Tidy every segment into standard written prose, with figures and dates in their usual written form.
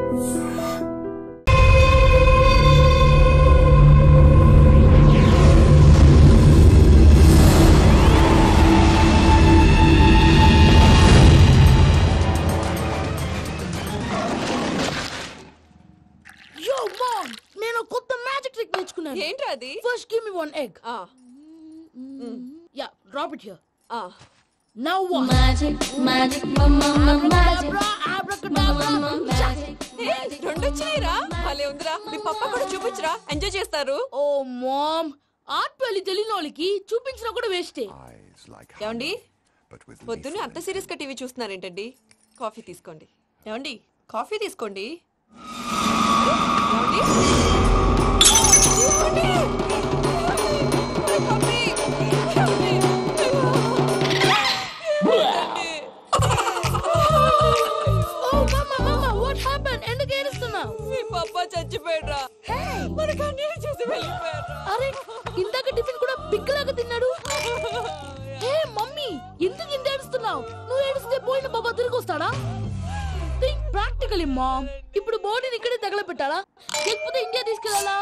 First, give me one egg. Yeah, drop it here. Now what? Magic, magic, mama, magic. Abracadabra, magic. రెండు చీరా భలే ఉందిరా. మీ పప్ప కూడా చూపించరా, ఎంజాయ్ చేస్తారు. ఓ మామ్, ఆర్ట్ పెళ్లి తెలియని వాళ్ళకి చూపించినా కూడా వేస్టే. ఏమండి, పొద్దున్నే అంత సీరియస్ గా టీవీ చూస్తున్నారేంటండి? కాఫీ తీసుకోండి. ఏమండి, కాఫీ తీసుకోండి. చచ్చిపోయాడ్రా. మనకు అన్యాయం చేసి వెళ్ళిపోయాడ్రా. అరే, ఇందాక టిఫిన్ కూడా పిక్కలాగా తిన్నాడు. హే మమ్మీ, ఎందుకు ఇంత ఏడుస్తున్నావు? నువ్వు ఏడిస్తే పోయిన బాబా తిరిగి వస్తాడా? Think practically mom. ఇప్పుడు బాడీని ఇక్కడే తగలబెట్టాలా లేకపోతే ఇండియా తీసుకెళ్లాలా?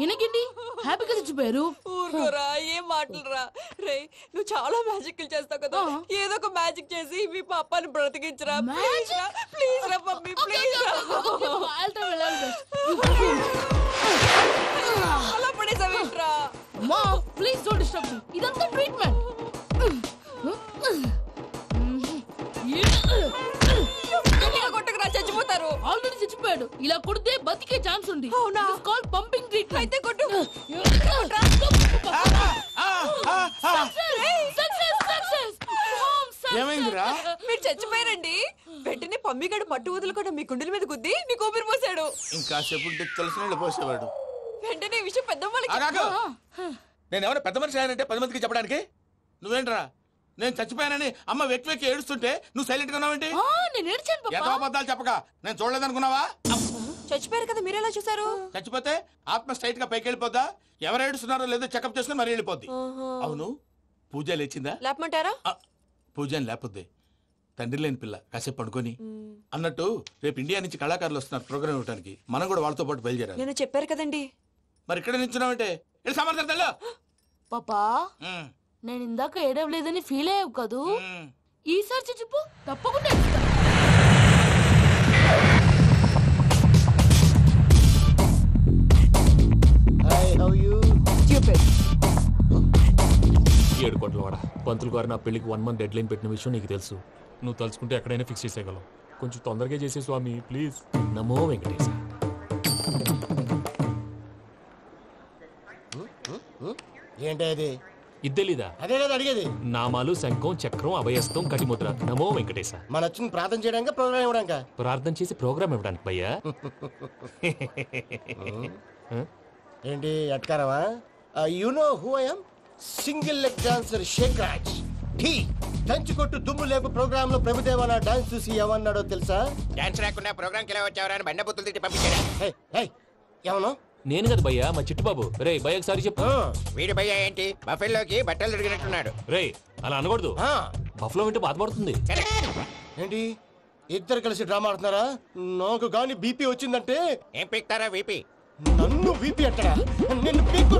ఎనకండి హ్యాపీగా చచ్చిపోయారు. ఊరుకోరా, ఏం మాటలురా. రే, నువ్వు చాలా మ్యాజిక్ చేస్తావు కదా, ఏదో ఒక మ్యాజిక్ చేసి మీ పాపాని బ్రతికించరా. ప్లీజ్ రా మమ్మీ, ప్లీజ్. అలా పడేసావేంట్రా? Mom, please don't disturb me. ఇదంతా ట్రీట్మెంట్. కొట్టకరా, చచ్చిపోతారు. ఆల్రెడీ చచ్చిపోయాడు. ఇలా కొడితే బతికే ఛాన్స్ ఉంది. అవునా? It's called pumping treatment. అయితే కొట్టు. ఏమైందిరా? మీరు చచ్చిపోయారండి. వెంటనే పమ్మిగాడు పట్టు వదులుకుండా మీ గుండెల మీద గుద్ది నీకు ఊపిరి పోసాడు. ఇంకా చెప్పు తెలిసిన పోసేవాడు. వెంటనే ఈ విషయం పెద్ద నేను ఎవరైనా పెద్ద మనిషి ఆయనంటే 10 మందికి చెప్పడానికి. నువ్వేంట్రా, నేను చచ్చిపోయానని అమ్మ వెక్కి వెక్కి ఏడుస్తుంటే నువ్వు సైలెంట్ గా ఉన్నావేంటి? ఎంతో అబద్ధాలు చెప్పక నేను చూడలేదనుకున్నావా? చచ్చిపోయారు కదా, మీరెలా చూసారు? చచ్చిపోతే ఆత్మ స్ట్రైట్ గా పైకి వెళ్ళిపోద్దా? ఎవరు ఏడుస్తున్నారో లేదో చెకప్ చేసుకుని మరి వెళ్ళిపోద్ది. అవును, పూజ లేచిందా? లేపమంటారా? పూజ అని లేకపోద్ది. తండ్రి లేని పిల్ల, కాసేపు పడుకొని. అన్నట్టు రేపు ఇండియా నుంచి కళాకారులు వస్తున్నారు ప్రోగ్రామ్ ఇవ్వడానికి. మనం కూడా వాళ్ళతో పాటు బయలుదేరాలి. నేను చెప్పారు కదండి. మరి ఇక్కడ నిల్చున్నావంటే సమర్థతల్లో పాపా, నేను ఇందాక ఏడవలేదని ఫీల్ అయ్యావు కదూ? ఈసారి చచ్చిపో, తప్పకుండా. ఏడు కోట్ల వాడ పంతులు గారు నా పెళ్లికి 1 month డెడ్ లైన్ పెట్టిన విషయం నీకు తెలుసు. నువ్వు తలుచుకుంటే ఎక్కడైనా ఫిక్స్ చేసేయగలవు. కొంచెం తొందరగా చేసే స్వామి ప్లీజ్. నమో వెంకటేశ. ఏంటది? ఇద్దెలీదా? అదే కదా అడిగేది. నామాలు, శంఖం, చక్రం, అభయస్తం, కటిముద్ర. నమో వెంకటేశ. మన వచ్చింది ప్రార్థన చేయడానికి, ప్రోగ్రామ్ ఇవ్వడానికి. ప్రార్థన చేసి ప్రోగ్రామ్ ఇవ్వడానికి భయ్యా. ఏంటి అట్కారమా? You know who I am? Single leg dancer Shaik Raj. దంచుకొట్టు దుమ్ము లేపు ప్రోగ్రామ్ లో ప్రభుదేవ నా డాన్స్ చూసి ఏమన్నాడో తెలుసా? డాన్స్ రాకుండా ప్రోగ్రామ్ కి ఎలా వచ్చావరా అని బండ బుద్ధులు తిట్టి పంపించాడు. ఏమను? నేను కదా భయ్యా, మా చిట్టుబాబు. రే భయ్య ఒకసారి చెప్పు. వీడి భయ్య ఏంటి బఫెల్లోకి బట్టలు తిరిగినట్టున్నాడు. రే అలా అనకూడదు. బఫ్లో వింటే బాధపడుతుంది. ఏంటి ఇద్దరు కలిసి డ్రామా ఆడుతున్నారా? నాకు గాని బీపీ వచ్చిందంటే ఏం పీక్తారా వీపీ? నన్ను బీపీ అంటారా? నిన్ను పీక్కు.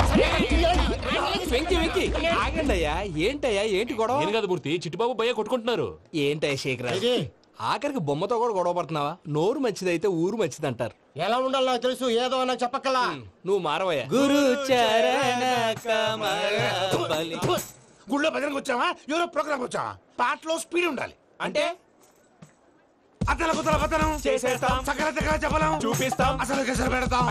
ఆగండయ్యా, ఏంటయ్యా, ఏంటి గొడవ? నేను కదా మూర్తి, చిట్టుబాబు భయ్య కొట్టుకుంటున్నారు. ఏంటయ్యా శేఖర్, ఆఖరికి బొమ్మతో కూడా గొడవ పడుతున్నావా? నోరు మంచిదైతే ఊరు మంచిది అంటారు. ఎలా ఉండాలి నాకు తెలుసు, ఏదో నాకు చెప్పక్కలా. నువ్వు మారవయ్యా. గురు చరణ గుళ్ళో భజనకు వచ్చావా, ఎవరో ప్రోగ్రామ్ వచ్చావా? పాటలో స్పీడ్ ఉండాలి. అంటే అతల కుతల పతనం చేసేస్తాం, సకల దగ్గర చెప్పలేం, చూపిస్తాం, అసలు గసలు పెడతాం.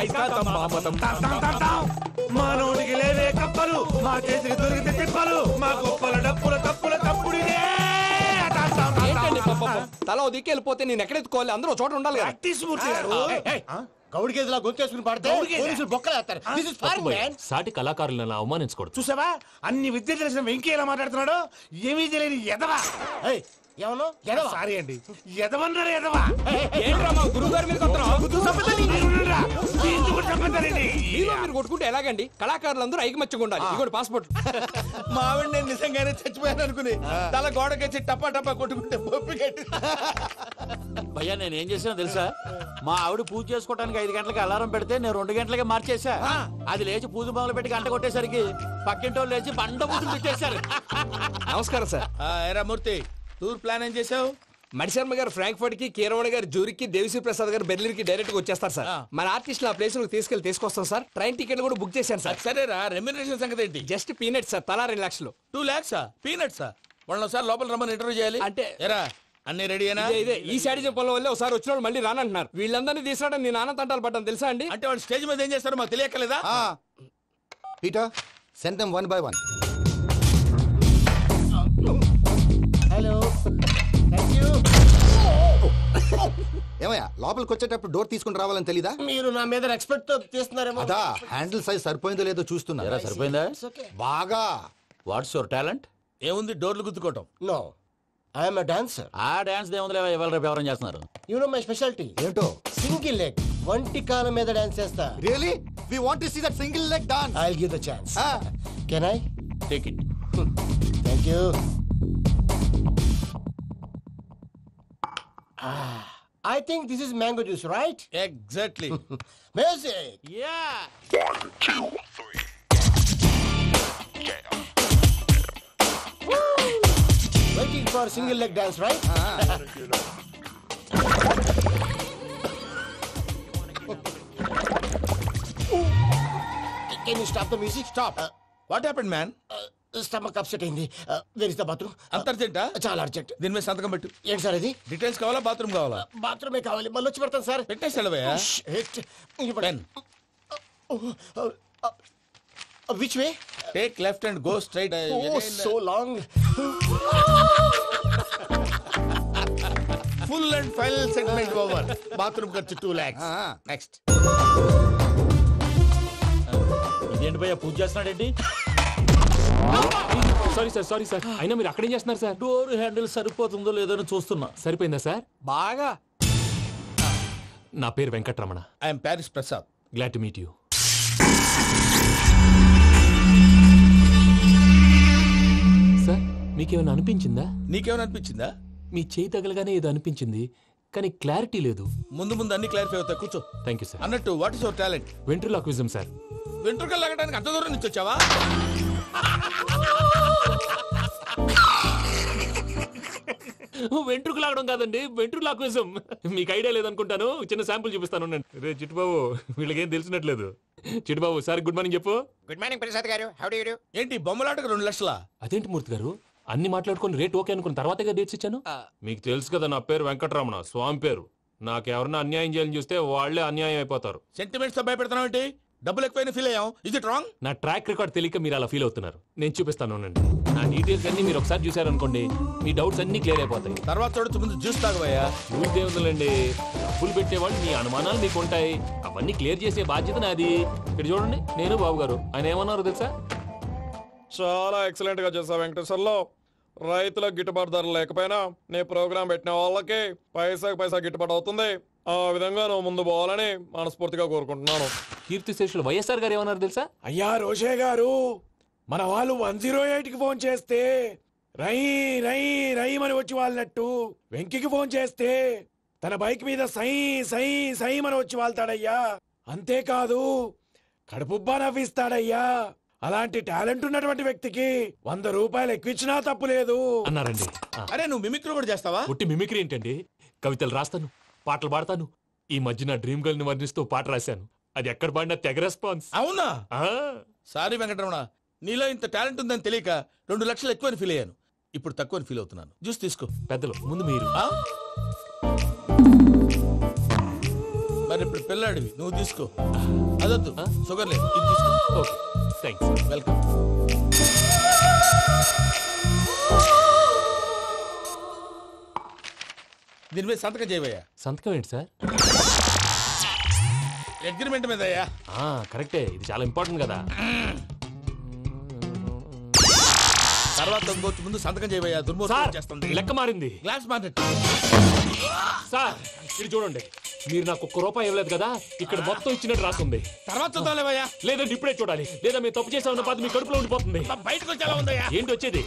మానవుడికి లేవే కప్పలు, మా చేతికి దొరికితే తిప్పలు, మా గొప్పల డప్పుల తప్పుల తప్పుడు. తల దిక్కి వెళ్ళిపోతే నేను ఎక్కడెత్తుకోవాలి? అందరూ చోట ఉండాలి కదా. గౌడి గేదెలా గొంతేసుకుని పాడితే పోలీసులు బొక్కలేస్తారు. సాటి కళాకారులను అవమానించకూడదు. చూసావా, అన్ని విద్య తెలిసిన వెంకీ ఎలా మాట్లాడుతున్నాడు? ఏమీ తెలియని ఎదవా. ఏమను? సారీ అండి, ఎదవన్నారు ఎదవా. ఏంట్రా మా గురువు గారి మీద మీరు కొట్టుకుంటే ఎలాగండి? కళాకారులందరూ ఐకమత్యంగా ఉండాలి. ఇదిగోండి పాస్పోర్ట్. మా ఆవిడ నేను నిజంగానే చచ్చిపోయాను అనుకుని తల గోడకొచ్చి టపా టపా కొట్టుకుంటే పొప్పి కట్టి. భయ్యా నేనేం చేసానో తెలుసా? మా ఆవిడ పూజ చేసుకోవడానికి 5 గంటలకి అలారం పెడితే నేను 2 గంటలకి మార్చేసా. అది లేచి పూజ మొదలు పెట్టి గంట కొట్టేసరికి పక్కింటి వాళ్ళు లేచి బండ పూజలు పెట్టేశారు. నమస్కారం సార్. ఎరా మూర్తి, టూర్ ప్లాన్ ఏం చేసావు? మణిశర్మ గారు ఫ్రాంక్ఫర్ట్ కి, కీరవాణి గారు జూరిక్ కి, దేవిశ్రీ ప్రసాద్ గారు బెర్లిన్ కి డైరెక్ట్ గా వచ్చేస్తారు సార్. మన ఆర్టిస్ట్ ఆ ప్లేస్ తీసుకొస్తాం సార్. ట్రైన్ టికెట్ కూడా బుక్ చేశాను సార్. సరేరా, రెమ్యూనరేషన్ సంగతి ఏంటి? జస్ట్ పీనట్ సార్, తలా 2 లక్షలు. 2 lakhs పీనట్సా? వాళ్ళని ఒకసారి లోపల రమ్మని ఇంటర్వ్యూ చేయాలి. అంటే ఎరా అన్ని రెడీ అయినా? ఇదే ఈ శాడిజం పనుల వల్లే ఒకసారి వచ్చిన వాళ్ళు మళ్ళీ రానంటున్నారు. వీళ్ళందరినీ తీసుకురావడం నేను నాన్న తంటాలు పడ్డాను తెలుసా అండి? అంటే వాళ్ళు స్టేజ్ మీద ఏం చేస్తారో మాకు తెలియక్కలేదా? Peter, send them one by one. Hello, thank you. ఏమయ్యా లోపలికి వచ్చేటప్పుడు డోర్ తీసుకుని రావాలని తెలీదా? మీరు నా మీద ఎక్స్పెక్ట్ తో తీస్తున్నారేమో. అదా హ్యాండిల్ సైజ్ సరిపోయిందో లేదో చూస్తున్నా. ఎరా సరిపోయిందా? బాగా. What's your talent? ఏముంది, డోర్లు గుద్దుకోవటం. No, I'm a dancer. ఆ డాన్స్ దేవుందిలే, ఇవాళ రేపు ఎవరైనా చేస్తున్నారు. You know my speciality. ఏంటో? సింగిల్ లెగ్, వంటి కాలం మీద డాన్స్ చేస్తా. Really? We want to see that single leg dance. I'll give the chance. Can I? Take it. Thank you. I think this is mango juice, right? Exactly. Music. Yeah. Waiting for single leg dance, right? Can you stop the music? Stop. What happened, man? Stomach upset అయింది. Where is the bathroom? అంత అర్జెంటా? చాలా urgent. దీని మీద సంతకం పెట్టు. ఏంటి sir ఇది? Details కావాలా, బాత్రూమ్ కావాలా? బాత్రూమే కావాలి, మళ్ళీ వచ్చి పెడతాను sir. పెట్టేసాడవయ్యా. Pen. Which way? Take left and go straight. Oh, so long. Full and final segment over. Bathroom ఖర్చు 2 lakhs. Next. ఇదేంటి భయ్యా పూజ చేస్తున్నాడేంటి? Sorry sir. అయినా మీరు అక్కడేం చేస్తున్నారు సార్? డోర్ హ్యాండిల్ సరిపోతుందో లేదో అని చూస్తున్నా. సరిపోయిందా సార్? బాగా. నా పేరు Venkatramana. I am Paris Prasad. Glad to meet you. Sir మీకేమైనా అనిపించిందా? నీకేమైనా అనిపించిందా? మీ చేయి తగలగానే ఏదో అనిపించింది, కానీ క్లారిటీ లేదు. ముందు అన్ని క్లారిఫై అవుతాయి, కూర్చో. Thank you sir. అన్నట్టు what is your talent? Ventriloquism sir. వెంట్రుకలు లాగడానికి అంత దూరం నుంచి వచ్చావా? వెంట్రుకు లాగడం కాదండి, వెంట్రులాక్విజం. మీకు ఐడియా లేదనుకుంటాను, చిన్న శాంపుల్ చూపిస్తాను. రే చిట్టుబాబు, వీళ్ళకేం తెలిసినట్లేదు. చిట్టుబాబు సార్ గుడ్ మార్నింగ్ చెప్పు. Good morning Prasad garu. How do you do? ఏంటి బొమ్మలాటకు 2 లక్షలా? అదేంటి మూర్తి గారు, అన్ని మాట్లాడుకుని రేట్ ఓకే అనుకున్న తర్వాతగా డేట్స్ ఇచ్చాను. మీకు తెలుసు కదా నా పేరు వెంకటరమణ, స్వామి పేరు. నాకెవరన్నా అన్యాయం చేయాలని చూస్తే వాళ్లే అన్యాయం అయిపోతారు. సెంటిమెంట్స్ తో భయపెడతావు ఏంటి? డబ్బులు ఎక్కువైనా ఫీల్ అయ్యాం. ఇది రాంగ్. నా ట్రాక్ రికార్డ్ తెలియక మీరు అలా ఫీల్ అవుతున్నారు. నేను చూపిస్తాను ఉండండి. నా డీటెయిల్స్ అన్ని మీరు ఒకసారి చూసారనుకోండి, మీ డౌట్స్ అన్ని క్లియర్ అయిపోతాయి. తర్వాత చూడొచ్చు, ముందు జ్యూస్ తాగవయ్యా. చూస్తే ఉందండి, డబ్బులు పెట్టేవాళ్ళు మీ అనుమానాలు మీకు ఉంటాయి, అవన్నీ క్లియర్ చేసే బాధ్యత నాది. ఇక్కడ చూడండి, నేను బాబు గారు. ఆయన ఏమన్నారు తెలుసా? చాలా ఎక్సలెంట్ గా చేసావు వెంకటేశ్వర్లో. రైతులకు గిట్టుబాటు ధర లేకపోయినా నీ ప్రోగ్రాం పెట్టిన వాళ్ళకి పైసా గిట్టుబాటు అవుతుంది. ఆ విధంగా నువ్వు ముందు పోవాలని మనస్ఫూర్తిగా కోరుకుంటున్నాను. కీర్తిశేషులు వైఎస్ఆర్ గారు ఏమన్నారు తెలుసా? అయ్యా రోషే గారు, మన వాళ్ళు 108కి ఫోన్ చేస్తే రై రై రైమని వచ్చి వాళ్ళనట్టు, వెంకికి ఫోన్ చేస్తే తన బైక్ మీద సై సై సైమని వచ్చి వాళ్తాడయ్యా. అంతేకాదు కడుపుబ్బా నవ్విస్తాడయ్యా. అలాంటి టాలెంట్ ఉన్నటువంటి వ్యక్తికి 100 రూపాయలు ఎక్కువిచ్చినా తప్పు లేదు అన్నారండి. అరే నువ్వు మిమిక్రీ కూడా చేస్తావా? పుట్టి మిమిక్రీ ఏంటండి? కవితలు రాస్తాను, పాటలు పాడతాను. ఈ మధ్య నా డ్రీమ్ గర్ల్ ని వర్ణిస్తూ పాట రాశాను. అది ఎక్కడ పాడినా తెగ రెస్పాన్స్. అవునా? సారీ వెంకటరమణ, నీలో ఇంత టాలెంట్ ఉందని తెలియక 2 లక్షలు ఎక్కువని ఫీల్ అయ్యాను. ఇప్పుడు తక్కువని ఫీల్ అవుతున్నాను. జ్యూస్ తీసుకో. పెద్దలు ముందు మీరు. మరి ఇప్పుడు పిల్లాడివి, నువ్వు తీసుకో. అదొద్దు, షుగర్ లేదు, ఇది తీసుకో. Okay thanks. వెల్కమ్. దీని మీద సంతకం చేయవయ్యా. సంతకం ఏంటి సార్? అగ్రిమెంట్ మీద అయ్యా. కరెక్టే, ఇది చాలా ఇంపార్టెంట్ కదా. తర్వాత ఇంకొచ్చి ముందు సంతకం చేయవయ్యా. దుర్మోహం చేస్తుంది. లెక్క మారింది. Glass market. సార్ ఇది చూడండి, మీరు నాకు ఒక్క రూపాయి ఇవ్వలేదు కదా, ఇక్కడ మొత్తం ఇచ్చినట్టు రాస్తుంది. తర్వాత చూద్దాంలేవయ్యా. లేదంటే ఇప్పుడే చూడాలి, లేదా మీరు తప్పు చేసామన్న బాధ మీ కడుపులో ఉండిపోతుంది. బయటకు వచ్చేలా ఉందయ్యా. ఏంటి వచ్చేది?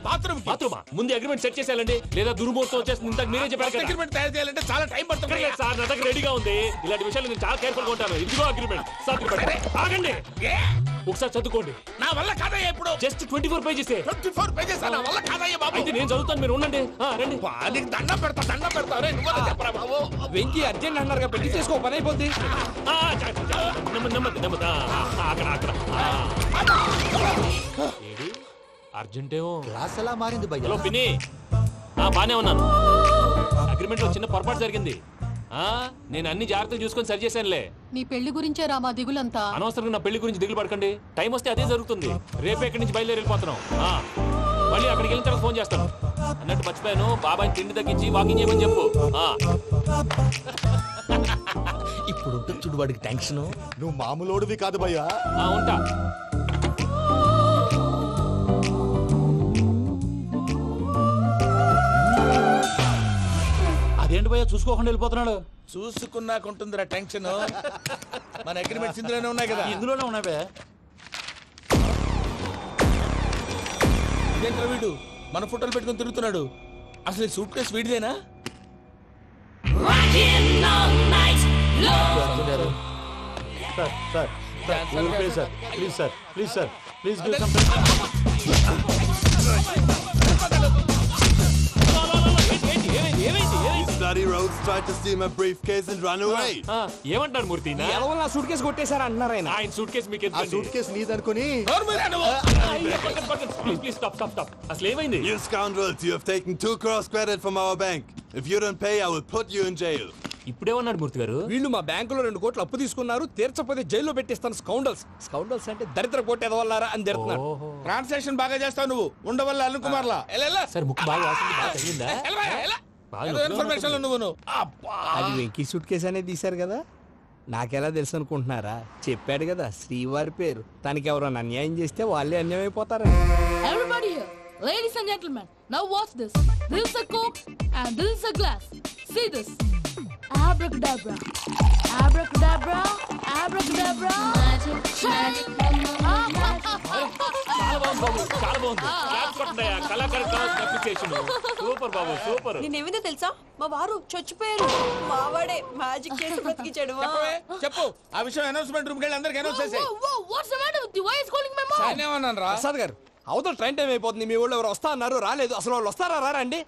బాత్రూమా? ముందు అగ్రిమెంట్ సెట్ చేసేయాలండి, లేదా దుర్మూర్తం వచ్చేస్తుంది. ఇంతకు మీరే చెప్పారు కదా. అగ్రిమెంట్ తయారు చేయాలంటే చాలా టైం పడుతుంది అక్కర్లేదు సార్, నా దగ్గర రెడీగా ఉంది. ఇలాంటి విషయాలు నేను చాలా కేర్ఫుల్ గా ఉంటాను. ఇదిగో అగ్రిమెంట్. ఆగండి, ఒకసారి చదువుకోండి. నా వల్ల కాదయ్యా. ఇప్పుడు జస్ట్ 24 పేజెస్. 24 పేజెస్ నా వల్ల కాదయ్యా బాబు. అయితే నేను చదువుతాను, మీరు ఉండండి. రండి. నీకు దండం పెడతా. రే నువ్వు చెప్పరా బాబు. వెంకీ అర్జెంట్ అన్నారు పెళ్లి చేసుకో, పని అయిపోద్ది. నెమ్మది. అక్కడ ఏడి అర్జెంటేమో. క్లాస్ ఎలా మారింది భయ్యా? హలో పిన్ని, బానే ఉన్నాను. అగ్రిమెంట్ లో చిన్న పొరపాటు జరిగింది. నేను అన్ని జాగ్రత్తలు చూసుకొని సరి చేశానులే. నీ పెళ్లి గురించే రా మా దిగులంతా. అనవసరంగా నా పెళ్లి గురించి దిగులు పడకండి. టైం వస్తే అదే జరుగుతుంది. రేపే ఇక్కడి నుంచి బయలుదేరి వెళ్ళిపోతున్నాం. మళ్ళీ అక్కడికి వెళ్ళిన తర్వాత ఫోన్ చేస్తాను. అన్నట్టు మర్చిపోయాను, బాబాయ్ తిండి తగ్గించి వాకింగ్ చేయమని చెప్పు. ఇప్పుడు ఉంటుంది చూడు వాడికి టెన్షన్. నువ్వు మామూలోడివి కాదు భయ్యా. ఉంటా. అదేంటి భయ్యా చూసుకోకుండా వెళ్ళిపోతున్నాడు? చూసుకున్నాకుంటుందిరా టెన్షన్. మన అగ్రిమెంట్స్ ఇందులోనే ఉన్నాయి కదా. ఇందులోనే ఉన్నాయి భయ్యా. ఇదేంట్రా వీడు మన ఫోటోలు పెట్టుకుని తిరుగుతున్నాడు? అసలు సూట్ కేసు వీడిదేనా? Please Bloody rogues tried to steal my briefcase and run away. ఏమంటారు మూర్తి? నా సూట్ కేసు కొట్టేశారా అన్నారు ఆయన. ఆయన సూట్ కేసు మీకు ఆ సూట్ కేసు నీదనుకుని ప్లీజ్ స్టాప్. అసలు ఏమైంది? You scoundrels, you have taken 2 crores credit from our bank. If you don't pay, I will put you in jail. ఇప్పుడేమన్నాడు మూర్తి గారు? వీళ్ళు మా బ్యాంకులో 2 కోట్లు అప్పు తీసుకున్నారు, తీర్చకపోతే జైల్లో పెట్టిస్తాను. స్కౌండల్స్ అంటే దరిద్ర కొట్టేదవల్లారా అని తిడుతున్నారు. ట్రాన్సాక్షన్ బాగా చేస్తావు నువ్వు. ఉండవల్ల అల్లు కుమార్లా. సార్ ముక్కు బాగా వాసింది, బాగా తగిలిందా? ఇన్ఫర్మేషన్ నువ్వు. అది వెంకీ సూట్ కేసు అనేది తీశారు కదా, నాకెలా తెలుసు అనుకుంటున్నారా? చెప్పాడు కదా శ్రీవారి పేరు. తనకి ఎవరైనా అన్యాయం చేస్తే వాళ్ళే అన్యాయం అయిపోతారు. Everybody here, ladies and gentlemen, now watch this. This is a coke and this is a glass. See this. Abracadabra. Abracadabra. Abracadabra. Magic. చాలా బాగుంది. సూపర్ బాబు, సూపర్. నేనేమిందో తెలుసా, మా వారు చచ్చిపోయారు. మావాడే మ్యాజిక్ చేసి బ్రతికించాడు. చెప్పు ఆ విషయం. అనౌన్స్మెంట్ రూమ్ కెళ్ళి అందరికి అనౌన్స్ చేసేయ్. What's the matter with you? Why is calling my mom? నేనేమన్నాను రా? ప్రసాద్ గారు, అవతల ట్రైన్ టైం అయిపోతుంది. మీ వాళ్ళు ఎవరు వస్తా అన్నారు, రాలేదు. అసలు వాళ్ళు వస్తారా రారా అండి?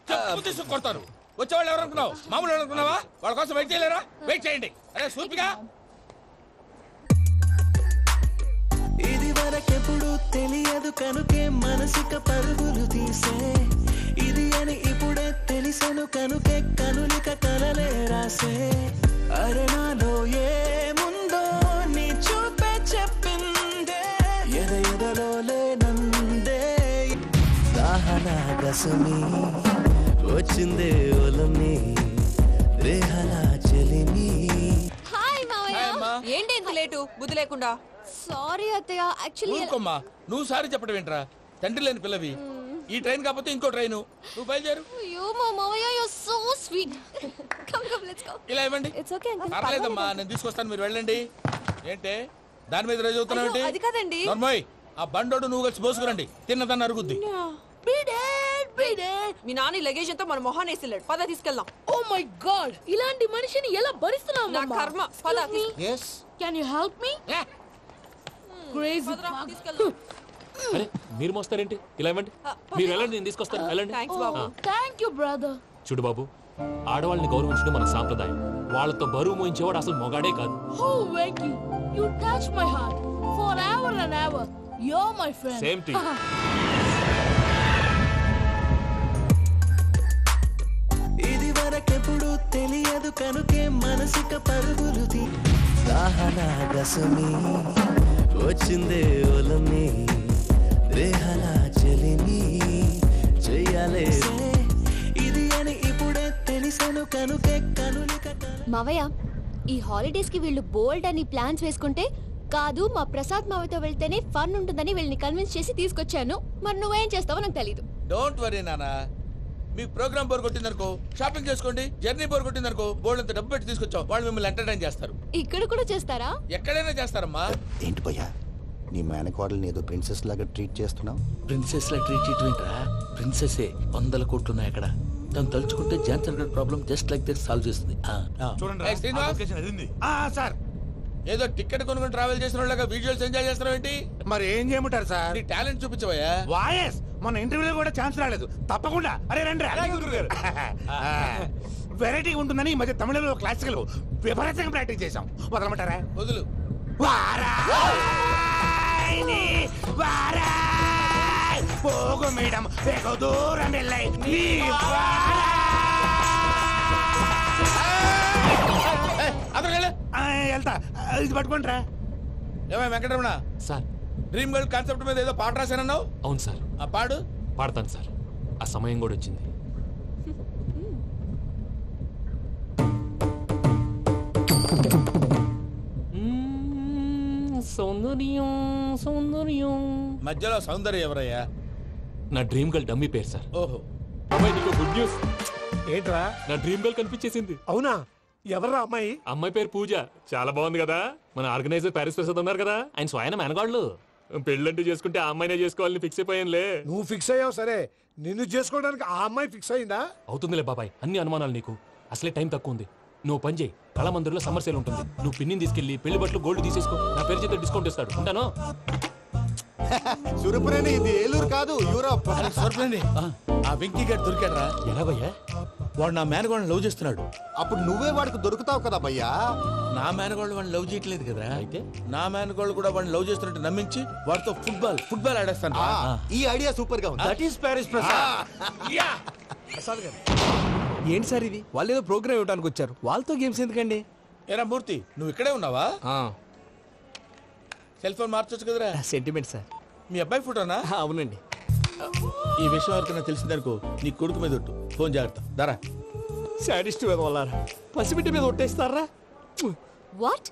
కొడతారు. వచ్చేవాళ్ళు ఎవరు అనుకున్నావు? మామూలు అనుకున్నావా? వాళ్ళ కోసం వెయిట్ చేయలేరా? వెయిట్ చేయండి. అరే సూపిగా. ఇది వరకెప్పుడు తెలియదు కనుకే మనసుక పరుగులు తీసే, ఇది అని ఇప్పుడే తెలిసెను కనుకే కనులిక కలలే రాసే. అరే నాలో ఏముందో నీ చూపే చెప్పిందే, ఎదలో లేనందే. దాహనా గసమి వచ్చిందే ఒలమి, రేహనా చెలిమి. హాయ్ మావయ్య. ఏంటి ఇంత లేటు? బుద్ధి లేకుండా. సారీ అత్తయ్య, యాక్చువల్లీ ఊరుకోమ్మా. నువ్వు సారీ చెప్పడం ఏంట్రా? తండ్రి లేని పిల్లవి. ఈ ట్రైన్ కాకపోతే ఇంకో ట్రైన్. నువ్వు బయలుదేరు. అయ్యో మా మావయ్య, you are so sweet. Come let's go. ఇలా ఇవ్వండి. It's okay uncle. పర్లేదమ్మా, నేను తీసుకొస్తాను, మీరు వెళ్ళండి. ఏంటే దాని మీద రోజు అవుతున్నావు? అది కాదండి. నర్మోయ్, ఆ బండోడు నువ్వు కలిసి పోసుకురండి. తిన్నదాన్ని అరుగుద్ది. మీ నాని లగేజ్ అంతా మన మొహాన్ వేసిల్లాడు. పద తీసుకెళ్దాం. Oh my god, ఇలాంటి మనిషిని ఎలా భరిస్తున్నావు? నా కర్మ. పద. yes Can you help me? Crazy. తీసుకెళ్దాం. అరే మీరు మోస్తారేంటి? ఇలా ఇవ్వండి. మీరు వెళ్ళండి, నేను తీసుకొస్తాను. వెళ్ళండి. Thanks Babu. Thank you brother. చూడు బాబు, ఆడవాళ్ళని గౌరవించడం మన సాంప్రదాయం. వాళ్ళతో బరువు మోయించేవాడు అసలు మొగాడే కాదు. Oh Venky, you touch my heart forever and ever. You're my friend. Same to you. ఇది వరకెప్పుడు తెలియదు కనుకే మనసుక పరుగులు తీ. దాహనా గసమి వచ్చిందే ఒలమి, రేహనా చెలిమి చెయ్యాలే. ఇది అని ఇప్పుడే తెలిసెను కనుకే కనులిక. మావయ్య, ఈ హాలిడేస్ కి వీళ్ళు బోల్డ్ అని ప్లాన్స్ వేసుకుంటే, కాదు మా ప్రసాద్ మావయ్యతో వెళ్తేనే ఫన్ ఉంటుందని వీళ్ళని కన్విన్స్ చేసి తీసుకొచ్చాను. మరి నువ్వేం చేస్తావో నాకు తెలీదు. డోంట్ వరీ నానా, మీకు ప్రోగ్రామ్ బోర్ కొట్టిందనుకో షాపింగ్ చేసుకోండి, జర్నీ బోర్ కొట్టిందనుకో బోర్డు అంత డబ్బు పెట్టి తీసుకొచ్చాం, వాళ్ళు మిమ్మల్ని ఎంటర్టైన్ చేస్తారు. ఇక్కడ కూడా చేస్తారా? ఎక్కడైనా చేస్తారమ్మా. ఏంటి భయ్యా నీ మేనకోడల్ని ఏదో ప్రిన్సెస్ లాగా ట్రీట్ చేస్తున్నావు? ప్రిన్సెస్ లా ట్రీట్ చేయటమేంట్రా? ప్రిన్సెస్ 100 కోట్లు ఉన్నాయి అక్కడ. తను తలుచుకుంటే జాన్సన్ గడ్ problem just like that solve చేస్తుంది. ఏయ్, శ్రీనివాస్, సార్ ఏదో టికెట్ కొనుక్కొని ట్రావెల్ చేసిన వాళ్ళగా విజువల్స్ ఎంజాయ్ చేస్తున్నావు ఏంటి? మరి ఏం చేయమంటారు సార్? నీ టాలెంట్ చూపించవయ్యా. వాయస్ మన ఇంటర్వ్యూలో కూడా ఛాన్స్ రాలేదు. తప్పకుండా అరే రండి వెరైటీ ఉంటుందని ఈ మధ్య తమిళంలో క్లాసికల్ విపరీతంగా ప్రాక్టీస్ చేశాం. వదలమంటారా? వదులు. పోగు మేడం వెగు దూరం వెళ్ళై వెళ్తా. ఇది పట్టుకుంటారా? ఏమై Venkataramana sir, dream girl concept మీద ఏదో పాట రాశానన్నావు. అవును సార్. ఆ పాడు. పాడతాను సార్, ఆ సమయం కూడా వచ్చింది. సౌందర్యం సౌందర్యం. మధ్యలో సౌందర్యం ఎవరయ్యా? నా డ్రీమ్ గర్ల్ డమ్మీ పేరు సార్. ఓహో. అమ్మాయి నీకు గుడ్ న్యూస్. ఏంట్రా? నా డ్రీమ్ గర్ల్ కనిపించేసింది. అవునా? ఎవర్రా అమ్మాయి? అమ్మాయి పేరు పూజ. చాలా బాగుంది కదా. మన ఆర్గనైజర్ ప్యారిస్ ప్రసాద్ ఉన్నారు కదా, ఆయన స్వయం మెనగాళ్ళు. పెళ్ళంటూ చేసుకుంటే ఆ అమ్మాయినే చేసుకోవాలని ఫిక్స్ అయిపోయానులే. నువ్వు ఫిక్స్ అయ్యావు సరే, నిన్ను చేసుకోవడానికి ఆ అమ్మాయి ఫిక్స్ అయిందా? అవుతుందిలే బాబాయ్, అన్ని అనుమానాలు నీకు. అసలే టైం తక్కువ ఉంది. నువ్వు పని చేయి, కళామందిర్లో సమ్మర్ సేల్ ఉంటుంది. నువ్వు పిన్నిని తీసుకెళ్లి పెళ్లి బట్టలు గోల్డ్ తీసేసుకో. నా పేరు చేత డిస్కౌంట్ ఇస్తాడు. ఉంటాను. సురపురేని ఇది ఏలూరు కాదు, యూరోప్. సర్ప్లేండి. ఆ వెంకీ గారు దొరికాడరా? ఎలా భయ్యా? వాడు నా మేనగోళ్ళని లవ్ చేస్తున్నాడు. అప్పుడు నువ్వే వాడికి దొరుకుతావు కదా భయ్యా. నా మేనగోళ్ళు వాడిని లవ్ చేయట్లేదు కదరా. అయితే నా మేనగోళ్ళు కూడా వాడిని లవ్ చేస్తున్నట్టు నమ్మించి వాడితో ఫుట్బాల్ ఆడేస్తాను. ఈ ఐడియా సూపర్ గా ఉంది. That is Paris Prasad. Prasad గారు ఏంటి సార్ ఇది? వాళ్ళు ఏదో ప్రోగ్రామ్ ఇవ్వడానికి వచ్చారు, వాళ్ళతో గేమ్స్ ఎందుకండి? ఏరా మూర్తి, నువ్వు ఇక్కడే ఉన్నావా? సెల్ ఫోన్ మార్చొచ్చు కదరా. Sentiment sir. మీ అబ్బాయి ఫోటోనా? అవునండి. ఈ విషయం ఎవరికైనా తెలిసిందనుకో నీ కొడుకు మీద ఒట్టు. ఫోన్ జాగ్రత్త. దారా. సాడిస్ట్ వాళ్ళారా, పసిబిడ్డ మీద ఒట్టేస్తారా? వాట్?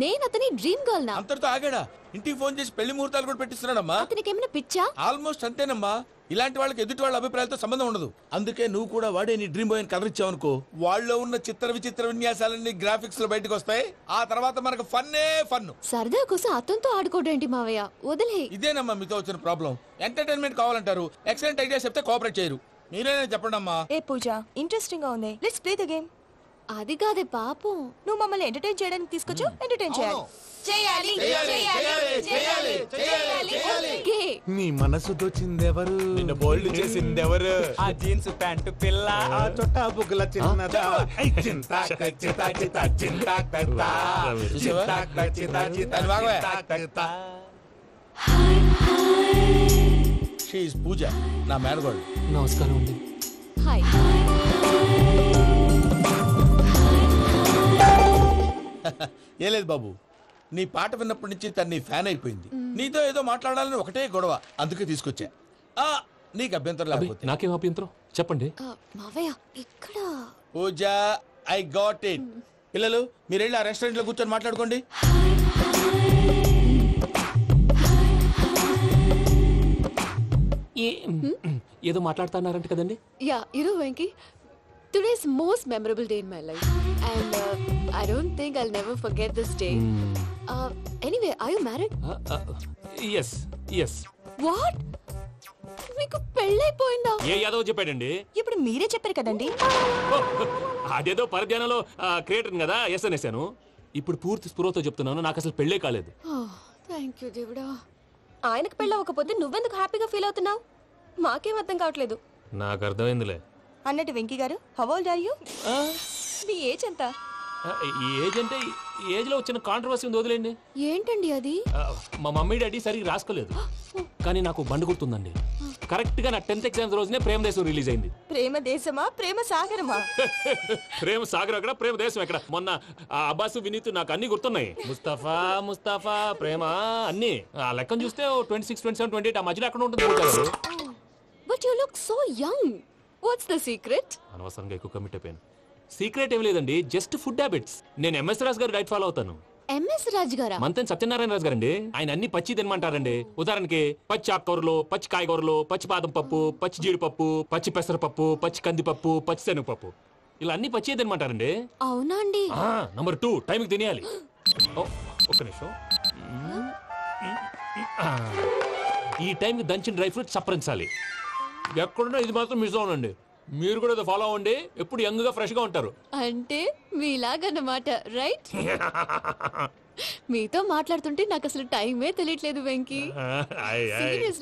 నేను అతని డ్రీమ్ గర్ల్ నా? అంతటితో ఆగాడా? ఇంటికి ఫోన్ చేసి పెళ్లి ముహూర్తాలు కూడా పెట్టిస్తున్నాడమ్మా. అతనికి ఏమైనా పిచ్చా? ఆల్మోస్ట్ అంతేనమ్మా. ఇలాంటి వాళ్ళకి ఎదుటి వాళ్ళ అభిప్రాయాలతో సంబంధం ఉండదు. అందుకే నువ్వు కూడా వాడే నీ డ్రీమ్ బాయ్ అని కలర్ ఇచ్చావనుకో, వాళ్ళలో ఉన్న చిత్ర విచిత్ర విన్యాసాలన్నీ గ్రాఫిక్స్ లో బయటకు వస్తాయి. ఆ తర్వాత మనకు ఫన్నే ఫన్. సరదా కోసం అతనితో ఆడుకోవడేంటి మావయ్య? వదిలే. ఇదేనమ్మా మీతో వచ్చిన ప్రాబ్లం. ఎంటర్టైన్మెంట్ కావాలంటారు, ఎక్సలెంట్ ఐడియా చెప్తే కోఆపరేట్ చేయరు. మీరేనా చెప్పండి అమ్మా. ఏ పూజ, ఇంట్రెస్టింగ్ గా ఉంది. Let's play the game. అది కాదే పాపం, నువ్వు మమ్మల్ని ఎంటర్టైన్ చేయడానికి తీసుకొచ్చు. ఎంటర్టైన్ చేయాలి. ఓకే. నీ మనసు దోచిందెవరు? నిన్ను బోల్డ్ చేసిందెవరు? ఆ జీన్స్ ప్యాంటు పిల్ల, ఆ చుట్టా బుగ్గల చిన్నదా. ఐ చింతా చింతా చింతా చింతా చింతా. దాని బాగోయ్. షీ ఈజ్ పూజ, నా మేనగోడు. నమస్కారం అండి. హాయ్. ఏ లేదు బాబు, నీ పాట విన్నప్పటి నుంచి తను నీ ఫ్యాన్ అయిపోయింది. నీతో ఏదో మాట్లాడాలని ఒకటే గొడవ, అందుకే తీసుకొచ్చా. నీకు అభ్యంతరం లేకపోతే. నాకేం అభ్యంతరం చెప్పండి. మావయ్య ఇక్కడ. పూజ, ఐ గాట్ ఇట్. పిల్లలు మీరు వెళ్ళి ఆ రెస్టారెంట్ లో కూర్చొని మాట్లాడుకోండి. ఏదో మాట్లాడుతున్నారంట కదండి. Yeah, you know Venky, today's most memorable day in my life, and I don't think I'll never forget this day. Anyway, are you married? yes yes. What? మీకు పెళ్ళైపోయిందా? ఏ యాదవ్ చెప్పాడండి? ఇప్పుడు మీరే చెప్పారు కదండి. అదేదో పరధ్యానంలో క్రియేటర్ కదా ఎస్ అనేసాను. ఇప్పుడు పూర్తి స్పృహతో చెప్తున్నాను, నాకు అసలు పెళ్ళే కాలేదు. థ్యాంక్ యూ దేవుడా. ఆయనకు పెళ్ళవకపోతే నువ్వెందుకు హ్యాపీగా ఫీల్ అవుతున్నావు? మాకేం అర్థం కావట్లేదు. నాకు అర్థమైందిలే. అన్నట్టు వెంకీ గారు, హౌ ఓల్డ్ ఆర్ యు? మీ ఏజ్ ఎంత? ఏజ్ అంటే ఏజ్ లో వచ్చిన కాంట్రవర్సీ ఉంది, వదిలేండి. ఏంటండి అది? మా మమ్మీ డాడీ సరిగ్గా రాసుకోలేదు, కానీ నాకు బండి గుర్తుందండి. కరెక్ట్ గా నా 10th ఎగ్జామ్స్ రోజునే ప్రేమ దేశం రిలీజ్ అయింది. ప్రేమ దేశమా ప్రేమ సాగరమా? ప్రేమ సాగరం ఎక్కడ, ప్రేమ దేశం ఎక్కడ? మొన్న అబ్బాసు వినీత్ నాకు అన్ని గుర్తున్నాయి. ముస్తఫా ముస్తఫా ప్రేమ అన్ని ఆ లెక్కను చూస్తే 26, 27, 28 ఆ మధ్యలో ఎక్కడ ఉంటుంది. But you look so young. What's the secret? అనవసరంగా ఎక్కువ కమిట్ అయిపోయాను. సీక్రెట్ ఏం లేదండి, జస్ట్ ఫుడ్ హ్యాబిట్స్. నేను ఎంఎస్ రాజ్ గారు డైట్ ఫాలో అవుతాను. ఎంఎస్ రాజ్ గారా? మంతెన్ సత్యనారాయణ రాజు గారండి. ఆయన అన్ని పచ్చి తినమంటారండి. ఉదాహరణకి పచ్చి ఆకుకూరలు, పచ్చి కాయగూరలు, పచ్చి బాదం పప్పు, పచ్చి జీడిపప్పు, పచ్చి పెసరపప్పు, పచ్చి కందిపప్పు, పచ్చి శనగపప్పు, ఇలా అన్ని పచ్చి తినమంటారండి. అవునా అండి? నంబర్ 2 టైంకి తినేయాలి. ఒక్క నిమిషం. ఈ టైంకి దంచిన డ్రై ఫ్రూట్స్ సప్పరించాలి. ఎక్కడున్నా ఇది మాత్రం మిస్ అవునండి. మీరు కూడా ఇది ఫాలో అవ్వండి. ఎప్పుడు యంగ్ గా ఫ్రెష్ గా ఉంటారు. అంటే మీలాగన్నమాట, రైట్? మీతో మాట్లాడుతుంటే నాకు అసలు టైమే తెలియట్లేదు వెంకీ.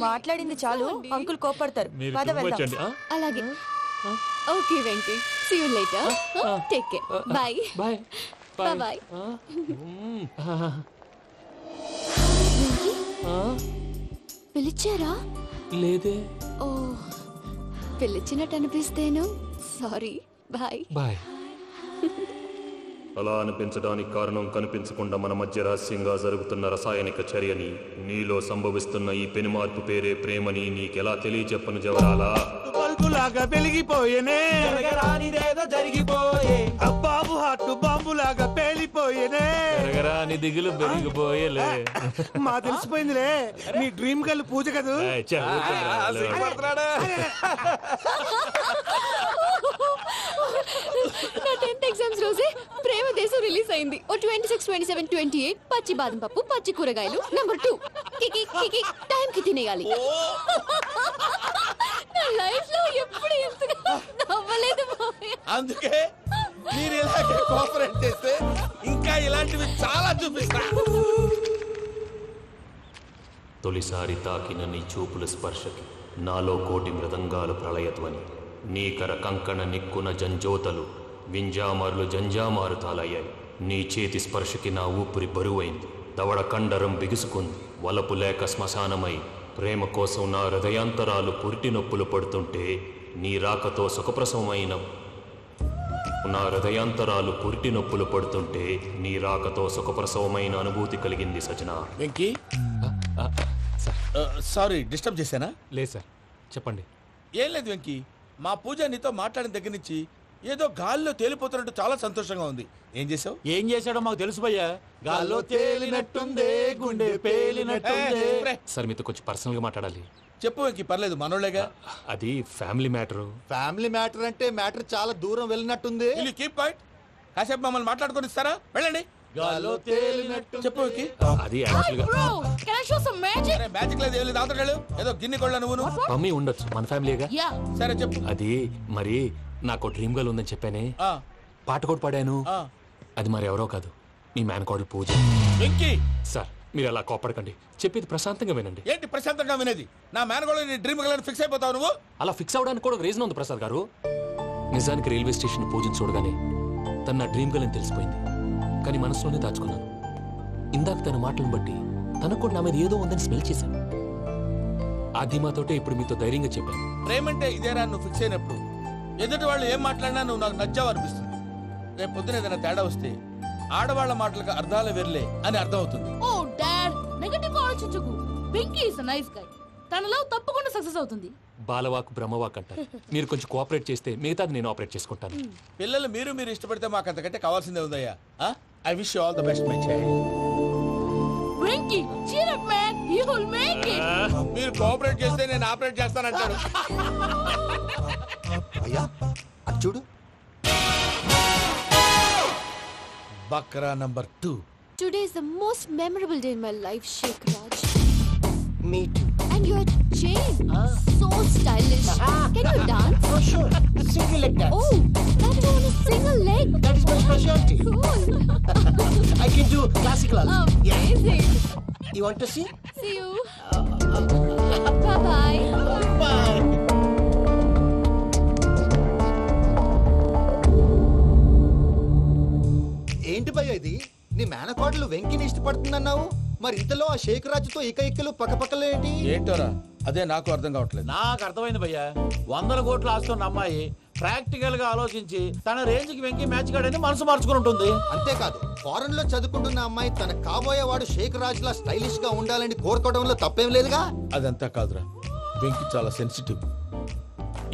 మాట్లాడింది చాలు, అంకుల్ కోపడతారు. పద వెళ్దాం. అలాగే. Okay Venky, see you later. Take care. Bye bye bye. పిలిచారా? లేదే. ఓ, పిలిచినట్టు అనిపిస్తేను సారీ. Bye bye. అలా అనిపించడానికి కారణం కనిపించకుండా మన మధ్య రహస్యంగా జరుగుతున్న రసాయనిక చర్యని, నీలో సంభవిస్తున్న ఈ పెనుమార్పు పేరే ప్రేమని నీకెలా తెలియచెప్పను జవరాలా? బల్బులాగా వెలిగిపోయేనే, జరగరానిదేదో జరిగిపోయే, బాబు హార్ట్ బాంబులాగా పేలిపోయేనే, జరగరాని దిగులు పెరిగిపోయేలే. మా తెలిసిపోయిందిలే, నీ డ్రీమ్ గర్ల్ పూజ కదూ. నా 10th ఎగ్జామ్స్ రోజే ప్రేమ దేశం రిలీజ్ అయింది. ఓ 26, 27, 28 పచ్చి బాదం పప్పు, పచ్చి కూరగాయలు. నంబర్ 2 కికి కికి టైం కి తినేయాలి. నా లైఫ్ లో ఎప్పుడు ఎంతగా నవ్వలేదు మామయ్య. అందుకే మీరు ఇలాగే కోఆపరేట్ చేస్తే ఇంకా ఇలాంటివి చాలా చూపిస్తా. తొలిసారి తాకిన నీ చూపుల స్పర్శకి నాలో కోటి మృదంగాలు ప్రళయధ్వని. నీకర కంకణ నిక్కున జంజోతలు వింజామారులు జంజామారు తాలయ్యాయి. నీ చేతి స్పర్శకి నా ఊపిరి బరువైంది. దవడ కండరం బిగుసుకుంది. వలపు లేక శ్మశానమై ప్రేమ కోసం నా హృదయాంతరాలు పురిటి నొప్పులు పడుతుంటే నీ రాకతో సుఖప్రసవమైన నా హృదయాంతరాలు పురిటి నొప్పులు పడుతుంటే నీ రాకతో సుఖప్రసవమైన అనుభూతి కలిగింది సజనా. వెంకీ, సారీ డిస్టర్బ్ చేశానా? లేదు సార్, చెప్పండి. ఏం లేదు వెంకీ, మా పూజ నీతో మాట్లాడిన దగ్గర నుంచి ఏదో గాల్లో తేలిపోతున్నట్టు చాలా సంతోషంగా ఉంది. ఏం చేసావు? ఏం చేశాడో మాకు తెలుసు భయ్యా. గాల్లో తేలినట్టుందే, గుండె పేలినట్టుందే. సార్ మీతో కొంచెం పర్సనల్ గా మాట్లాడాలి. చెప్పు వెంకీ, పర్లేదు, మనోళ్ళేగా. అది ఫ్యామిలీ మ్యాటర్. ఫ్యామిలీ మ్యాటర్ అంటే మ్యాటర్ చాలా దూరం వెళ్ళినట్టుంది. Keep point. కాసేపు మమ్మల్ని మాట్లాడుకొని ఇస్తారా? వెళ్ళండి. గాల్లో తేలినట్టు చెప్పు వెంకీ. అది యాక్చువల్గా మ్యాజిక్ లేదు, ఏం లేదు. ఆతడాలు ఏదో గిన్నె కొళ్ళ నువ్వు. మమ్మీ ఉండొచ్చు, మన ఫ్యామిలీగా. సరే చెప్పు. అది మరి నాకు డ్రీమ్ గర్ల్ ఉందని చెప్పానే, పాట కూడా పాడాను. అది మరి ఎవరో కాదు, మీ మేనకోడలు పూజ. సార్ మీరు అలా కోపడకండి, చెప్పేది ప్రశాంతంగా వినండి. ఏంటి ప్రశాంతంగా వినేది? నా మేనకోడలు నీ డ్రీమ్ గర్ల్ ఫిక్స్ అయిపోతావు నువ్వు. అలా ఫిక్స్ అవడానికి కూడా ఒక రీజన్ ఉంది ప్రసాద్ గారు. నిజానికి రైల్వే స్టేషన్ పూజను చూడగానే తన నా డ్రీమ్ గర్ల్ అని తెలిసిపోయింది. కానీ మనసులోనే దాచుకున్నాను. ఇందాక తన మాటలను బట్టి తనకు కూడా నా మీద ఏదో ఉందని స్మెల్ చేశాను. ఆ ధీమాతోటే ఇప్పుడు మీతో ధైర్యంగా చెప్పాను. ప్రేమంటే ఇదేరా నువ్వు ఫిక్స్ అయినప్పుడు ఎదుటి వాళ్ళు ఏం మాట్లాడినా నువ్వు నాకు నచ్చావు అనిపిస్తుంది. రేపు పొద్దున ఏదైనా తేడా వస్తే ఆడవాళ్ల మాటలకు అర్థాలు వెర్లే అని అర్థం అవుతుంది. ఓ డాడ్, నెగటివ్ ఆలోచించకు. Venky is nice guy. తన లవ్ తప్పకుండా సక్సెస్ అవుతుంది. బాలవాక్ బ్రహ్మవాక్ అంటారు. మీరు కొంచెం కోఆపరేట్ చేస్తే మిగతాది నేను ఆపరేట్ చేసుకుంటాను. పిల్లలు మీరు ఇష్టపడితే మాకు అంతకంటే కావాల్సిందే ఉందయ్యా. I wish you all the best my child. Venky cheer up man, you will make it. మీరు కోఆపరేట్ చేస్తే నేను ఆపరేట్ చేస్తానంటాడు. అయ్యా అది చూడు. Bakra number 2. Today is the most memorable day in my life, Sheikh Raj. Me too. And your chain, so stylish. Can you dance? Oh sure, single leg dance. Oh, that is on a single leg. That is my specialty. Cool. I can do classical also. Amazing. You want to see? See you. Bye-bye. Bye. ఏంటి భయ్య ఇది? నీ మేనకోడలు వెంకిని ఇష్టపడుతుందన్నావు, మరి ఇంతలో ఆ షేక్ రాజుతో ఇకలు పక్కపక్కలు ఏంటి? ఏంటోరా, అదే నాకు అర్థం కావట్లేదు. నాకు అర్థమైంది భయ్యా. 100 కోట్లు ఆస్తున్న అమ్మాయి ప్రాక్టికల్ గా ఆలోచించి తన రేంజ్ కి వెంకి మ్యాచ్ కాడని మనసు మార్చుకుని ఉంటుంది. అంతేకాదు, ఫారెన్ లో చదువుకుంటున్న అమ్మాయి తన కాబోయేవాడు షేక్ రాజ్ లా స్టైలిష్ గా ఉండాలని కోరుకోవడంలో తప్పేం లేదుగా. అదంతా కాదురా, వెంకి చాలా సెన్సిటివ్.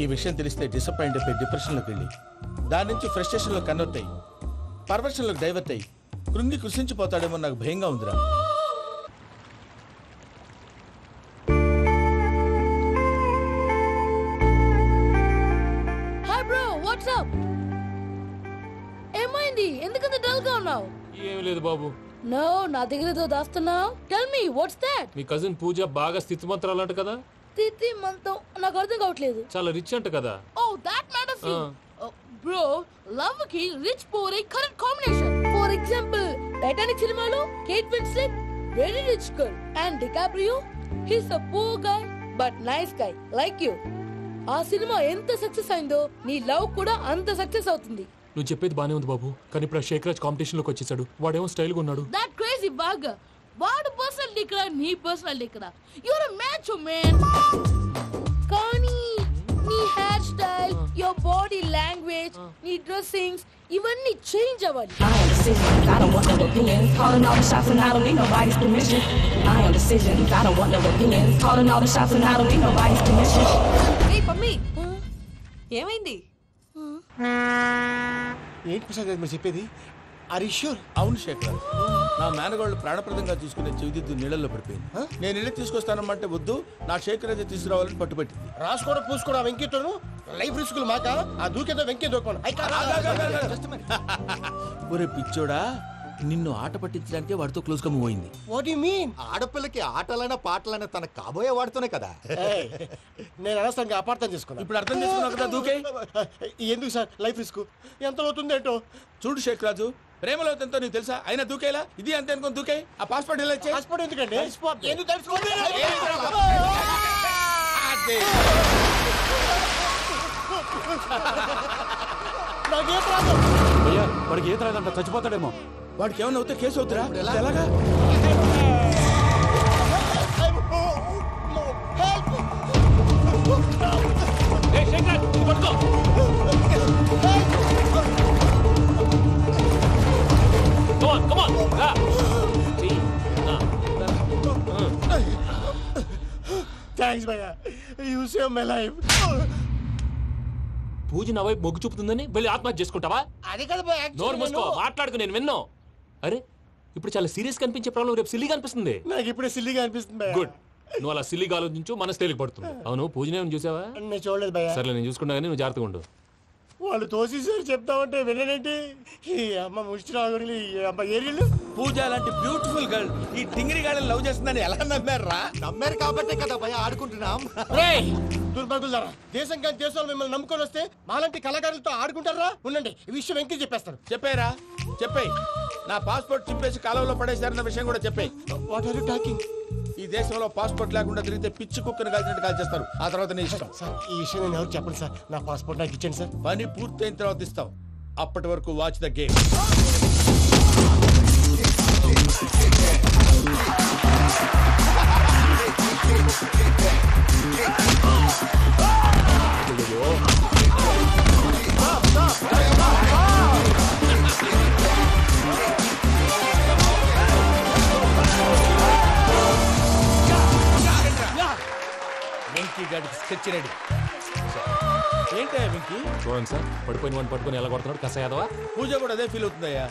ఈ విషయం తెలిస్తే డిసప్పాయింట్ అయిపోయి డిప్రెషన్ లోకి వెళ్ళి దాని నుంచి ఫ్రస్ట్రేషన్ లో కన్వర్ట్ అయ్యి పర్వర్షన్ లోకి డైవర్ట్ అయ్యి కృంగి కృషించిపోతాడేమో నాకు భయంగా ఉందిరా. Hi bro, what's up? ఏమైంది? ఎందుకంత డల్ గా ఉన్నావు? ఏం లేదు బాబు. నో, నా దగ్గర ఏదో దాస్తున్నావు. Tell me what's that? మీ కజిన్ పూజ బాగా స్థితిమంతరాలు అంట కదా. స్థితిమంతం నాకు అర్థం కావట్లేదు. చాలా రిచ్ అంట కదా. Oh that matters. Bro, love కి rich poor a correct combination. For example, Titanic సినిమాలో Kate Winslet very rich girl and DiCaprio he's a poor guy but nice guy like you. ఆ సినిమా ఎంత సక్సెస్ అయిందో నీ love కూడా అంత success అవుతుంది. నువ్వు చెప్పేది బానే ఉంది బాబు, కానీ ఇప్పుడు శేఖర్ రాజ్ కాంపిటీషన్ లోకి వచ్చేసాడు. వాడేమో స్టైల్ గా ఉన్నాడు. That crazy bag. వాడు పర్సనల్ ఇక్కడ, నీ పర్సనల్ ఇక్కడ. You are a match man. కానీ నీ hair style, your body language, నీ డ్రెస్సింగ్స్ ఇవన్నీ చేంజ్ అవ్వాలి. I am decisions, I don't want no opinions. Calling all the shots and I don't need nobody's permission. I am decisions, I don't want no opinions. Calling all the shots and I don't need nobody's permission. ఏ పమ్మి, ఏమైంది? ఏంటి ప్రసాద్ మీరు చెప్పేది? Are you sure? అవును శేఖర్, నా మేనగోళ్ళు ప్రాణప్రదంగా చూసుకునే చెవిదిద్దు నీళ్ళల్లో పడిపోయింది. నేను ఇల్లు తీసుకొస్తానమ్మంటే వద్దు, నా శేఖర్ అయితే తీసుకురావాలని పట్టుబట్టింది. రాసుకోవడం పూసుకోవడం వెంకీతోను లైఫ్ రిస్కులు మాక. ఆ దూకేదో వెంకీ దూకోను. ఒరే పిచ్చోడా, నిన్ను ఆట పట్టించడానికి వాడితో క్లోజ్ గా మూవ్ అయింది. What you mean? ఆడపిల్లకి ఆటలైనా పాటలైనా తన కాబోయే వాడితోనే కదా. నేను అనవసరంగా అపార్థం చేసుకున్నా. ఇప్పుడు అర్థం చేసుకున్నావు కదా దూకే. ఎందుకు సార్ లైఫ్ రిస్క్? ఎంత అవుతుంది ఏంటో చూడు శేఖ్ రాజు, ప్రేమలో ఎంతో నీకు తెలుసా? అయినా దూకేలా ఇది అంతే అనుకుని దూకే. ఆ పాస్పోర్ట్ ఎలా ఇచ్చే? పాస్పోర్ట్ ఎందుకండి? ఎందుకు తెలుసుకోండి. నాకేం ప్రాబ్లం? అయ్యా వాడికి ఈత రాదంట, చచ్చిపోతాడేమో. వాడికి ఏమన్నా అవుతే కేసు అవుతురా? ఎలాగా? థ్యాంక్స్ భయ్యా, యు సేవ్ మై లైఫ్. పూజ నా వైపు మొగ్గు చూపుతుందని వెళ్ళి ఆత్మహత్య చేసుకుంటావా? అది కదా భయ్యా. నోరు మూసుకో, మాట్లాడుకు, నేను విన్నాను. అరే ఇప్పుడు చాలా సీరియస్ కనిపించే ప్రాబ్లం రేపు సిల్లీగా అనిపిస్తుంది. నాకు ఇప్పుడే సిల్లీగా అనిపిస్తుంది. గుడ్, నువ్వు అలా సిల్లీగా ఆలోచించు, మనసు తేలిక పడుతుంది. అవును, పూజనే చూసావా? నేను చూడలేదు భయ్యా. సర్లే, నేను చూసుకున్నా కానీ నువ్వు జాగ్రత్తగా ఉండు. వాళ్ళు తోసేసారు చెప్తామంటే విననేంటి? ఈ అమ్మ ముష్టి రాగుడి, ఈ అమ్మ ఏరియలు. పూజ లాంటి బ్యూటిఫుల్ గర్ల్ ఈ టింగిరి గాడిని లవ్ చేస్తుందని ఎలా నమ్మారా? నమ్మారు కాబట్టే కదా భయ ఆడుకుంటున్నాం. దుర్భగులారా, దేశం కానీ దేశాలు మిమ్మల్ని నమ్ముకొని వస్తే మాలాంటి కళాకారులతో ఆడుకుంటారా? ఉండండి, ఈ విషయం వెంకీ చెప్పేస్తాను. చెప్పారా? చెప్పేయ్. నా పాస్పోర్ట్ చింపేసి కాలంలో పడేశారన్న విషయం కూడా చెప్పేయ్. What are you talking? ఈ దేశంలో పాస్పోర్ట్ లేకుండా తిరిగితే పిచ్చి కుక్కను కాల్చినట్టు కాల్చేస్తారు. ఆ తర్వాత నీ ఇష్టం. సార్ ఈ విషయం నేను ఎవరు చెప్పండి సార్. నా పాస్పోర్ట్ నాకు ఇచ్చండి సార్. పని పూర్తయిన తర్వాత ఇస్తాం. అప్పటి వరకు వాచ్ ద గేమ్. వెంకీ గాడికి స్కెచ్ రెడీ. ఏంటయ్యా వెంకీ? చూడండి సార్, పడిపోయిన వాడిని పట్టుకొని ఎలా కొడుతున్నాడు కసాయదవా. పూజ కూడా అదే ఫీల్ అవుతుందయ్యా.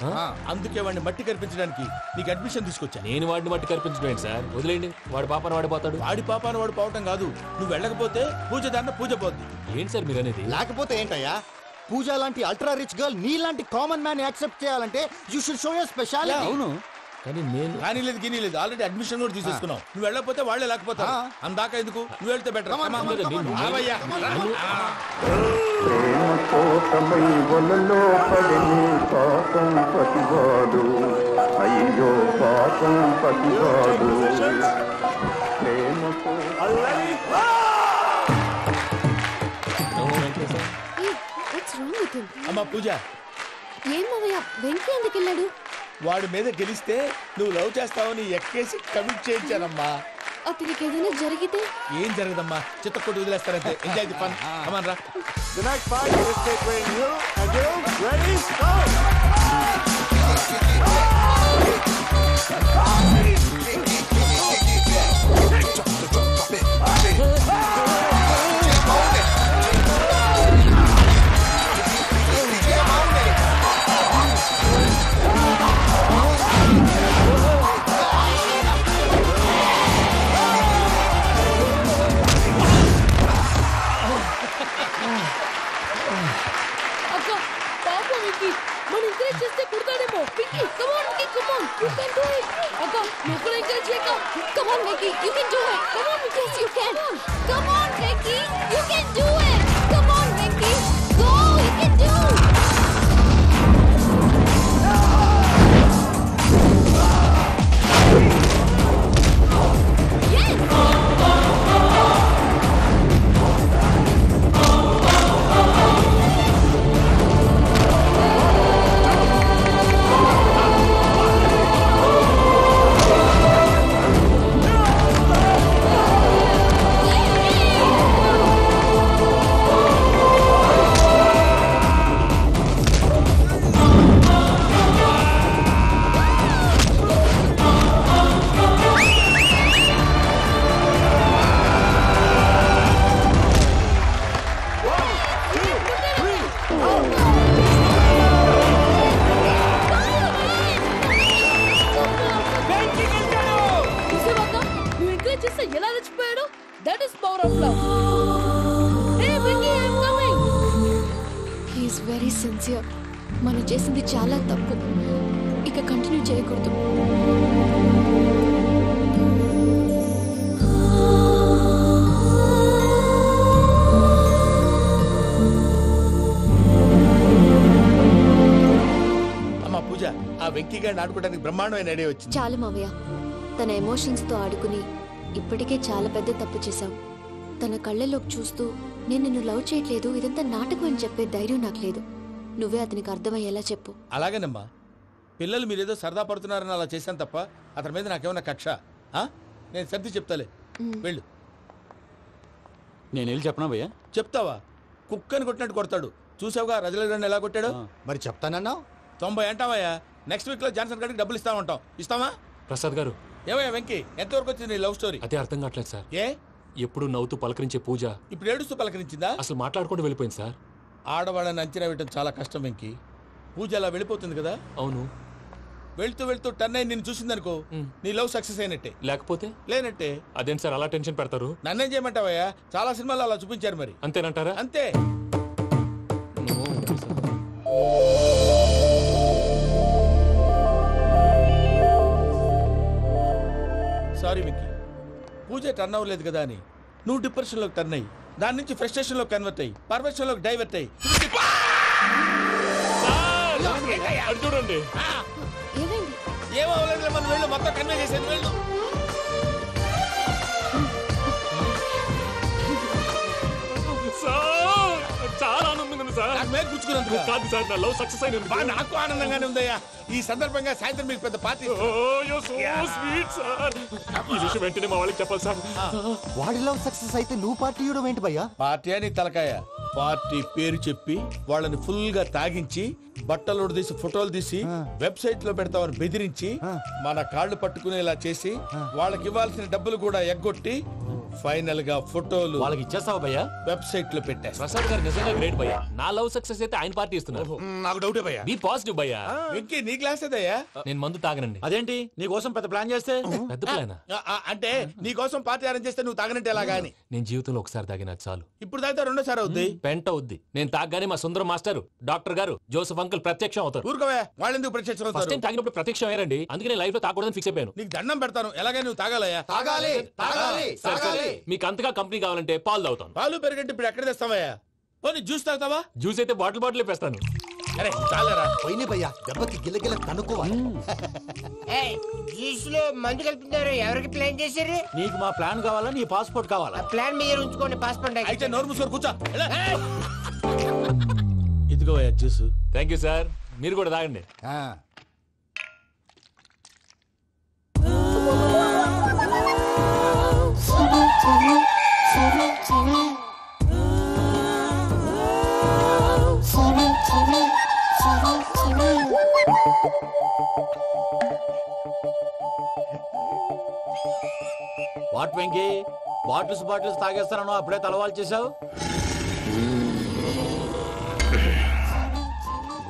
అందుకే వాడిని మట్టి కనిపించడానికి నీకు అడ్మిషన్ తీసుకొచ్చా. నేను వాడిని మట్టి కనిపించడం ఏంటి సార్? వదిలేండి, వాడి పాపాన వాడిపోతాడు. వాడి పాపాన వాడు పోవటం కాదు, నువ్వు వెళ్ళకపోతే పూజ దాన్న పూజ పోద్ది. ఏంటి సార్ మీరు అనేది? లేకపోతే ఏంటయ్యా? పూజ లాంటి అల్ట్రా రిచ్ గర్ల్ నీ లాంటి కామన్ మ్యాన్ యాక్సెప్ట్ చేయాలంటే you should show your speciality. అవును, కానీ నేను కానీ లేదు గిని లేదు, ఆల్రెడీ అడ్మిషన్ కూడా తీసేసుకున్నావు. నువ్వు వెళ్ళకపోతే వాళ్ళే లేకపోతా. అందాక ఎందుకు? నువ్వు వెళ్తే బెటర్. అయ్యో పాపం పతివాడు. అమ్మా పూజ, ఏం మావయ్య, వెంకీ ఎందుకు వెళ్ళాడు? వాడి మీద గెలిస్తే నువ్వు లవ్ చేస్తావని ఎక్కేసి కమిట్ చేయించానమ్మా. అతనికి ఏదైనా జరిగితే? ఏం జరగదమ్మా, చిత్త కొట్టి వదిలేస్తారంటే. Enjoy the fun. కమాన్ రా. The next fight is between you and you. Ready? Go! can do it. అక్క నువ్వు కూడా ఎంకరేజ్ చేయక. Come on, Vicky. You can do it. Come on, yes, you can. Come on, Vicky. You can do it. Come on, Vicky. Go. You can do it. చూసావా అక్క? నువ్వు encourage చేస్తే ఎలా రెచ్చిపోయాడు. That is power of love. Hey Venky, I am coming. He is very sincere. మనం చేసింది చాలా తప్పు. ఇక కంటిన్యూ చేయకూడదు. అమ్మా పూజ, ఆ వెంకీ గారిని ఆడుకోవడానికి బ్రహ్మాండమైన ఐడియా వచ్చింది. చాలు మావయ్య. తన ఎమోషన్స్ తో ఆడుకుని ఇప్పటికే చాలా పెద్ద తప్పు చేశావు. తన కళ్ళలోకి చూస్తూ నేను నిన్ను లవ్ చేయట్లేదు, ఇదంతా నాటకం అని చెప్పే ధైర్యం నాకు లేదు. నువ్వే అతనికి అర్థమయ్యేలా చెప్పు. అలాగేనమ్మా. పిల్లలు మీరేదో సరదా పడుతున్నారని అలా చేశాను తప్ప అతని మీద నాకేమన్నా కక్ష? నేను సర్ది చెప్తాలే, వెళ్ళు. నేను వెళ్ళి చెప్పనా భయ్యా? చెప్తావా? కుక్కని కొట్టినట్టు కొడతాడు. చూసావుగా రజలగడ్డ ఎలా కొట్టాడు. మరి చెప్తానన్నావు. 90 అంటావయ్యా. నెక్స్ట్ వీక్ లో జాన్సన్ గారికి డబ్బులు ఇస్తామంటాం. ఇస్తావా? ప్రసాద్ గారు, ఏమయ్యా వెంకీ, ఎంతవరకు వచ్చింది నీ లవ్ స్టోరీ? అదే అర్థం కావట్లేదు సార్. ఏ ఎప్పుడు నవ్వుతూ పలకరించే పూజ ఇప్పుడు ఏడుస్తూ పలకరించిందా? అసలు మాట్లాడుకుంటూ వెళ్ళిపోయింది సార్. ఆడవాళ్ళని అంచనా వేయటం చాలా కష్టం వెంకీ. పూజ అలా వెళ్ళిపోతుంది కదా. అవును. వెళ్తూ వెళ్తూ టర్న్ అయి నిన్ను చూసిందనుకో, నీ లవ్ సక్సెస్ అయినట్టే. లేకపోతే లేనట్టే. అదేం సార్ అలా టెన్షన్ పెడతారు? నన్నేం చేయమంటావయ్యా? చాలా సినిమాలు అలా చూపించారు. మరి అంతేనంటారా? అంతే. సారీ వెంకీ, పూజ టర్న్ అవ్వలేదు కదా అని నువ్వు డిప్రెషన్ లోకి టర్న్ అయ్యి దాని నుంచి ఫ్రస్ట్రేషన్ లోకి కన్వర్ట్ అయ్యి పర్వర్షన్ లోకి డైవర్ట్ అయ్యి చూడండి. ఏమవ్వలేదు, మనం వెళ్ళు, మొత్తం కన్వే చేసేది. వెళ్ళు. చాలా ఆనందంగా ఉంది సార్. నాకు మీద కూర్చుకున్నందుకు కాదు సార్, నా లవ్ సక్సెస్ అయిన నాకు ఆనందంగానే ఉందయ్యా. ఈ సందర్భంగా సాయంత్రం మీకు పెద్ద పార్టీ. Sweet sir. ఈ విషయం వెంటనే మా వాళ్ళకి చెప్పాలి సార్. వాడి లవ్ సక్సెస్ అయితే నువ్వు పార్టీ ఇవ్వడం ఏంటి భయ్యా? పార్టీ అని తలకాయ. పార్టీ పేరు చెప్పి వాళ్ళని ఫుల్ గా తాగించి బట్టలు తీసి ఫోటోలు తీసి వెబ్సైట్ లో పెడతామని బెదిరించి మన కాళ్ళు పట్టుకునేలా చేసి వాళ్ళకి ఇవ్వాల్సిన డబ్బులు కూడా ఎగ్గొట్టి ఫైనల్ గా ఫోటోలు వాళ్ళకి ఇచ్చేస్తావా భయ్యా? వెబ్సైట్ లో పెట్టేస్తా. ప్రసాద్ గారు నిజంగా గ్రేట్ భయ్యా. నా లవ్ సక్సెస్ అయితే ఆయన పార్టీ ఇస్తున్నారు. నాకు డౌటే భయ్యా. బీ పాజిటివ్ భయ్యా. వెంకీ నీ గ్లాస్ ఏదయ్యా? నేను మందు తాగనండి. అదేంటి నీ కోసం పెద్ద ప్లాన్ చేస్తే? పెద్ద ప్లానా? అంటే నీ కోసం పార్టీ అరేంజ్ చేస్తే నువ్వు తాగనంటే ఎలాగా అని. నేను జీవితంలో ఒకసారి తాగినా చాలు. ఇప్పుడు తాగితే రెండోసారి అవుద్ది. పెంట అవుద్ది. నేను తాగగానే మా సుందరం మాస్టర్, డాక్టర్ గారు, జోసెఫ్ అంకుల్ ప్రత్యక్షం అవుతారు. ఊరుకోవే, వాళ్ళు ఎందుకు ప్రత్యక్షం ఫస్ట్ టైం తాగినప్పుడు ప్రత్యక్షం అయ్యారండి. అందుకే నేను లైఫ్ లో తాగకూడదని ఫిక్స్ అయిపోయాను. నీకు దండం పెడతాను, ఎలాగే నువ్వు తాగాలయ్యా. తాగాలి తాగాలి సరే, సరే. తాగాలి. మీకు అంతగా కంపెనీ కావాలంటే పాలు తాగుతాను. పాలు పెరిగంటే ఇప్పుడు ఎక్కడ తెస్తావయ్యా? పోనీ జ్యూస్ తాగుతావా? జ్యూస్ అయితే బాటిల్ వేస్తాను. అరే చాలరా, పోయినే భయ్యా, దెబ్బకి గిల్లగిల్ల కనుక్కోవాలి. జ్యూస్ లో మందు కలుపుతున్నారు. ఎవరికి ప్లాన్ చేశారు? నీకు మా ప్లాన్ కావాలా, నీ పాస్పోర్ట్ కావాలా? ప్లాన్ మీరు ఉంచుకోండి, పాస్పోర్ట్ అయితే నోరు మూసుకొని కూర్చో. ఇదిగో జ్యూస్. Thank you sir. మీరు కూడా తాగండి. వాట్ వెంకీ, బాటిల్స్ తాగేస్తాను అప్పుడే తలవాలు చేసావు.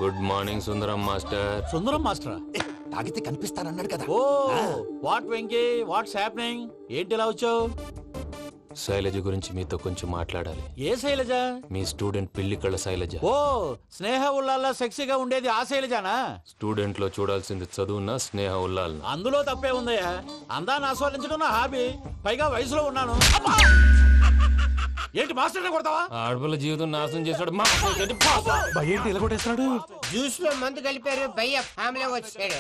Good morning Sundaram master. Sundaram మాస్టరా? తాగితే కనిపిస్తానన్నాడు కదా. Oh what Venky, what's happening? ఏంటి ఇలా వచ్చావు? శైలజ గురించి మీతో కొంచెం మాట్లాడాలి. ఏ శైలజ? మీ స్టూడెంట్ పిల్లి కళ్ళ శైలజ. ఓ, స్నేహ ఉల్లాల్లో సెక్సీగా ఉండేది ఆ శైలజానా? స్టూడెంట్ లో చూడాల్సింది చదువున్న స్నేహ ఉల్లాల్. అందులో తప్పే ఉందయ్యా. అందాన్ని ఆస్వాదించడం నా హాబీ. పైగా వయసులో ఉన్నాను. ఏంటి మాస్టర్ కొడతావా? ఆడపిల్ల జీవితం నాశనం చేశాడు. ఏంటి ఇలా కొట్టేస్తున్నాడు? జ్యూస్ లో మందు కలిపారు భయ్య ఫ్యామిలీ వచ్చాడు.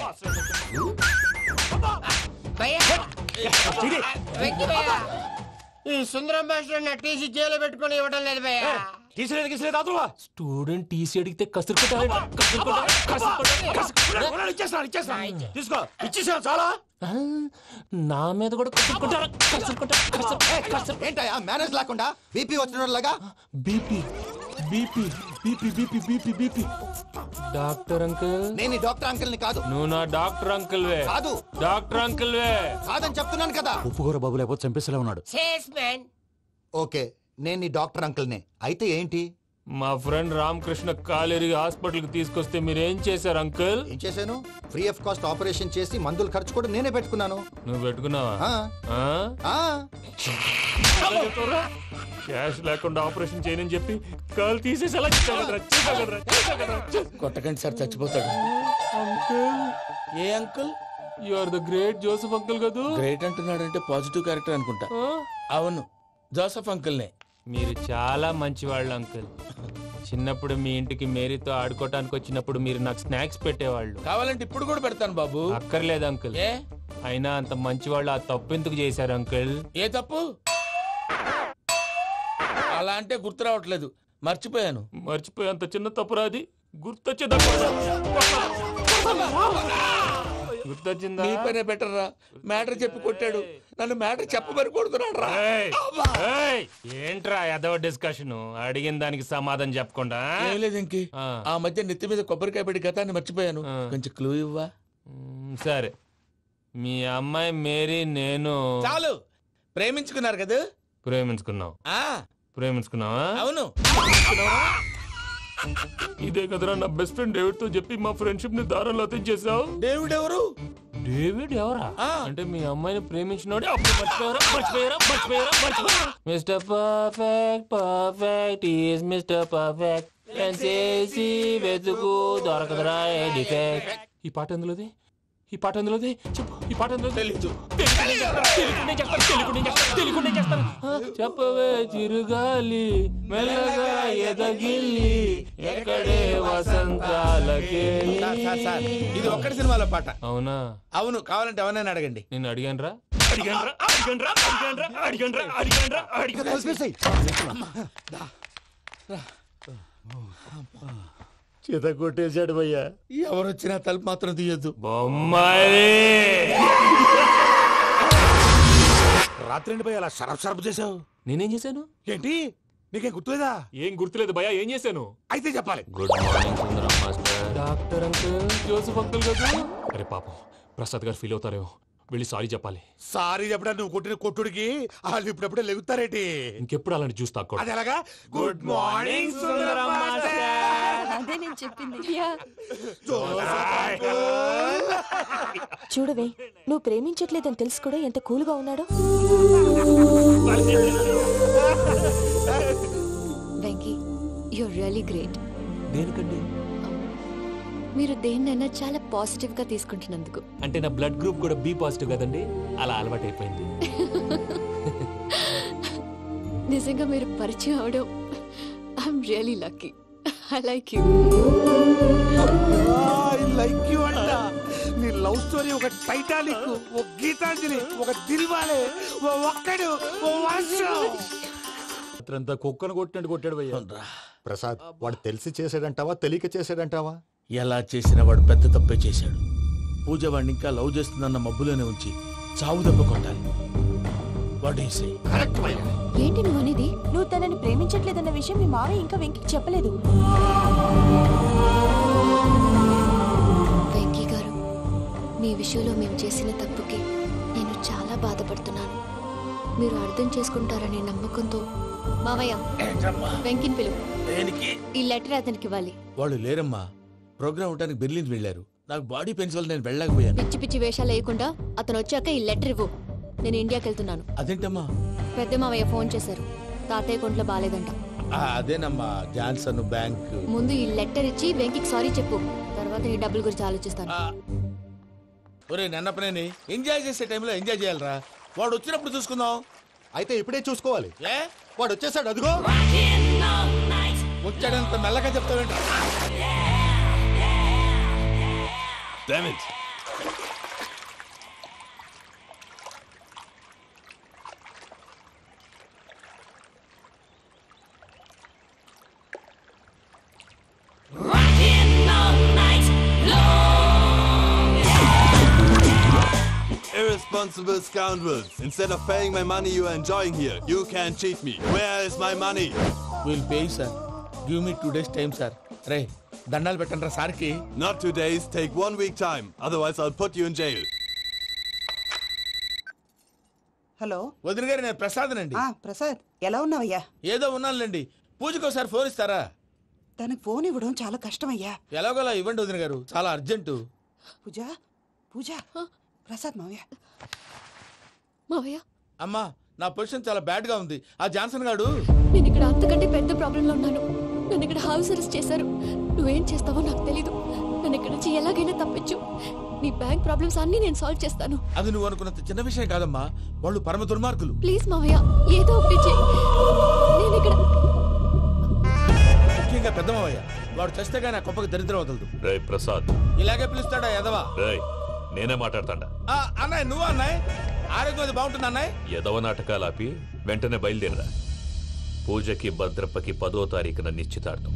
ఈ సుందరం భాష నా టీసీ జైలు పెట్టుకుని ఇవ్వడం లేదు భయ్య. స్టూడెంట్ టీసీ అడిగితే తీసుకో, ఇచ్చేసాను చాలా. నా మీద కూడా ఏంటయ్యా మేనేజ్ లేకుండా బీపీ వచ్చినలాగా? BP BP BP BP BP BP. Doctor uncle, నేను డాక్టర్ అంకుల్ ని కాదు. నువ్వు నా డాక్టర్ అంకుల్ వే. కాదు, డాక్టర్ అంకుల్ వే. కాదని చెప్తున్నాను కదా. ఉప్పుకూర బాబు లేకపోతే చంపేసేలా ఉన్నాడు. ఓకే, నేను నీ డాక్టర్ అంకుల్ నే. అయితే ఏంటి? మా ఫ్రెండ్ రామకృష్ణ కాలేరి హాస్పిటల్ కి తీసుకొస్తే మీరేం చేశారు అంకుల్? ఏం చేశాను? ఫ్రీ ఆఫ్ కాస్ట్ ఆపరేషన్ చేసి మందులు ఖర్చు కూడా నేనే పెట్టుకున్నాను. నువ్వు పెట్టుకున్నావా? క్యాష్ లేకుండా ఆపరేషన్ చేయనని చెప్పి కాల్ తీసేసేలా కొట్టకండి సార్, చచ్చిపోతాడు. అంకుల్, ఏ uncle? You are the great Joseph uncle కదా. గ్రేట్ అంటున్నాడంటే పాజిటివ్ క్యారెక్టర్ అనుకుంటా. అవును, జోసెఫ్ అంకుల్నే. మీరు చాలా మంచివాళ్ళు అంకుల్. చిన్నప్పుడు మీ ఇంటికి మేరీతో ఆడుకోవటానికి వచ్చినప్పుడు మీరు నాకు స్నాక్స్ పెట్టేవాళ్ళు. కావాలంటే ఇప్పుడు కూడా పెడతాను బాబు. అక్కర్లేదు అంకుల్. అయినా అంత మంచివాళ్ళు ఆ తప్పు ఎందుకు చేశారు అంకుల్? ఏ తప్పు? అలా అంటే గుర్తు రావట్లేదు, మర్చిపోయాను. మర్చిపోయి అంత చిన్న తప్పురాది గుర్తొచ్చే గుర్తొచ్చిందా? నీ పనే బెటర్ రా. మ్యాటర్ చెప్పి కొట్టాడు, నన్ను మ్యాటర్ చెప్పమని కొడుతున్నాడు రా. ఏంట్రా ఎదవ డిస్కషన్? అడిగిన దానికి సమాధానం చెప్పకుండా. ఏం లేదు ఇంకి, ఆ మధ్య నెత్తి మీద కొబ్బరికాయ పెట్టి గతాన్ని మర్చిపోయాను. కొంచెం క్లూ ఇవ్వా? సరే, మీ అమ్మాయి మేరీ నేను చాలు. ప్రేమించుకున్నారు కదా? ప్రేమించుకున్నావు. ప్రేమించుకున్నావా? అవును. ఇదే కదరా నా బెస్ట్ ఫ్రెండ్ డేవిడ్ తో చెప్పి మా ఫ్రెండ్షిప్ ని దారంలో తెచ్చేసావు. డేవిడ్ ఎవరు? డేవిడ్ ఎవరా? అంటే మీ అమ్మాయిని ప్రేమించినోడే. అప్పుడు మర్చిపోయారా? Mister perfect perfect is mister perfect చేసి వెతుకు దొరకదురా డిఫెక్ట్. ఈ పాట ఎందులోది? ఈ పాట ఎందులోది? చెప్పు. ఈ పాట ఎందులో? తెలీదు. చెప్పవే చిరుగాలి మెల్లగా ఎదగిల్లి ఎక్కడే వసంతాలకే. ఇది ఒక్కటి సినిమాలో పాట. అవునా? అవును. కావాలంటే ఎవరైనా అడగండి. నేను అడిగాను రా. చేత కొట్టేశాడు భయ్యా. ఎవరు వచ్చినా తలుపు మాత్రం తీయద్దు. రాత్రి భయ్య అలా షరఫ్ చేసావు. నేనేం చేశాను? ఏంటి నీకేం గుర్తులేదా? ఏం గుర్తులేదు భయ్యా. ఏం చేశాను? అయితే చెప్పాలి. Good morning Sundaram master. Doctor uncle, Joseph uncle కదా. అరే పాపం, ప్రసాద్ గారు ఫీల్ అవుతారేమో. వెళ్ళి సారీ చెప్పాలి. సారీ చెప్పడా? నువ్వు కొట్టిన కొట్టుడికి వాళ్ళు ఇప్పుడప్పుడే లెగుతారేటి? ఇంకెప్పుడు అలాంటి జ్యూస్ తాక్కూడదు. అది ఎలాగా? Good morning Sundaram master. అదే నేను చెప్పింది. చూడవే, నువ్వు ప్రేమించట్లేదని తెలుసు కూడా ఎంత కూల్గా ఉన్నాడో. Venky, you're really great. దేనికండి? మీరు దేన్నైనా చాలా పాజిటివ్ గా తీసుకుంటున్నందుకు. అంటే నా బ్లడ్ గ్రూప్ కూడా బి పాజిటివ్ కదండి, అలా అలవాటు అయిపోయింది. నిజంగా మీరు పరిచయం అవడం I'm really lucky. I like you. I like you అంట. నీ లవ్ స్టోరీ ఒక టైటానిక్, ఒక గీతాంజలి, ఒక దిల్వాలే, ఓ ఒక్కడు, ఓ వర్షం. అంతా కుక్కను కొట్టినట్టు కొట్టాడు భయ్యా. ప్రసాద్, వాడు తెలిసి చేసాడంటావా తెలియక చేసాడంటావా? ఎలా చేసినా వాడు పెద్ద తప్పే చేశాడు. పూజ వాడిని ఇంకా లవ్ చేస్తుందన్న మబ్బులోనే ఉంచి చావు దెబ్బ కొట్టాలి. ఏంటి నువ్వు అనేది? నువ్వు తనని ప్రేమించట్లేదన్న విషయం మీ మావయ్య ఇంకా వెంకికి చెప్పలేదు. వెంకీ గారు, మీ విషయంలో మేము చేసిన తప్పుకి నేను చాలా బాధపడుతున్నాను. మీరు అర్థం చేసుకుంటారనే నమ్మకంతో మావయ్య వెంకిని పిలువు. ఈ లెటర్ అతనికి ఇవ్వాలి. వాళ్ళు లేరమ్మా, ప్రోగ్రామ్ ఉండడానికి బెర్లిన్ వెళ్ళారు. నాకు బాడీ పెయిన్స్ వల్ల నేను వెళ్ళలేకపోయాను. పిచ్చి పిచ్చి వేషాలు వేయకుండా అతను వచ్చాక ఈ లెటర్ ఇవ్వు. నేను ఇండియాకి వెళ్తున్నాను. అదేంటమ్మా, పెద్ద మావయ్య ఫోన్ చేశారు. తాతయ్య కొంట్లో బాలేదంట. అదేనమ్మా జాన్సన్ బ్యాంక్. ముందు ఈ లెటర్ ఇచ్చి వెంకికి సారీ చెప్పు, తర్వాత నీ డబ్బుల గురించి ఆలోచిస్తాను. ఒరే నన్నపనేని ఎంజాయ్ చేసే టైంలో ఎంజాయ్ చేయాలరా. వాడు వచ్చినప్పుడు చూసుకుందాం. అయితే ఇప్పుడే చూసుకోవాలి. ఏ వాడు వచ్చేసాడు, అదిగో. వచ్చాడంత మెల్లగా చెప్తావేంట. Damn it. Irresponsible scoundrels. Instead of paying my money you are enjoying here, you can cheat me. Where is my money? We'll pay, sir. Give me 2 days time, sir. రే దండాలు పెట్టండి సార్కి. Not 2 days, take 1 week time. Otherwise I'll put you in jail. Hello వదిన గారు, నేను ప్రసాదనండి. ప్రసాద్, ఎలా ఉన్నావయ్యా? ఏదో ఉన్నానులేండి. పూజకి ఒకసారి ఫోన్ ఇస్తారా? తనకు ఫోన్ ఇవ్వడం చాలా కష్టమయ్యా. ఎలాగోలా ఇవ్వండి వదిన గారు, చాలా అర్జెంటు. పూజ పూజ ప్రసాద్ మావయ్య. మావయ్య, అమ్మా నా పొజిషన్ చాలా బ్యాడ్ గా ఉంది. ఆ జాన్సన్ గాడు. నేను ఇక్కడ అంతకంటే పెద్ద ప్రాబ్లంలో ఉన్నాను. నన్ను ఇక్కడ హౌస్ అరెస్ట్ చేశారు. నువ్వేం చేస్తావో నాకు తెలీదు. నన్ను ఇక్కడ నుంచి ఎలాగైనా తప్పించు. నీ బ్యాంక్ ప్రాబ్లమ్స్ అన్ని నేను సాల్వ్ చేస్తాను. అది నువ్వు అనుకున్నంత చిన్న విషయం కాదమ్మా. వాళ్ళు పరమ దుర్మార్గులు. ప్లీజ్ మావయ్య, ఏదో ఒకటి చెయ్యి. నేను ఇక్కడ ముఖ్యంగా పెద్ద మావయ్య, వాడు చేస్తే గానీ ఆ కొంపకి దరిద్రం వదలదు. రేయ్ ప్రసాద్, ఇలాగే పిలుస్తాడా ఎదవా? రేయ్ నేనే మాట్లాడతాడా? అన్నయ్య నువ్వు అన్నయ్య, ఆరోగ్యం అది బాగుంటుంది అన్నయ్య. ఎదవ నాటకాలు ఆపి వెంటనే బయలుదేరరా. పూజకి భద్రప్పకి 10వ తారీఖున నిశ్చితార్థం,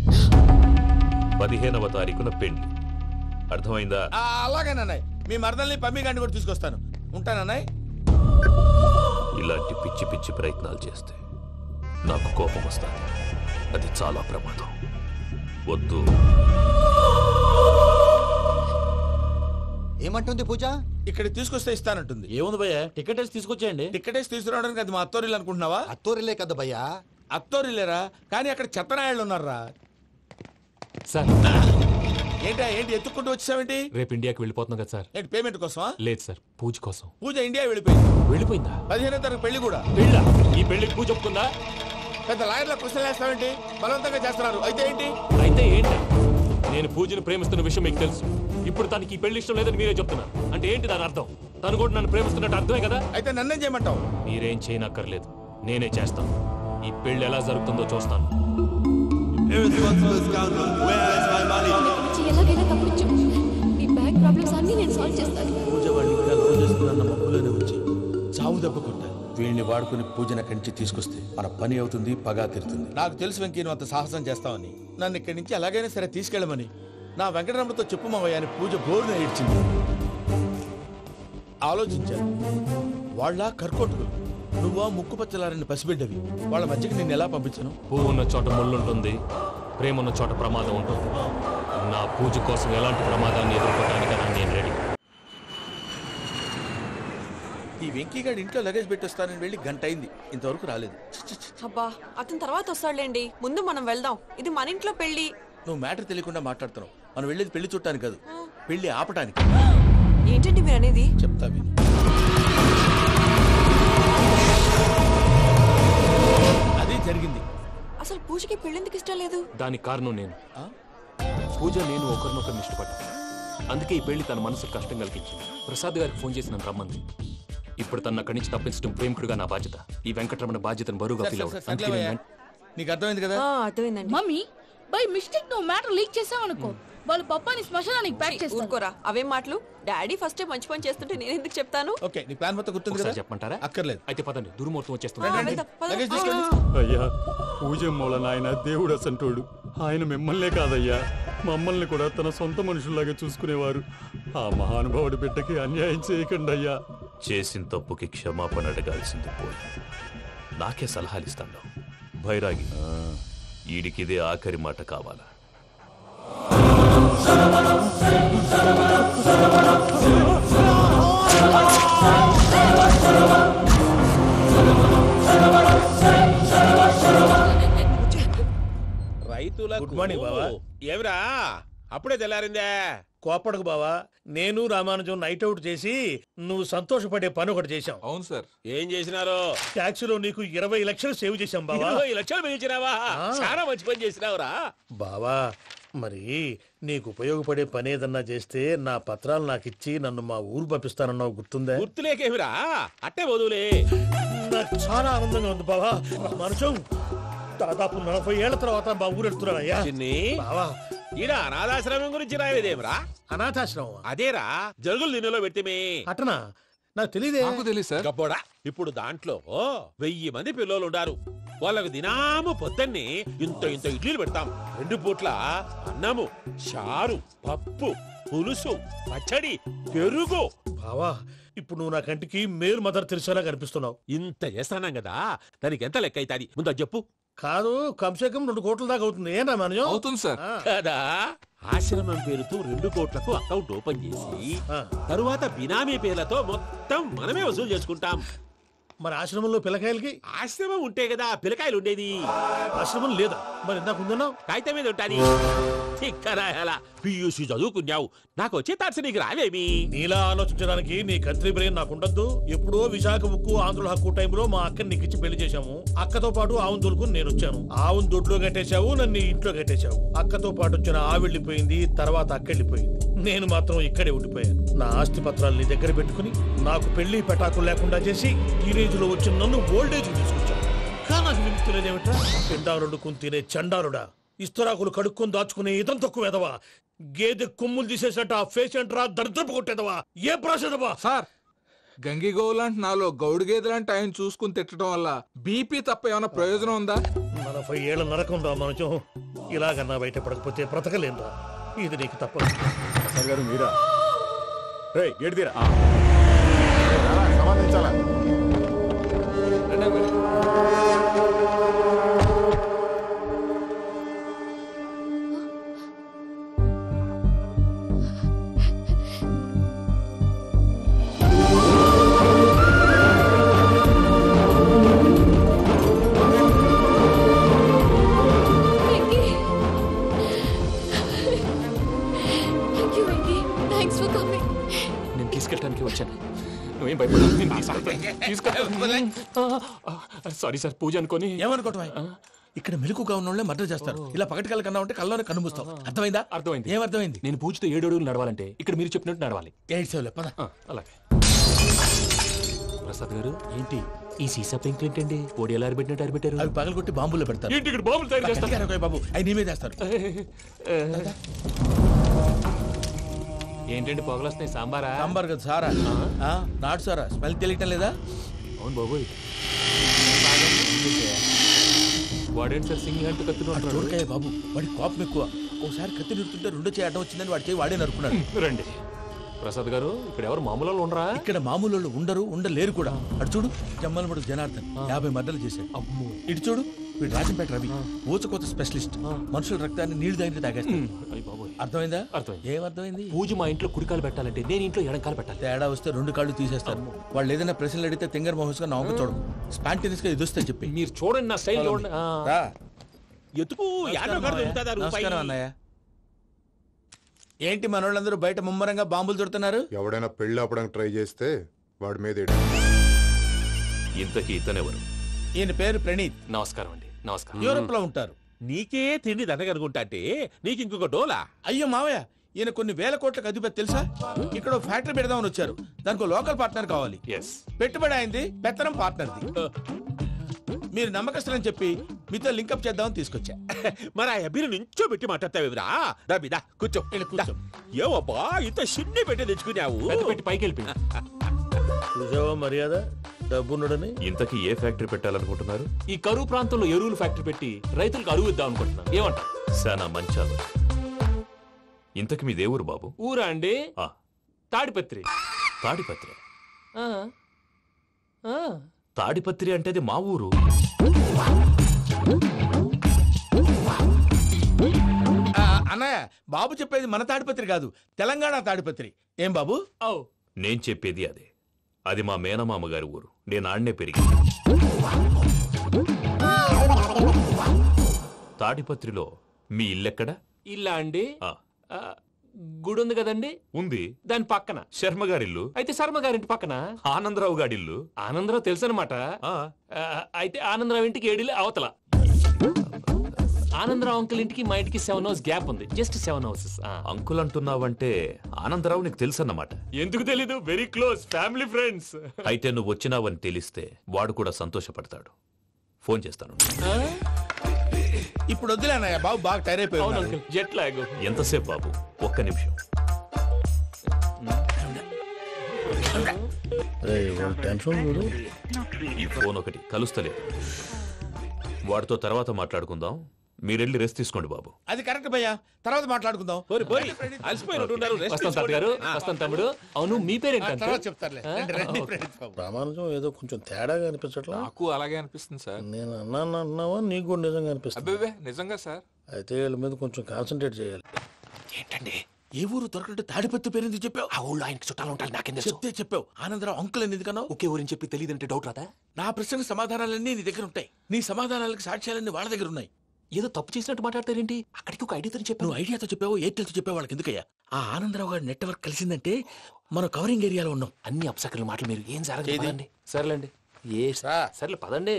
15వ తారీఖున పెళ్లి. అర్థమైందా? అలాగేనన్నయ్య. మీ మరదల్ని పమ్మి గండి కూడా తీసుకొస్తాను. ఉంటానన్నయ్య. ఇలాంటి పిచ్చి పిచ్చి ప్రయత్నాలు చేస్తే నాకు కోపం వస్తుంది. అది చాలా ప్రమాదం. వద్దు. ఏమంటుంది పూజ? ఇక్కడ తీసుకొస్తే ఇస్తానంటుంది. ఏముంది భయ్య, టికెట్ వేసి తీసుకొచ్చేయండి. టికెట్ వేసి తీసుకురావడానికి అది మా అత్తోరిల్లు అనుకుంటున్నావా? అత్తోరిల్లే కదా భయ్యా. అత్తోరిల్లేరా, కానీ అక్కడ చెత్తనాయాళ్ళు ఉన్నారా. సార్ ఏంటి ఎత్తుక్కుంటూ వచ్చావేంటి? రేపు ఇండియాకి వెళ్ళిపోతున్నాం కదా సార్. ఏంటి పేమెంట్ కోసమా? లేదు సార్, పూజ కోసం. పూజ ఇండియా వెళ్ళిపోయింది. వెళ్ళిపోయిందా? 15వ తారీఖు పెళ్లి కూడా. పెళ్ళా? ఈ పెళ్లికి పూజ ఒప్పుకుందా? పెద్ద లాయర్ల క్వశ్చన్ వేస్తావేంటి? బలవంతంగా చేస్తున్నారు. అయితే ఏంటి? అయితే ఏంటి? నేను పూజను ప్రేమిస్తున్న విషయం మీకు తెలుసు. ఇప్పుడు తనకి ఈ పెళ్లి ఇష్టం లేదని మీరే చెప్తున్నారు. అంటే ఏంటి దాని అర్థం? తను కూడా నన్ను ప్రేమిస్తున్నట్టు అర్థమే కదా? అయితే నన్నేం చేయమంటావు? మీరేం చేయనక్కర్లేదు, నేనే చేస్తాను. ఈ పెళ్లి ఎలా జరుగుతుందో చూస్తాను. ఎలాగైనా తప్పించు. నీ బ్యాంక్ ప్రాబ్లమ్స్ అన్ని నేను సాల్వ్ చేస్తాను. పూజ వాడిని ఇంకా లవ్ చేస్తుందన్న మబ్బులోనే వచ్చి చావు దెబ్బ కొట్టాను. వీళ్ళని వాడుకుని పూజన కంచి తీసుకొస్తే మన పని అవుతుంది, పగా తీరుతుంది. నాకు తెలుసు వెంకీ నువ్వు అంత సాహసం చేస్తావని. నన్ను ఇక్కడి నుంచి ఎలాగైనా సరే తీసుకెళ్ళమని నా వెంకటరమణతో చెప్పు మావయ్య అని పూజ బోరున ఏడ్చింది. ఆలోచించాను. వాళ్ళ కర్కోటకులు, నువ్వా ముక్కు పచ్చలారని పసిబిడ్డవి. వాళ్ళ మధ్యకి నేను ఎలా పంపించను? పువ్వు ఉన్న చోట ముళ్ళుంటుంది, ప్రేమ ఉన్న చోట ప్రమాదం ఉంటుంది. నా పూజ కోసం ఎలాంటి ప్రమాదాన్ని ఎదుర్కోవడానికైనా నేను రెడీ. ఈ వెంకీగాడు ఇంట్లో లగేజ్ పెట్టొస్తానని వెళ్ళి గంట అయింది, ఇంతవరకు రాలేదు. అబ్బా, అతని తర్వాత వస్తాడులేండి. ముందు మనం వెళ్దాం. ఇది మన ఇంట్లో పెళ్లి. నువ్వు మ్యాటర్ తెలియకుండా మాట్లాడుతున్నావు. మనం వెళ్ళేది పెళ్లి చుట్టానికి కాదు, పెళ్లి ఆపటానికి. ఏంటండి మీరు అనేది? చెప్తా విను. అదే జరిగింది. అసలు పూజకి పెళ్ళెందుకు ఇష్టం లేదు? దానికి కారణం నేను. పూజ నేను ఒకరినొకరిని ఇష్టపడ్డా. అందుకే ఈ పెళ్లి తన మనసుకు కష్టం కలిగించింది. ప్రసాద్ గారికి ఫోన్ చేసి నన్ను రమ్మంది. ఇప్పుడు తన అక్కడి నుంచి తప్పించడం ప్రేమికుడుగా నా బాధ్యత. ఈ వెంకటరమణ బాధ్యతను బరువుగా ఫీల్ అవుతుంది. నీకు అర్థమైంది కదా? అర్థమైందండి. మమ్మీ బై మిస్టేక్ నువ్వు మ్యాటర్ లీక్ చేసావనుకో, వాళ్ళు పప్పాని శ్మశానానికి ప్యాక్ చేస్తారు. ఊరుకోరా, అవేం మాటలు. డాడీ ఫస్ట్ మంచి పని చేస్తుంటే నేను ఎందుకు చెప్తాను? ఓకే, నీ ప్లాన్ మొత్తం గుర్తుంది కదా? చెప్పమంటారా? అక్కర్లేదు. అయితే పదండి, దుర్ముహూర్తం వచ్చేస్తుంది. అయ్యా, పూజ మూలన ఆయన దేవుడు అసంటోడు. ఆయన మిమ్మల్నే కాదయ్యా, మమ్మల్ని కూడా తన సొంత మనుషుల్లాగా చూసుకునేవారు. ఆ మహానుభావుడి బిడ్డకి అన్యాయం చేయకండి అయ్యా. చేసిన తప్పుకి క్షమాపణ అడగాల్సింది పోయి నాకే సలహాలు ఇస్తాను. భైరాగి, ఈడికిదే ఆఖరి మాట కావాలా? రైతుల గుడ్ మార్నింగ్ బాబా. ఏమిరా అప్పుడే తెల్లారిందే. కోపడకు బావా, నేను రామానుజం నైట్ అవుట్ చేసి నువ్వు సంతోషపడే పని ఒకటి చేశాం. అవును సార్. ఏం చేసినారు? ట్యాక్సీలో నీకు 20 లక్షలు సేవ్ చేశాం బావా. 20 లక్షలు మిగిల్చినావా? చాలా మంచి పని చేసినావురా బావా. మరి నీకు ఉపయోగపడే పని ఏదన్నా చేస్తే నా పత్రాలు నాకిచ్చి నన్ను మా ఊరు పంపిస్తానన్నావు, గుర్తుందా? గుర్తులేకేమిరా, అట్టే వదులే. నాకు చాలా ఆనందంగా ఉంది బావా. రామానుజం దాదాపు 40 ఏళ్ల తర్వాత మా ఊరు వెళ్తున్నానయ్యా. బావా, ఈడ అనాథాశ్రమం గురించి రాయలేదేమిరా? అనాథాశ్రమం అదేరా, జరుగులు దీనిలో పెట్టిమే. అటనా? నాకు తెలియదే. నాకు తెలియదు సార్. గబ్బోడా, ఇప్పుడు దాంట్లో 1000 మంది పిల్లలు ఉండారు. వాళ్ళకు దినాము పొద్దున్నే ఇంత ఇంత ఇడ్లీలు పెడతాం. 2 పూట్ల అన్నము, చారు, పప్పు, పులుసు, పచ్చడి, పెరుగు. బావా, ఇప్పుడు నువ్వు నా కంటికి మేలు మదర్ తెరిసేలా కనిపిస్తున్నావు. ఇంత చేస్తానం కదా, దానికి ఎంత లెక్క అవుతుంది ముందు చెప్పు. కాదు, కంసేకం 2 కోట్ల దాకా అవుతుంది. ఏం రామానుజం? అవుతుంది సార్. కదా, ఆశ్రమం పేరుతో 2 కోట్లకు అకౌంట్ ఓపెన్ చేసి తరువాత బినామీ పేర్లతో మొత్తం మనమే వసూలు చేసుకుంటాం. మరి ఆశ్రమంలో పిల్లకాయలకి? ఆశ్రమం ఉంటే కదా పిల్లకాయలు ఉండేది. ఆశ్రమం లేదా? మరి ఇందాక ఉందన్నావు. కాగితం మీద ఉంటాది. చిక్కరాయాల పియూసీ చదువుకున్నావు, నాకు వచ్చే తాట్స్ నీకు రావేమి? నీలా ఆలోచించడానికి నీ కత్రి బ్రెయిన్ నాకు ఉండద్దు. ఎప్పుడో విశాఖ ఉక్కు ఆంధ్రుల హక్కు టైంలో మా అక్కని నీకిచ్చి పెళ్లి చేశాము. అక్కతో పాటు ఆవును దొడుకుని నేను వచ్చాను. ఆవును దొడ్లో కట్టేశావు, నన్ను ఇంట్లో కట్టేశావు. అక్కతో పాటు వచ్చిన ఆవిళ్ళిపోయింది, తర్వాత అక్కెళ్ళిపోయింది. నేను మాత్రం ఇక్కడే ఉండిపోయాను. నా ఆస్తి పత్రాలు నీ దగ్గర పెట్టుకుని నాకు పెళ్లి పెటాకులు లేకుండా చేసి టీనేజ్ లో వచ్చిన నన్ను ఓల్డేజ్ తీసుకొచ్చాను. కానీ నాకు విముక్తులేదేమిట్రా? పిండారుడుకుని తినే చండారుడా, ఇస్తరాకులు కడుక్కొని దాచుకునే ఇతం తక్కువ ఎదవా, గేదె కొమ్ములు తీసేసట ఆ పేషెంట్ రా దరిద్రపు కొట్టేదవా, ఏ ప్రాసెదవా? సార్, గంగిగోవులాంటి నాలో గౌడు గేదెలాంటి ఆయన చూసుకుని తిట్టడం వల్ల బీపీ తప్ప ఏమైనా ప్రయోజనం ఉందా? 40 ఏళ్ల నరకం రా మనచం. ఇలాగన్నా బయట పడకపోతే బ్రతకలేనురా. ఇది నీకు తప్పదు. గారు మీరా? గేట్ తీరా. సంబంధించాలా? నేను తీసుకెళ్ళడానికి వచ్చాను. నువ్వేం భయపడలేదు. సారీ సార్, పూజ అనుకోని. ఏమనుకోవటం? ఇక్కడ మెలకుగా ఉన్న మర్డర్ చేస్తారు. ఇలా పగటి కళ్ళ కన్నా ఉంటే కళ్ళలోనే కనుమూస్తావు. అర్థమైందా? అర్థమైంది. ఏమర్థమైంది? నేను పూజతో 7 అడుగులు నడవాలంటే ఇక్కడ మీరు చెప్పినట్టు నడవాలి. అలాగే. ప్రసాద్ గారు, ఏంటి ఈ సీసా పెంకులు ఏంటండి? పొడి ఎలా అరబెట్టినట్టు అరబెట్టారు? అవి పగలగొట్టి బాంబుల్లో పెడతారు. ఏంటి ఇక్కడ బాంబులు తయారు చేస్తారు? బాబు, అవి నీవే చేస్తారు. ఏంటండి పొగలు వస్తున్నాయి? సాంబారా? సాంబార్ కదా, సారా. నాటు సారా. స్మెల్ తెలియటం లేదా? అవును బాబోయ్. వాడేంటి సార్ సింగిల్ హ్యాండ్ కత్తిని చూడకాయ బాబు, వాడి కోపం ఎక్కువ. ఒకసారి కత్తి నిరుతుంటే 2 చేయి అడ్డం వచ్చిందని వాడి చేయి వాడే నరుకున్నాడు. రండి ప్రసాద్ గారు, ఇక్కడ ఎవరు మామూలు ఉండరా? ఇక్కడ మామూలు ఉండరు, ఉండలేరు కూడా. అటు చూడు, జమ్మలమడు జనార్దన్ 50 మర్డర్లు చేశాడు. ఇటు చూడు, వీడు రాజంపేట రవి, ఊచకోత స్పెషలిస్ట్. మనుషుల రక్తాన్ని నీళ్లు దగ్గర తాగేస్తాడు. అర్థమైందా? ఏమర్థమైంది? పూజ మా ఇంట్లో కుడికాలు పెట్టాలంటే నేను ఇంట్లో ఎడంకాలు పెట్టాలి. తేడా వస్తే 2 కాళ్ళు తీసేస్తారు. వాళ్ళు ఏదైనా ప్రశ్నలు అడిగితే తింగర్ మహోస్ గా నవ్వు చూడడం, స్పాంటినియస్ గా ఎదుస్తా చెప్పి. మీరు చూడండి నా స్టైల్. ఎతుకు నమస్కారం అన్నయ్య. ఏంటి మనోళ్ళందరూ బయట ముమ్మరంగా బాంబులు దొరుకుతున్నారు? ఎవడైనా పెళ్లి ఆపడానికి ట్రై చేస్తే వాడి మీద. ఇంతకీ ఇతనెవరు? ఈయన పేరు ప్రణీత్. నమస్కారం అండి. నమస్కారం. యూరోప్ లో ఉంటారు. నీకే తిండి దండగనుకుంటా అంటే నీకు ఇంకొక డోలా? అయ్యో మావయ్య, ఈయన కొన్ని వేల కోట్లకు అధిపతి తెలుసా? ఇక్కడ ఫ్యాక్టరీ పెడదామని వచ్చారు. దానికి లోకల్ పార్ట్నర్ కావాలి. పెట్టుబడి అయింది, పెత్తనం పార్ట్నర్ది. మీరు నమ్మకస్తులని చెప్పి మీతో లింకప్ చేద్దామని తీసుకొచ్చా. మరి ఆ అబ్బిని నుంచో పెట్టి మాట్లాడతావురా? రబిదా కూర్చో. ఏవబ్బా ఇంత చిన్ని పెట్టి తెచ్చుకున్నావు? పెట్టి పైకి వెళ్ళి చూసావా మర్యాద, డబ్బున్నడని. ఇంతకీ ఏ ఫ్యాక్టరీ పెట్టాలనుకుంటున్నారు? ఈ కరువు ప్రాంతంలో ఎరువులు ఫ్యాక్టరీ పెట్టి రైతులకు అరువు ఇద్దాం అనుకుంటున్నాను. ఏమంటారు? శానా మంచాలు. ఇంతకి మీ దేవురు బాబు? ఊరా అండి? తాడిపత్రి. తాడిపత్రి? తాడిపత్రి అంటే అది మా ఊరు. అన్నయ్య, బాబు చెప్పేది మన తాడిపత్రి కాదు, తెలంగాణ తాడిపత్రి. ఏం బాబు? నేను చెప్పేది అదే. అది మా మేనమామ గారి ఊరు. నేను ఆడనే పెరిగి. తాడిపత్రిలో మీ ఇల్లెక్కడ? ఇల్లా అండి? గుడి ఉంది కదండి, ఉంది. దాని పక్కన శర్మ గారిల్లు. అయితే శర్మ గారింటి పక్కన ఆనందరావు గారిల్లు. ఆనందరావు తెలుసు అనమాట. అయితే ఆనందరావు ఇంటికి 7 అవతల. ఆనందరావు అంకుల్ ఇంటికి మా ఇంటికి 7 hours గ్యాప్ ఉంది, జస్ట్ 7 hours. అంకుల్ అంటున్నావంటే ఆనందరావు నీకు తెలుసు అన్నమాట. ఎందుకు తెలీదు, వెరీ క్లోజ్ ఫ్యామిలీ ఫ్రెండ్స్. అయితే నువ్వు వచ్చినావని తెలిస్తే వాడు కూడా సంతోషపడతాడు. ఫోన్ చేస్తాను. ఇప్పుడు వద్దులేనయ్య, బాబు బాగా టైర్ అయిపోయి. Jet lag. ఎంతసేపు బాబు? ఒక్క నిమిషం. ఈ ఫోన్ ఒకటి కలుస్తలేదు. వాడితో తర్వాత మాట్లాడుకుందాం. మీరెళ్ళి రెస్ట్ తీసుకోండి బాబు. అది కరెక్ట్ భయ్యా, తర్వాత మాట్లాడుకుందాం. వస్తాం తాత గారు, వస్తాం తమ్ముడు. అవును మీ పేరేంటి? చెప్తారులే. ప్రామాణికం ఏదో కొంచెం తేడాగా అనిపించట్లా? నాకు అలాగే అనిపిస్తుంది సార్. నేను అన్నావా నీకు కూడా నిజంగా అనిపిస్తుంది? అబ్బే నిజంగా సార్. అయితే వీళ్ళ మీద కొంచెం కాన్సన్ట్రేట్ చేయాలి. ఏంటండి ఏ ఊరు దొరకట్టు తాడిపత్రి పేరు ఎందుకు చెప్పావు? ఆ ఊళ్ళో ఆయనకి చుట్టాలు ఉంటారు, నాకేం తెలుసు. చెప్తే చెప్పావు. ఆనందరావు అంకుల్ అని ఎందుకన్నావు? ఒకే ఊరిని చెప్పి తెలియదంటే డౌట్ రాదా? నా ప్రశ్నకు సమాధానాలన్నీ నీ దగ్గర ఉంటాయి. నీ సమాధానాలకు సాక్ష్యాలన్నీ వాళ్ళ దగ్గర ఉన్నాయి. ఏదో తప్పు చేసినట్టు మాట్లాడతారేంటి? అక్కడికి ఒక ఐడియాతో చెప్పావు. నువ్వు ఐడియాతో చెప్పావు, ఎయిర్టెల్తో చెప్పావు, వాళ్ళకి ఎందుకయ్యా? ఆ ఆనందరావు గారి నెట్వర్క్ కలిసిందంటే మనం కవరింగ్ ఏరియాలో ఉన్నాం. అన్ని అప్సకర్ల మాటలు మీరు ఏం జరగదండి. సర్లేండి, సర్లే పదండి.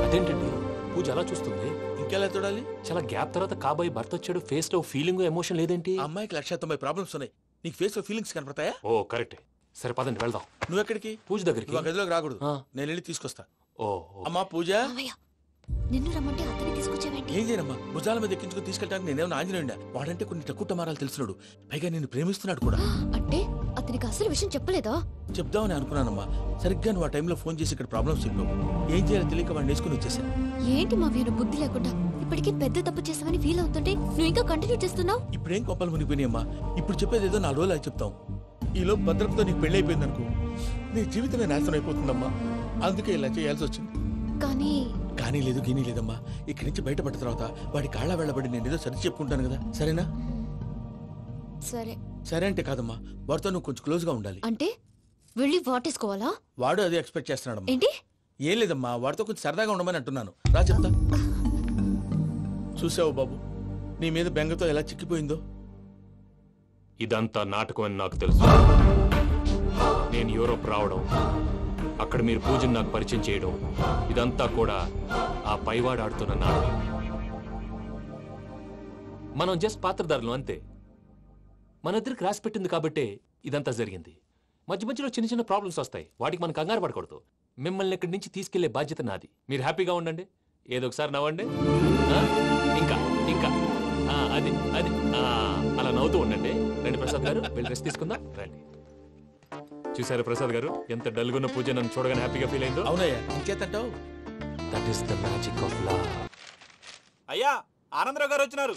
అదేంటండి పూజ అలా చూస్తుంది? ఇంకెలా చూడాలి? చాలా గ్యాప్ తర్వాత కాబోయే భర్త వచ్చాడు, ఫేస్ లో ఫీలింగ్ ఎమోషన్ లేదేంటి? అమ్మాయికి 190 ప్రాబ్లమ్స్ ఉన్నాయి, నీకు ఫేస్ లో ఫీలింగ్స్ కనపడతాయా? ఓ కరెక్ట్. సరే పదండి వెళ్దాం. నువ్వు ఎక్కడికి? పూజ దగ్గరికి. నువ్వు గదిలోకి రాకూడదు, నేను వెళ్ళి తీసుకొస్తా. ఓ అమ్మా పూజ, నిన్ను రమ్మంటే అతన్ని తీసుకొచ్చావేంటి? ఏం చేయనమ్మా, భుజాల మీద ఎక్కించుకుని తీసుకెళ్ళడానికి నేనేమన్నా ఆంజనేయుడా? వాడంటే కొన్ని తక్కువ టమారాలు తెలిసినాడు, పైగా నేను ప్రేమిస్తున్నాడు కూడా. అంటే అతనికి అసలు విషయం చెప్పలేదా? చెప్దామని అనుకున్నానమ్మా, సరిగ్గా నువ్వు ఆ టైంలో ఫోన్ చేసి ఇక్కడ ప్రాబ్లమ్స్ చెప్పావు. ఏం చేయాలో తెలియక వాడిని వేసుకుని వచ్చేసా. ఏంటి మా వీరు బుద్ధి లేకుండా ఇప్పటికీ పెద్ద తప్పు చేసామని ఫీల్ అవుతుంటే నువ్వు ఇంకా కంటిన్యూ చేస్తున్నావు? ఇప్పుడేం కొప్పలు మునిగిపోయినాయమ్మా, ఇప్పుడు చెప్పేది ఏదో 4 రోజులు అది చెప్తాం. ఈలో భద్రతతో నీకు పెళ్లి అయిపోయింది అనుకో, నీ జీవితమే నాశనం అయిపోతుందమ్మా. అందుకే ఇలా చేయాల్సి వచ్చింది. కానీ లేదు గీనీ లేదమ్మా. ఇక్కడి నుంచి బయటపడ్డ తర్వాత వాడి కాళ్ళ వెళ్ళబడి నేను ఏదో సరి చెప్పుకుంటాను కదా, సరేనా? సరే. సరే అంటే కాదమ్మా, వాడితో నువ్వు కొంచెం క్లోజ్ గా ఉండాలి. అంటే వెళ్ళి వాటేసుకోవాలా? వాడు అదే ఎక్స్పెక్ట్ చేస్తున్నాడమ్మా. ఏంటి? ఏం లేదమ్మా, వాడితో కొంచెం సరదాగా ఉండమని అంటున్నాను. రా చెప్తా. చూసావు బాబు, నీ మీద బెంగతో ఎలా చిక్కిపోయిందో. ఇదంతా నాటకం అని నాకు తెలుసు. నేను యూరోప్ రావడం, అక్కడ మీరు పూజను నాకు పరిచయం చేయడం, ఇదంతా కూడా ఆ పైవాడు ఆడుతున్న నాటకం. మనం జస్ట్ పాత్రధారులు అంతే. మన ఇద్దరికి రాసి పెట్టింది కాబట్టే ఇదంతా జరిగింది. మధ్య మధ్యలో చిన్న చిన్న ప్రాబ్లమ్స్ వస్తాయి, వాటికి మనం కంగారు పడకూడదు. మిమ్మల్ని ఇక్కడి నుంచి తీసుకెళ్లే బాధ్యత నాది. మీరు హ్యాపీగా ఉండండి, ఏదో ఒకసారి నవ్వండి. ఇంకా ఇంకా అది అది అలా నవ్వుతూ ఉండండి. రండి ప్రసాద్ గారు, వెళ్ళి రెస్ట్ తీసుకుందాం. రండి. చూసారు ప్రసాద్ గారు, ఎంత డల్గున్న పూజ నన్ను చూడగానే హ్యాపీగా ఫీల్ అయిందో? అవునయ్యా, ఇంకేతంటావు? That is the magic of love. అయ్యా ఆనందరావు గారు వచ్చినారు.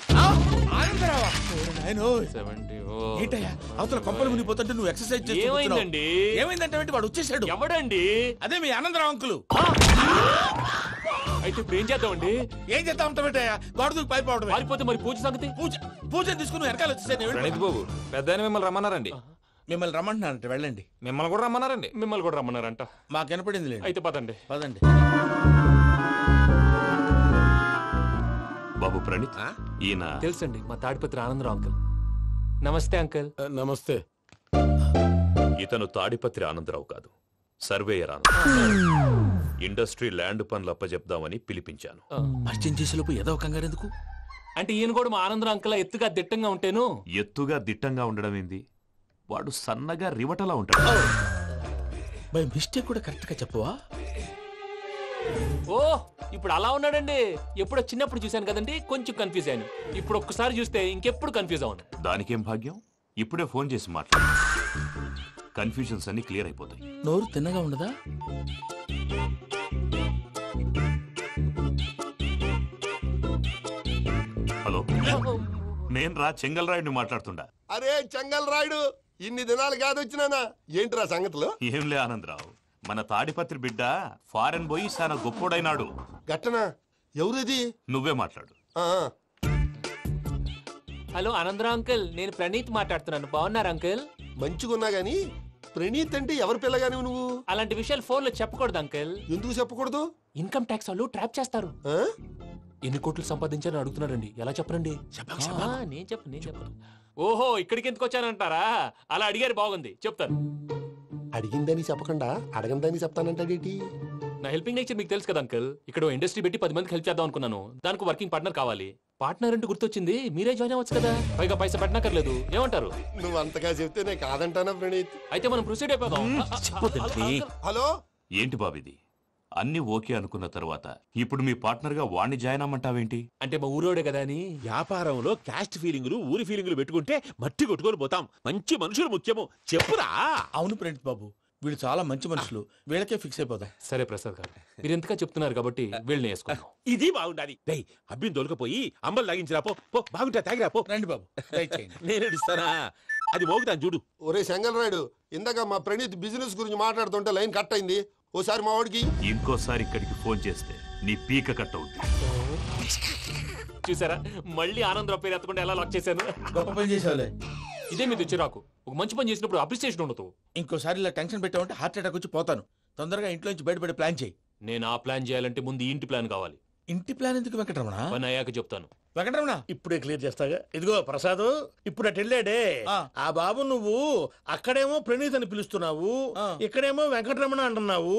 ఏంటయ్యా అవతల కొంపలు మునిగిపోతుంటే నువ్వు ఎక్సర్సైజ్ చేస్తూ ఏమైందండి? ఏమైందంటే వాడు వచ్చేసాడు. ఎవడండి? అదే మీ ఆనందరావు అంకులు. అయితే ఇప్పుడు ఏం చేద్దామండి? ఏం చేద్దాం అంటావేంటయ్యా? గొడవకు పైపోవడం. పారిపోతే మరి పూజ సంగతి? పూజ తీసుకుని వెనకాల వచ్చేసాను. ప్రణీత్ బాబు, పెద్ద మిమ్మల్ని రమ్మన్నారండి. మిమ్మల్ని రమ్మంటున్నారంట, వెళ్ళండి. మిమ్మల్ని కూడా రమ్మన్నారండి. మిమ్మల్ని కూడా రమ్మన్నారంట. మాకు వినపడింది లేదు. అయితే పదండి. పదండి. బాబు ప్రణీత్, ఈయన తెలుసండి, మా తాడిపత్రి ఆనందరావు అంకుల్. నమస్తే అంకుల్. నమస్తే. ఇతను తాడిపత్రి ఆనందరావు కాదు, సర్వేయర్ ఆనందరావు. ఇండస్ట్రీ ల్యాండ్ పనులు అప్పచెప్దామని పిలిపించాను. పరిచయం చేసేలోపు ఏదో కంగారు ఎందుకు? అంటే ఈయన కూడా మా ఆనందరావు అంకుల్ ఎత్తుగా దిట్టంగా ఉంటేను. ఎత్తుగా దిట్టంగా ఉండడం ఏంది? వాడు సన్నగా రివటలా ఉంటాడు. బై మిస్టేక్ కూడా కరెక్ట్ గా చెప్పవా? ఓ ఇప్పుడు అలా ఉన్నాడండి. ఎప్పుడో చిన్నప్పుడు చూశాను కదండి, కొంచెం కన్ఫ్యూజ్ అయ్యాను. ఇప్పుడు ఒక్కసారి చూస్తే ఇంకెప్పుడు కన్ఫ్యూజ్ అవును. దానికేం భాగ్యం, ఇప్పుడే ఫోన్ చేసి మాట్లాడు. కన్ఫ్యూజన్స్ అన్ని క్లియర్ అయిపోతాయి. నోరు తిన్నగా ఉండదా? హలో, నేను రా చెంగల్ రాయుడిని మాట్లాడుతుండా. అరే చెంగల్ రాయుడు, ఇన్ని దినాలు కాదు వచ్చినానా? ఏంట్రా సంగతులు? ఏంలే ఆనందరావు, మన తాడిపత్రి బిడ్డ ఫారెన్ పోయి చాలా గొప్పోడైనాడు. గట్టనా? ఎవరిది? నువ్వే మాట్లాడు. హలో ఆనందరావు అంకుల్, నేను ప్రణీత్ మాట్లాడుతున్నాను. బాగున్నారు అంకుల్? మంచిగున్నా గాని ప్రణీత్ అంటే ఎవరి పిల్లగాని నువ్వు? అలాంటి విషయాలు ఫోన్ లో చెప్పకూడదు అంకుల్. ఎందుకు చెప్పకూడదు? ఇన్కమ్ ట్యాక్స్ వాళ్ళు ట్రాప్ చేస్తారు. ఎన్ని కోట్లు సంపాదించాలని అడుగుతున్నారండి, ఎలా చెప్పరండి? నేను చెప్పను. ఓహో, ఇక్కడికి ఎందుకు వచ్చానంటారా? అలా అడిగారు, బాగుంది, చెప్తాను. అడిగిందని చెప్పకుండా అడగందని చెప్తానంటాడేటి? నా హెల్పింగ్ నేచర్ మీకు తెలుసు కదా అంకుల్. ఇక్కడ ఇండస్ట్రీ పెట్టి 10 మందికి హెల్ప్ చేద్దాం అనుకున్నాను. దానికి వర్కింగ్ పార్ట్నర్ కావాలి. పార్ట్నర్ అంటే గుర్తొచ్చింది, మీరే జాయిన్ అవ్వచ్చు కదా, పైగా పైసా పెట్టనక్కర్లేదు. ఏమంటారు? నువ్వు అంతగా చెప్తే నేను కాదంటానా ప్రణీత్? అయితే మనం ప్రొసీడ్ అయిపోదాం. హలో, ఏంటి బాబిది? అన్ని ఓకే అనుకున్న తర్వాత ఇప్పుడు మీ పార్ట్నర్ గా వాణ్ణి జాయిన్ అమ్మంటావేంటి? అంటే మా ఊరోడే కదా అని. వ్యాపారంలో క్యాస్ట్ ఫీలింగులు, ఊరి ఫీలింగులు పెట్టుకుంటే మట్టి కొట్టుకొని పోతాం. మంచి మనుషులు ముఖ్యము, చెప్పురా. అవును ప్రణీత్ బాబు, వీళ్ళు చాలా మంచి మనుషులు, వీళ్ళకే ఫిక్స్ అయిపోదాం. సరే ప్రసాద్ గారు, మీరు ఎంతగా చెప్తున్నారు కాబట్టి వీళ్ళని వేసుకుందాం. ఇది బాగుండాలి. డై అబ్బిని దొలకపోయి అమ్మలు తాగించిరా పో. బాగుంటా తాగిరా పో. రండి బాబు, నేను ఇస్తానా? అది మోగుతాను చూడు. ఒరే చెంగల్ రాయుడు, ఇందాక మా ప్రణీత్ బిజినెస్ గురించి మాట్లాడుతుంటే లైన్ కట్ అయింది. ఓసారి మా వాడికి ఇంకోసారి ఇక్కడికి ఫోన్ చేస్తే నీ పీక కట్ అవుతుంది. చూసారా, మళ్ళీ ఆనందరావు పేరు ఎత్తకుండా ఎలా లాక్ చేశాను. గొప్ప పని చేసావులే. ఇదే మీద చిరాకు. ఒక మంచి పని చేసినప్పుడు అప్రిసియేషన్ ఉండదు. ఇంకోసారి ఇలా టెన్షన్ పెట్టామంటే హార్ట్ అటాక్ వచ్చి పోతాను. తొందరగా ఇంట్లో నుంచి బయటపడే ప్లాన్ చేయి. నేను ఆ ప్లాన్ చేయాలంటే ముందు ఇంటి ప్లాన్ కావాలి. ఇంటి ప్లాన్ ఎందుకు వెంకటరమణ? పని అయ్యాక చెప్తాను. వెంకటరమణ ఇప్పుడే క్లియర్ చేస్తాగా. ఇదిగో ప్రసాద్, ఇప్పుడు అటు వెళ్ళాడే ఆ బాబు, నువ్వు అక్కడేమో ప్రణీత్ అని పిలుస్తున్నావు, ఇక్కడేమో వెంకటరమణ అంటున్నావు.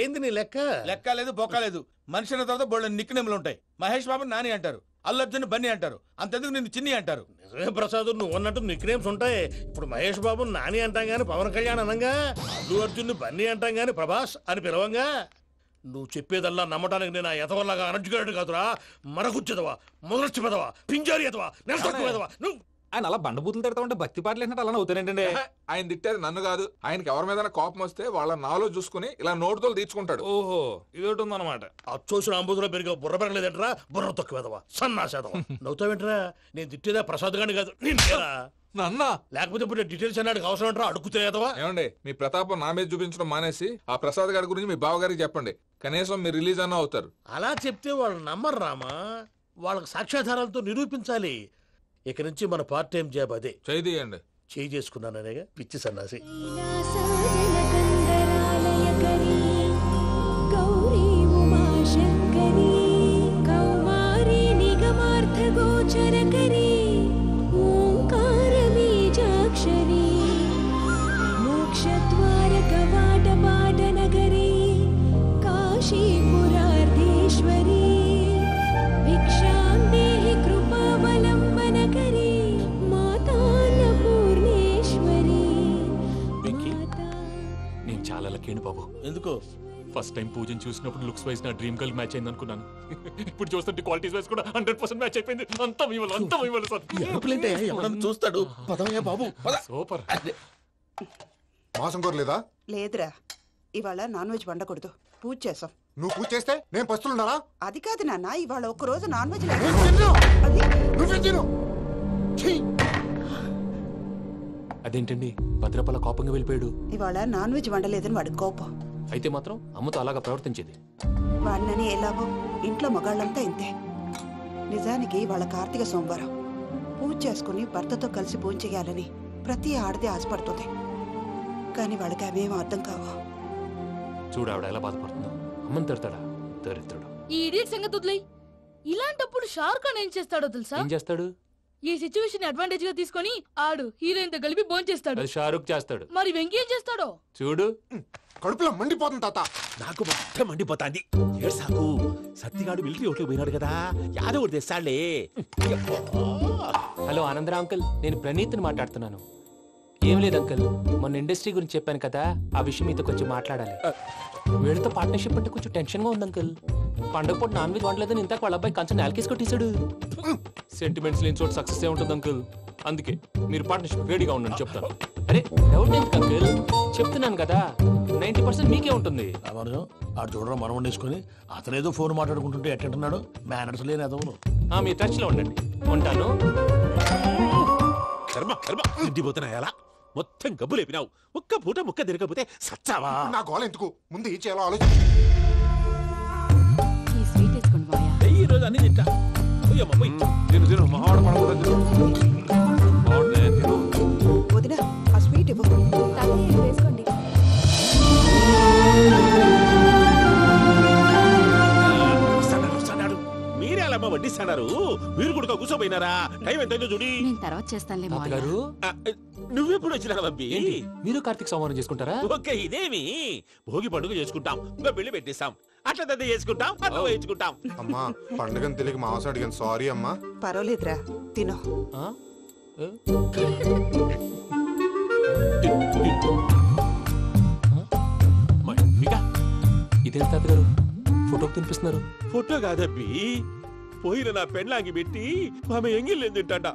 ఏంది నీ లెక్క? లెక్క లేదు, బొక్క లేదు. మనిషి అన్న తర్వాత బోళ్ళ నిక్నెములు ఉంటాయి. మహేష్ బాబు నాని అంటారు, అల్లు అర్జున్ బన్నీ అంటారు, అంతెందుకు నిన్ను చిన్ని అంటారు. నిజమే ప్రసాద్, నువ్వు అన్నట్టు నిక్నేమ్స్ ఉంటాయి. ఇప్పుడు మహేష్ బాబు నాని అంటాం గాని పవన్ కళ్యాణ్ అనంగా, అల్లు అర్జున్ బన్నీ అంటాం గాని ప్రభాస్ అని పిలవంగా. నువ్వు చెప్పేదల్లా నమ్మటానికి నేను ఎతవల్లాగా అనర్జుకేటెడ్ కాదురా. మరగుచ్చదవా, మొదలచ్చి పెదవా, పింజారి ఎదవా, నెలసొక్కుదవా. నువ్వు ఆయన అలా బండబూతులు తిడతా ఉంటే భక్తి పాటలు ఏంటంటే అలా అవుతానంటే. ఆయన తిట్టేది నన్ను కాదు, ఆయనకి ఎవరి మీద కోపం వస్తే వాళ్ళ నాలో చూసుకుని ఇలా నోటుతో తీర్చుకుంటాడు. ఓహో, ఇదొకటి ఉందన్నమాట. అచ్చోసిన అంబుధులో పెరిగే బుర్ర పెరగలేదంటరా, బుర్ర తొక్కువేదవా, సన్నాసేదవా. నవ్వుతావేంట్రా? నేను తిట్టేదా ప్రసాద్ గాని కాదు, నన్నా. లేకపోతే ఇప్పుడు డీటెయిల్స్ అన్నాడు అవసరం అంటారా? అడుగుతాయేదవా. ఏమండి, మీ ప్రతాపం నా మీద చూపించడం మానేసి ఆ ప్రసాద్ గారి గురించి మీ బావగారికి చెప్పండి. కనీసం మీరు రిలీజ్ అన్న అవుతారు. అలా చెప్తే వాళ్ళు నమ్మరు రామా. వాళ్ళకి సాక్ష్యాధారాలతో నిరూపించాలి. ఇక నుంచి మన పార్ట్ టైం జాబ్ అదే. చేయండి. చేయి చేసుకున్నాననేగా పిచ్చి సన్నాసి. బాబు, ఎందుకో ఫస్ట్ టైం పూజను చూసినప్పుడు లుక్స్ వైజ్ నా డ్రీమ్ గర్ల్ మ్యాచ్ అయింది అనుకున్నాను. ఇప్పుడు చూస్తుంటే క్వాలిటీస్ వైజ్ కూడా 100% మ్యాచ్ అయిపోయింది. అంతా ఇవ్వాలి సార్. చూస్తాడు. పదవయ్యా బాబు, సూపర్. మాసం కోరలేదా? లేదురా, ఇవాళ నాన్ వెజ్ వండకూడదు, పూజ చేసాం. నువ్వు పూజ చేస్తే నేను పస్తులున్నారా? అది కాదు నాన్న, ఇవాళ ఒక్కరోజు నాన్ వెజ్ అదేంటండి, భద్రపల కోపంగా వెళ్ళిపోయాడు. ఇవాళ నాన్ వెజ్ వండలేదని వాడి కోపం. అయితే మాత్రం అమ్మతో అలాగా ప్రవర్తించేది. వాడినని ఎలాగో ఇంట్లో మగాళ్ళంతా ఇంతే. నిజానికి వాళ్ళ కార్తీక సోమవారం పూజ చేసుకుని భర్తతో కలిసి పూజ చేయాలని ప్రతి ఆడది ఆశపడుతుంది. కానీ వాళ్ళకి అవేం అర్థం కావు. చూడు ఆవిడ ఎలా బాధపడుతుందో. అమ్మని తిడతాడా దరిద్రుడు. ఈ ఇడియట్ సంగతి వదిలేయ్. ఇలాంటప్పుడు షారుఖ్ ఖాన్ ఏం చేస్తాడో తెలుసా? ఏం చేస్తాడు? ఈ సిచ్యువేషన్ అడ్వాంటేజ్ గా తీసుకొని ఆడు హీరోయిన్ తో కలిపి బోన్ చేస్తాడు. అది షారుఖ్ చేస్తాడు. మరి వెంకీ ఏం చేస్తాడో చూడు. కడుపులో మండిపోతుంది తాత. నాకు మొత్తం మండిపోతాంది. ఏడ్సాకు, సత్తిగాడు మిలిటరీ ఓట్లు పోయినాడు కదా, యాదవ్ తెస్తాడులే. హలో ఆనందరావు అంకుల్, నేను ప్రణీత్ని మాట్లాడుతున్నాను. ఏం లేదు అంకుల్, మొన్న ఇండస్ట్రీ గురించి చెప్పాను కదా, ఆ విషయం మీతో కొంచెం మాట్లాడాలి. వీళ్ళతో పార్ట్నర్షిప్ అంటే కొంచెం టెన్షన్ గా ఉంది అంకుల్. పండగ పూట నాన్ వెజ్ వండలేదని ఇంతకు వాళ్ళ అబ్బాయి కంచెం నేలకేసి కొట్టేశాడు. సెంటిమెంట్స్ లేని చోట సక్సెస్ ఏ ఉంటుంది అంకుల్. అందుకే మీరు పార్ట్నర్షిప్ రెడీగా ఉండండి చెప్తాను. అరే డౌట్ ఎందుకు అంకుల్, చెప్తున్నాను కదా, 90% మీకే ఉంటుంది. ఆడు చూడడం మనం వండేసుకుని అతనేదో ఫోన్ మాట్లాడుకుంటుంటే ఎట్టంటున్నాడు. మేనర్స్ లేని అదవును. మీ టచ్ లో ఉండండి. ఉంటాను. కర్మ కర్మ, తిండిపోతున్నాయలా మొత్తం గబ్బు లేపినావు. ఒక్క పూట ముక్క తిరగకపోతే సచ్చావా? నా గోల ఎందుకు, ముందు ఏం చేయాలో ఆలోచించు. ఈ రోజు అన్ని తింటా. వదినా, ఆ స్వీట్ ఇవ్వు. పోయినారా? టైం ఎంత చూడి. నేను తర్వాత చేస్తానులే మావయ్య. తాతగారు నువ్వెప్పుడు వచ్చినా బంబి? మీరు కార్తీక్ సంహారం చేసుకుంటారా? ఓకే, ఇదేమి భోగి పండుగ చేసుకుంటాం, ఇంకా పెళ్లి పెట్టేస్తాం, అట్లా దద్ద చేసుకుంటాం, అట్లా వేయించుకుంటాం. అమ్మా పండుగని తెలియక మాంస అడిగాను, సారీ అమ్మా. పర్వాలేదురా, తినో. ఇదే తాతగారు ఫోటో తినిపిస్తున్నారు? ఫోటో కాదబ్బి, పోయిన నా పెళ్ళాంగి పెట్టి ఆమె ఎంగిల్లేం తింటాడ.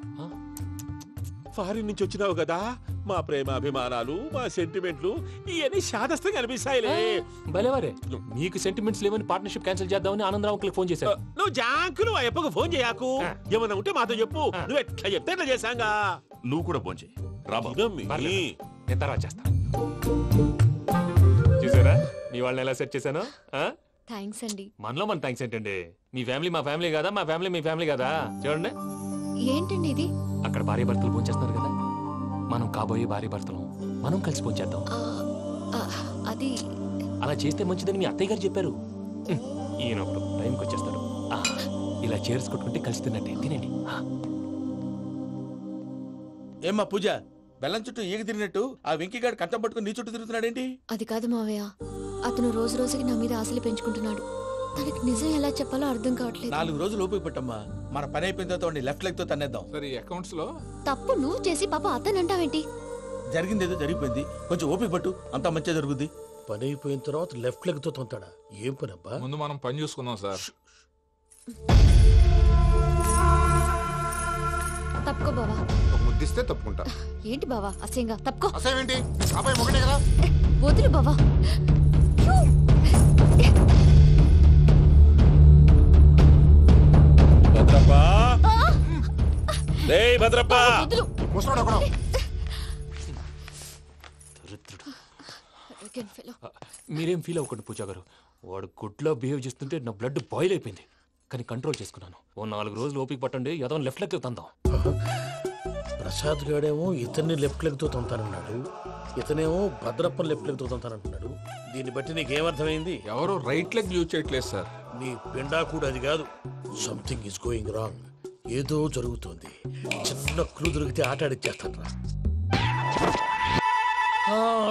ఫారిన్ నుంచి వచ్చినావు కదా, మా ప్రేమ అభిమానాలు, మా సెంటిమెంట్లు ఇవన్నీ శాదస్తంగా అనిపిస్తాయిలే. భలేవారే, మీకు సెంటిమెంట్స్ లేవని పార్ట్నర్షిప్ క్యాన్సిల్ చేద్దామని ఆనందరావు అంకుల్ ఫోన్ చేశారు. నువ్వు జాంకు నువ్వు ఎప్పకు ఫోన్ చేయకు, ఏమన్నా ఉంటే మాతో చెప్పు. నువ్వు ఎట్లా చెప్తే ఎట్లా చేశాంగా. నువ్వు కూడా ఫోన్ చేయి. నేను తర్వాత చేస్తా. చూసారా మీ వాళ్ళని ఎలా సెట్ చేశాను? థ్యాంక్స్ అండి. మనలో మన థ్యాంక్స్ ఏంటండి? మీ ఫ్యామిలీ మా ఫ్యామిలీ కదా, మా ఫ్యామిలీ మీ ఫ్యామిలీ కదా. చూడండి, ఏంటండి ఇది? అక్కడ భార్య భర్తలు ఫోన్ చేస్తున్నారు కదా, మనం కాబోయే భార్య భర్తలు మనం కలిసి ఫోన్ చేద్దాం. అది అలా చేస్తే మంచిదని మీ అత్తయ్య గారు చెప్పారు. ఈయన ఒకడు టైంకి వచ్చేస్తాడు. ఇలా చేర్స్ కొట్టుకుంటే కలిసి తిన్నట్టే. తినండి. ఏమ్మా పూజ, బెల్లం చుట్టూ ఈగ తిరిగినట్టు ఆ వెంకీగాడు కట్టం పట్టుకుని నీ చుట్టూ తిరుగుతున్నాడేంటి? అది కాదు మావయ్య, అతను రోజు రోజుకి నా మీద ఆశలు పెంచుకుంటున్నాడు. తనకి నిజం ఎలా చెప్పాలో అర్థం కావట్లేదు. 4 రోజులు ఓపిక పట్టమ్మా, మన పని అయిపోయిన తర్వాత లెఫ్ట్ లెగ్ తో తన్నేద్దాం. సరే, అకౌంట్స్ లో తప్పు నువ్వు చేసి పాప అతను అంటావేంటి? జరిగింది ఏదో జరిగిపోయింది, కొంచెం ఓపిక పట్టు, అంతా మంచిగా జరుగుద్ది. పని అయిపోయిన తర్వాత లెఫ్ట్ లెగ్ తో తొంతాడా? ఏం పని అబ్బా? ముందు మనం పని చూసుకుందాం సార్. తప్పుకో బావా. ముద్దిస్తే తప్పుకుంటా. ఏంటి బావా అసహ్యంగా? తప్పుకో. అసహ్యం అబ్బాయి ఒకటే కదా. వదులు బావా. భద్రప్పా, భద్రప్పా, మీరేం ఫీల్ అవ్వకండి పూజా గారు. వాడు గుడ్లో బిహేవ్ చేస్తుంటే నా బ్లడ్ బాయిల్ అయిపోయింది, కానీ కంట్రోల్ చేసుకున్నాను. ఓ 4 రోజులు ఓపిక పట్టండి, ఏదో లెఫ్ట్ లెగ్ తందాం. ప్రసాద్ గాడేమో ఇతన్ని లెఫ్ట్ లెగ్ తో తొంతానన్నాడు, ఇతనేమో భద్రప్పని లెఫ్ట్ లెగ్ తో తొంతానంటున్నాడు. దీన్ని బట్టి నీకేమర్థమైంది? ఎవరు రైట్ లెగ్ యూజ్ చేయట్లేదు సార్. నీ పిండా కూడా అది కాదు. Something is going wrong. ఏదో జరుగుతోంది. చిన్న క్లూ దొరికితే ఆట ఆడిచ్చేస్తాను రా.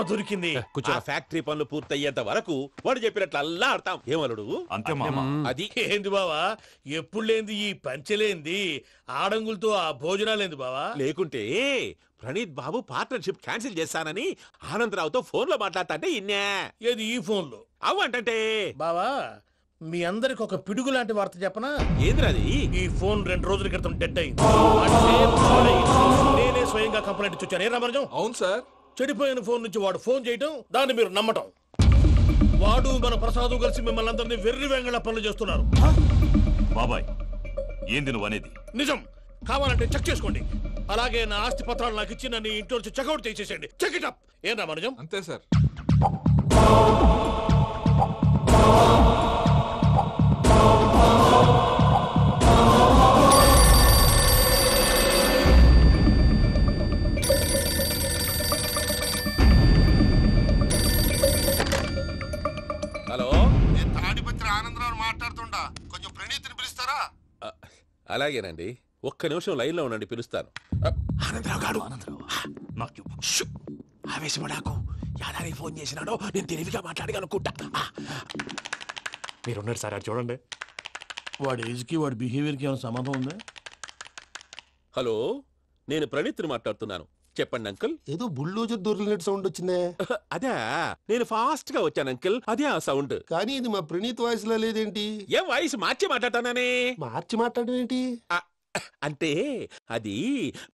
దొరికింది. ఆ ఫ్యాక్టరీ పనులు పూర్తయ్యేంత వరకు వాడు చెప్పినట్లు అల్లా ఆడతాం. ఏమలుడు అంతే మామ. అది ఏంది బావా, ఎప్పుడు లేంది ఈ పంచలేంది, ఆడంగులతో ఆ భోజనాలేంది బావా? లేకుంటే ప్రణీత్ బాబు పార్ట్నర్షిప్ క్యాన్సిల్ చేస్తానని ఆనందరావుతో ఫోన్ లో మాట్లాడతా ఇన్నే. ఏది ఈ ఫోన్ లో? అవ్వంటే బావా, మీ అందరికి ఒక పిడుగు లాంటి వార్త చెప్పనా? ఏంద్రది? ఈ ఫోన్ 2 రోజుల క్రితం డెడ్ అయింది. అంటే నేనే స్వయంగా కంప్లైంట్ ఇచ్చి వచ్చాను. ఏ రామరాజం? అవును సార్. చెడిపోయిన ఫోన్ నుంచి వాడు ఫోన్ చేయటం, దాన్ని మీరు నమ్మటం. వాడు మన ప్రసాదు కలిసి మిమ్మల్ని అందరినీ వెర్రి వెంగళ పనులు చేస్తున్నారు. బాబాయ్, ఏంది నువ్వు అనేది? నిజం. కావాలంటే చెక్ చేసుకోండి. అలాగే నా ఆస్తి పత్రాలు నాకు ఇచ్చి నన్ను ఇంట్లో నుంచి చెక్అౌట్ చేసేసండి. Check it up. ఏం రామరాజం? అంతే సార్. హలో, నేను తాడిపత్రి ఆనందరావు మాట్లాడుతుండా, కొంచెం ప్రణీతిని పిలుస్తారా? అలాగేనండి, ఒక్క నిమిషం లైన్ లో ఉండండి, పిలుస్తాను. ఆనందరావు గాడు, ఆవేశపడాకు. యాదానికి ఫోన్ చేసినాడో నేను తెలివిగా మాట్లాడగలనుకుంటా. మీరున్నారు సార్, అది చూడండి. వాడి ఏజ్కి వాడి బిహేవియర్కి ఏమైనా సంబంధం ఉందా? హలో, నేను ప్రణీత్ని మాట్లాడుతున్నాను. చెప్పండి అంకుల్. ఏదో బుల్డోజర్ దొరికినట్టు సౌండ్ వచ్చిందే. అదే, నేను ఫాస్ట్ గా వచ్చాను అంకుల్, అదే ఆ సౌండ్. కానీ ఇది మా ప్రణీత్ వాయిస్ లో లేదేంటి? ఏం వాయిస్ మార్చి మాట్లాడతానే? మార్చి మాట్లాడడం ఏంటి? అంటే అది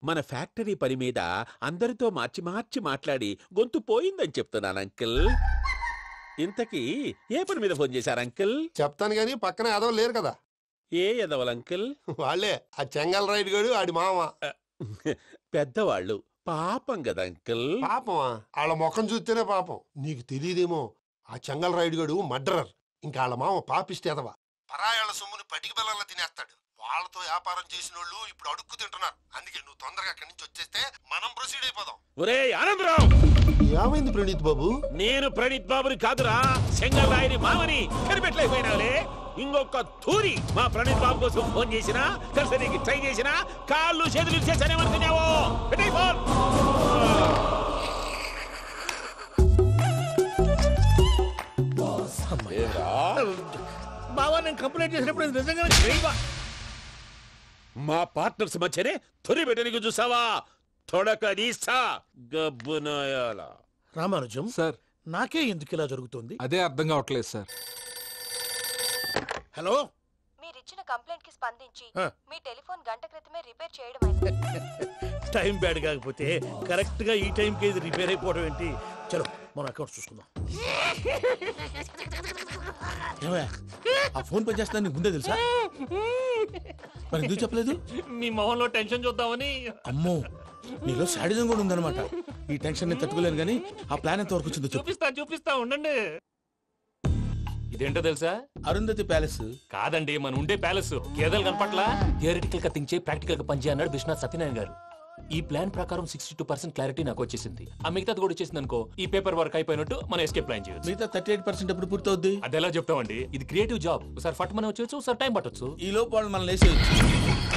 మన ఫ్యాక్టరీ పని మీద అందరితో మార్చి మార్చి మాట్లాడి గొంతు పోయిందని చెప్తున్నాను అంకుల్. ఇంతకీ ఏ పని మీద ఫోన్ చేశారు అంకుల్? చెప్తాను గానీ పక్కన ఎదవ లేరు కదా. ఏ ఎదవలు అంకుల్? వాళ్ళే, ఆ చెంగల్ రైడ్ గడు ఆడి మామ. పెద్దవాళ్ళు, పాపం కదా అంకుల్. పాపమా? వాళ్ళ ముఖం చూస్తేనే పాపం. నీకు తెలియదేమో, ఆ చెంగల్ రైడ్ గడు మర్డరర్. ఇంకా వాళ్ళ మామ పాపిస్తేదవా. పరాయాళ్ళ సొమ్ముని పటికి బెల్లంలో తినేస్తాడు. వాళ్ళతో వ్యాపారం చేసిన వాళ్ళు ఇప్పుడు అడుక్కు తింటున్నారు. అందుకే నువ్వు తొందరగా అక్కడి నుంచి వచ్చేస్తే మనం ప్రొసీడ్ అయిపోదాం. ఒరే ఆనందరావు! ఏమైంది ప్రణీత్ బాబు? నేను ప్రణీత్ బాబుని కాదురా, సెంగల్ రాయని మామని కనిపెట్టలేకపోయినావులే. ఇంకొక తూరి మా ప్రణీత్ బాబు కోసం ఫోన్ చేసినా కలిసి ట్రై చేసినా కాళ్ళు చేతులు చేశానేమనుకున్నావో పెట్టేయ్ ఫోన్. బావా నేను కంప్లైంట్ చేసినప్పుడు నిజంగా మా పార్ట్నర్స్ మధ్యనే తొలి పెట్టడానికి చూసావా? తొడక నీస్తా గబ్బునాయాల. రామానుజం సార్ నాకే ఎందుకు ఇలా జరుగుతుంది? అదే అర్థం కావట్లేదు సార్. హలో, మీరిచ్చిన కంప్లైంట్ కి స్పందించి ఆ. మీ టెలిఫోన్ గంట క్రితమే రిపేర్ చేయడమైంది. టైం బ్యాడ్ కాకపోతే కరెక్ట్ గా ఈ టైంకి ఇది రిపేర్ అయిపోవడం ఏంటి? చలో మన అకౌంట్ చూసుకుందాం. ఏమయ్య, ఆ ఫోన్ పని చేస్తా నీకు ముందే తెలుసా? మరి ఎందుకు చెప్పలేదు? మీ మొహంలో టెన్షన్ చూద్దామని. అమ్మో, నీలో శాడిజం కూడా ఉందన్నమాట. ఈ టెన్షన్ నేను తట్టుకోలేను కానీ ఆ ప్లాన్ ఎంత వరకు వచ్చిందో చెప్పు. చూపిస్తా ఉండండి. ఇదేంటో తెలుసా? అరుంధతి ప్యాలెస్ కాదండి, మన ఉండే ప్యాలెస్. గేదెలు కనపట్లా? థియరిటికల్ గా థింక్ చేయి, ప్రాక్టికల్ గా పనిచేయ అన్నాడు విశ్వనాథ్ సత్యనారాయణ గారు. ఈ ప్లాన్ ప్రకారం 62% క్లారిటీ నాకు వచ్చేసింది. ఆ మిగతాది కూడా వచ్చేసింది అనుకో, ఈ పేపర్ వర్క్ అయిపోయినట్టు మనం ఎస్కేప్ ప్లాన్ చేయొచ్చు. మిగతా 38% ఎప్పుడు పూర్తవుద్ది? అది ఎలా చెప్తామండి? ఇది క్రియేటివ్ జాబ్. ఒకసారి ఫట్ మనం వచ్చేయచ్చు, ఒకసారి టైం పట్టొచ్చు. ఈ లోపు వాళ్ళు మనం లేసేయచ్చు.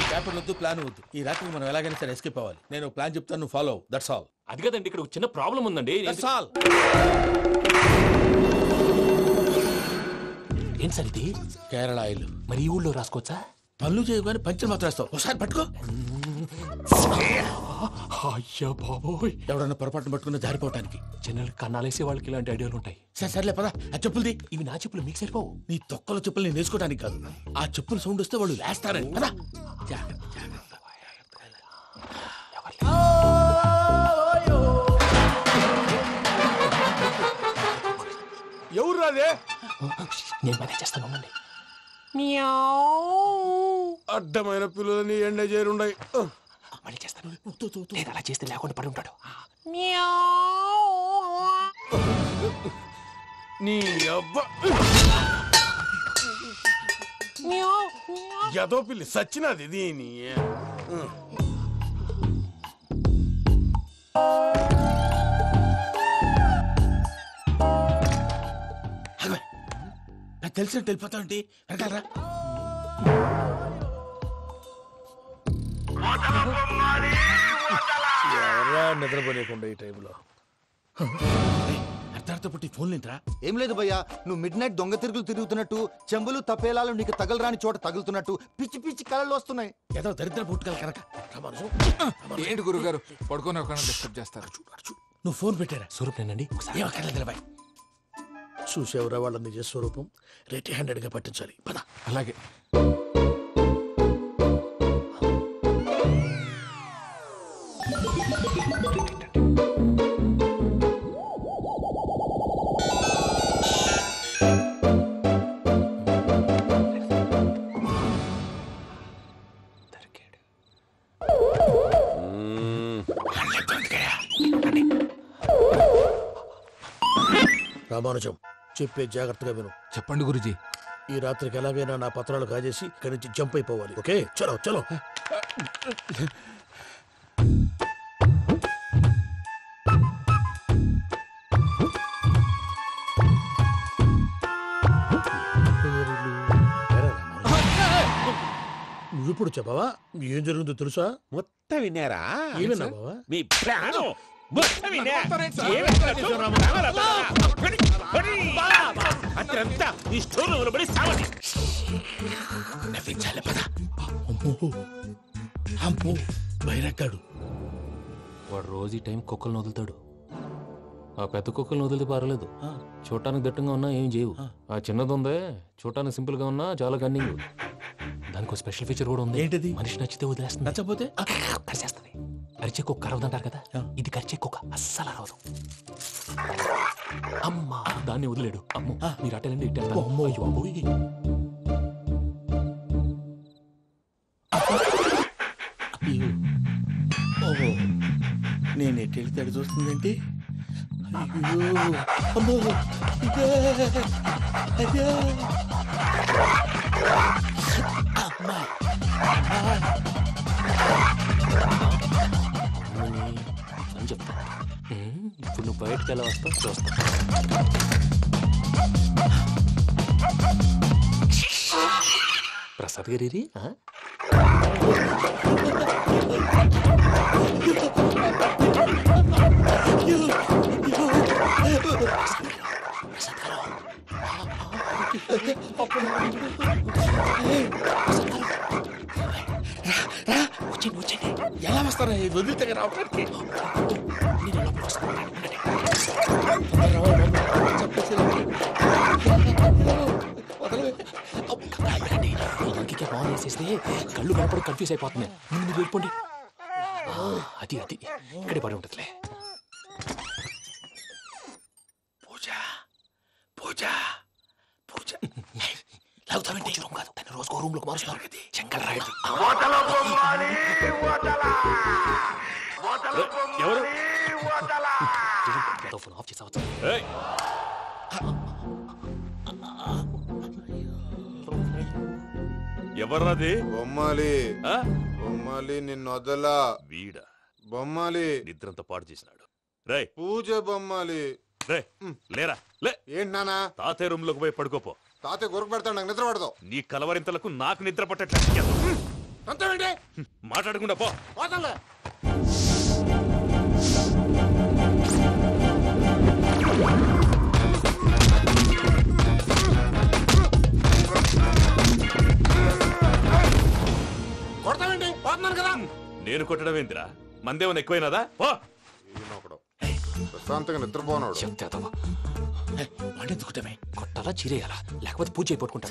ఈ పేపర్ వద్దు, ప్లాన్ వద్దు. ఈ రాత్రికి మనం ఎలాగైనా సరే ఎస్కేప్ అవ్వాలి. నేను ప్లాన్ చెప్తాను, నువ్వు ఫాలో. That's all. అది కదండి, ఇక్కడ ఒక చిన్న ప్రాబ్లం ఉందండి. That's all. ఏం సార్ ఇది? కేరళ ఆయిల్. మరి ఈ ఊళ్ళో రాసుకోవచ్చా? పనులు చేయగానే పంచర్ మాత్రం వేస్తావు. ఒకసారి పట్టుకో. అయ్యా బాబోయ్, ఎవడన్నా పొరపాటున పట్టుకున్న జారిపోవటానికి. జనరల్ కన్నాలేసే వాళ్ళకి ఇలాంటి ఐడియాలు ఉంటాయి. సర్లే పదా, ఆ చెప్పులది. ఇవి నా చెప్పులు, మీకు సరిపోవు. నీ తొక్కల చెప్పులు నేను వేసుకోవడానికి కాదు, ఆ చెప్పులు సౌండ్ వస్తే వాళ్ళు లేస్తారని. పదా. ఎవరు రాదే? నేను మేనేజ్ చేస్తాను, ఉండండి. అడ్డమైన పిల్లలని ఎండ చేరుండయి. మళ్ళీ చేస్తాను. నేను అలా చేస్తే లేకుండా పడి ఉంటాడు. నీ అబ్బ ఎదో పిల్లి సచ్చినది దీని. నాకు తెలిసినట్టు వెళ్ళిపోతావుంటి. వెనకాలరా. ఎవరా నిద్రపోలేకుండా ఈ టైంలో? అర్ధార్థ పుట్టి ఫోన్ లేంట్రా? ఏం లేదు భయ్యా, నువ్వు మిడ్ నైట్ దొంగ తిరుగులు తిరుగుతున్నట్టు, చెంబులు తపేలాలు నీకు తగలరాని చోట తగులుతున్నట్టు పిచ్చి పిచ్చి కళలు వస్తున్నాయి. ఏదో దరిద్ర పుట్టుకల కనుక. ఏంటి గురుగారు పడుకొని ఒక డిస్టర్బ్ చేస్తారు? నువ్వు ఫోన్ పెట్టారా? స్వరూపేనండి. చూసేవరా వాళ్ళ నిజ స్వరూపం. రెడీ హ్యాండెడ్ గా పట్టించాలి. పద. అలాగే. రామానుజం, చెప్పే జాగ్రత్తగా విను. చెప్పండి గురుజీ. ఈ రాత్రికి ఎలాగైనా నా పత్రాలు కాజేసి ఇక్కడి నుంచి జంప్ అయిపోవాలి. ఓకే, చలో చలో. నువ్విప్పుడు చెప్పవా? ఏం జరుగుతుందో తెలుసా? మొత్తం విన్నారా? ఏమన్నా బావా? మీ ప్రాణం మొత్తం విన్నా. అత్యంతా ఈ స్టోర్ పడి సావని. నవ్వించాలి. పద. అమ్మో అమ్మో, బైరక్కాడు. వాడు రోజు ఈ టైం కుక్కలను వదులుతాడు. ఆ పెద్ద కుక్కలను వదిలితే పర్లేదు, చూడటానికి దట్టంగా ఉన్నా ఏం చేయవు. ఆ చిన్నది ఉందే, చూడటానికి సింపుల్ గా ఉన్నా చాలా కన్నింగ్. దానికి స్పెషల్ ఫీచర్ కూడా ఉంది. ఏంటిది? మనిషి నచ్చితే వదిలేస్తుంది, నచ్చపోతే కరిచేస్తుంది. కరిచే కుక్క అరవదంటారు కదా, ఇది కరిచే కుక్క అస్సలు అరవదు. అమ్మా, దాన్ని వదిలేడు. అమ్మో, మీరు అటెండి ఇట్టే. అమ్మో, ఓహో, నేను ఎట్టెళ్తాడు చూస్తుందంటే. అయ్యో అమ్మో, ఇదే అదే. అమ్మా అని చెప్తా. ఇప్పుడు నువ్వు బయటకు ఎలా వస్తావు చూస్తా. ప్రసాద్ గారి ఎలా వస్తారా వదిలితే రావడానికి? బాగా వేసేస్తే కళ్ళు కనపడి కన్ఫ్యూజ్ అయిపోతున్నాయి. మీరు వెళ్ళిపోండి. అది అది ఇక్కడే పడి ఉంటుందిలే. పూజ పూజ పూజ లాగుతామంటే రూమ్ కాదు, తను రోజుకో రూమ్ లోకి మారుస్తున్నారు కదా. చెంగల్ రాయదు. ఎవరు ఫోన్ ఆఫ్ చేసావచ్చు. ఎవర్రాది? బొమ్మాలి బొమ్మాలి నిన్ను వదలా. వీడా బొమ్మాలి నిద్రంతా పాడు చేసినాడు. రే పూజ బొమ్మాలి. రే లేరా లే. ఏంటి నానా? తాతయ్య రూమ్ లోకి పోయి పడుకోపో. తాతయ్య గురకు పెడతాడు, నాకు నిద్ర పడతావు. నీ కలవరింతలకు నాకు నిద్ర పట్టట్లేదు. అంతేంటి మాట్లాడకుండా పో. కొడతావేంటి? పోతున్నాను కదా. నేను కొట్టడం ఏంటిరా? మందేమన్నా ఎక్కువైనదా? పో. ప్రశాంతంగా నిద్రపోనాడు. ఎందుకుంటామే? కొట్టాలా చీరేయాలా? లేకపోతే పూజ అయిపోట్టుకుంటా.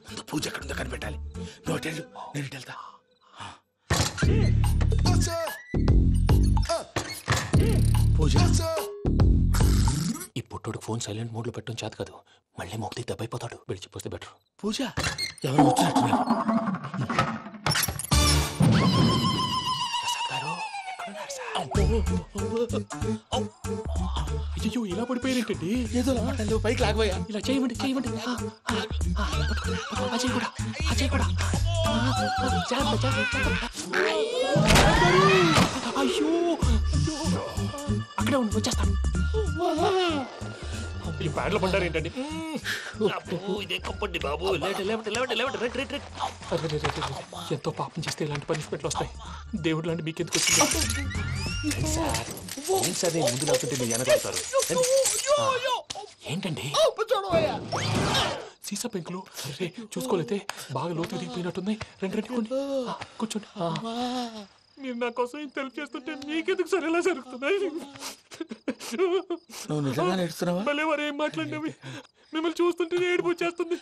ముందు పూజ ఎక్కడుందో కనిపెట్టాలి. నువ్వు వెళ్ళు, నేను వెళ్తా. పూజ ఈ పుట్టోడు ఫోన్ సైలెంట్ మోడ్ లో పెట్టడం చేత కాదు. మళ్ళీ మొక్కి దెబ్బైపోతాడు. విడిచిపోతే బెటర్. పూజ ఎవరు వచ్చినట్టున్నారు? అయ్యో ఇలా పడిపోయారేంటండి? ఏదో పైకి లాగబోయా. ఇలా చేయమండి చేయమండి. అజయ్ కూడా అజయ్ కూడా అయ్యో అక్కడే ఉండి వచ్చేస్తాను. ఈ బ్యాడ్లో పడ్డారు ఏంటండి? ఇదే కంపండి బాబు. ఎంతో పాపం చేస్తే ఇలాంటి పనిష్మెంట్లు వస్తాయి. దేవుడు లాంటి మీకెందుకు వచ్చింది? సరే ముందు లేకుంటే మీరు వెనకాడతారు. ఏంటండి సీసా పెంకులు? అరే చూసుకోలేతే బాగా లోతు దిగిపోయినట్టున్నాయి. రండి రండి కొండి కూర్చోండి. మీరు నా కోసం ఇంత హెల్ప్ చేస్తుంటే మీకెందుకు సరే ఎలా జరుగుతున్నాయి? నువ్వు నిజంగా నేర్చుతున్నావా? మళ్ళీ వారు ఏం మాట్లాడినవి? మిమ్మల్ని చూస్తుంటే ఏడుపు వచ్చేస్తుంది.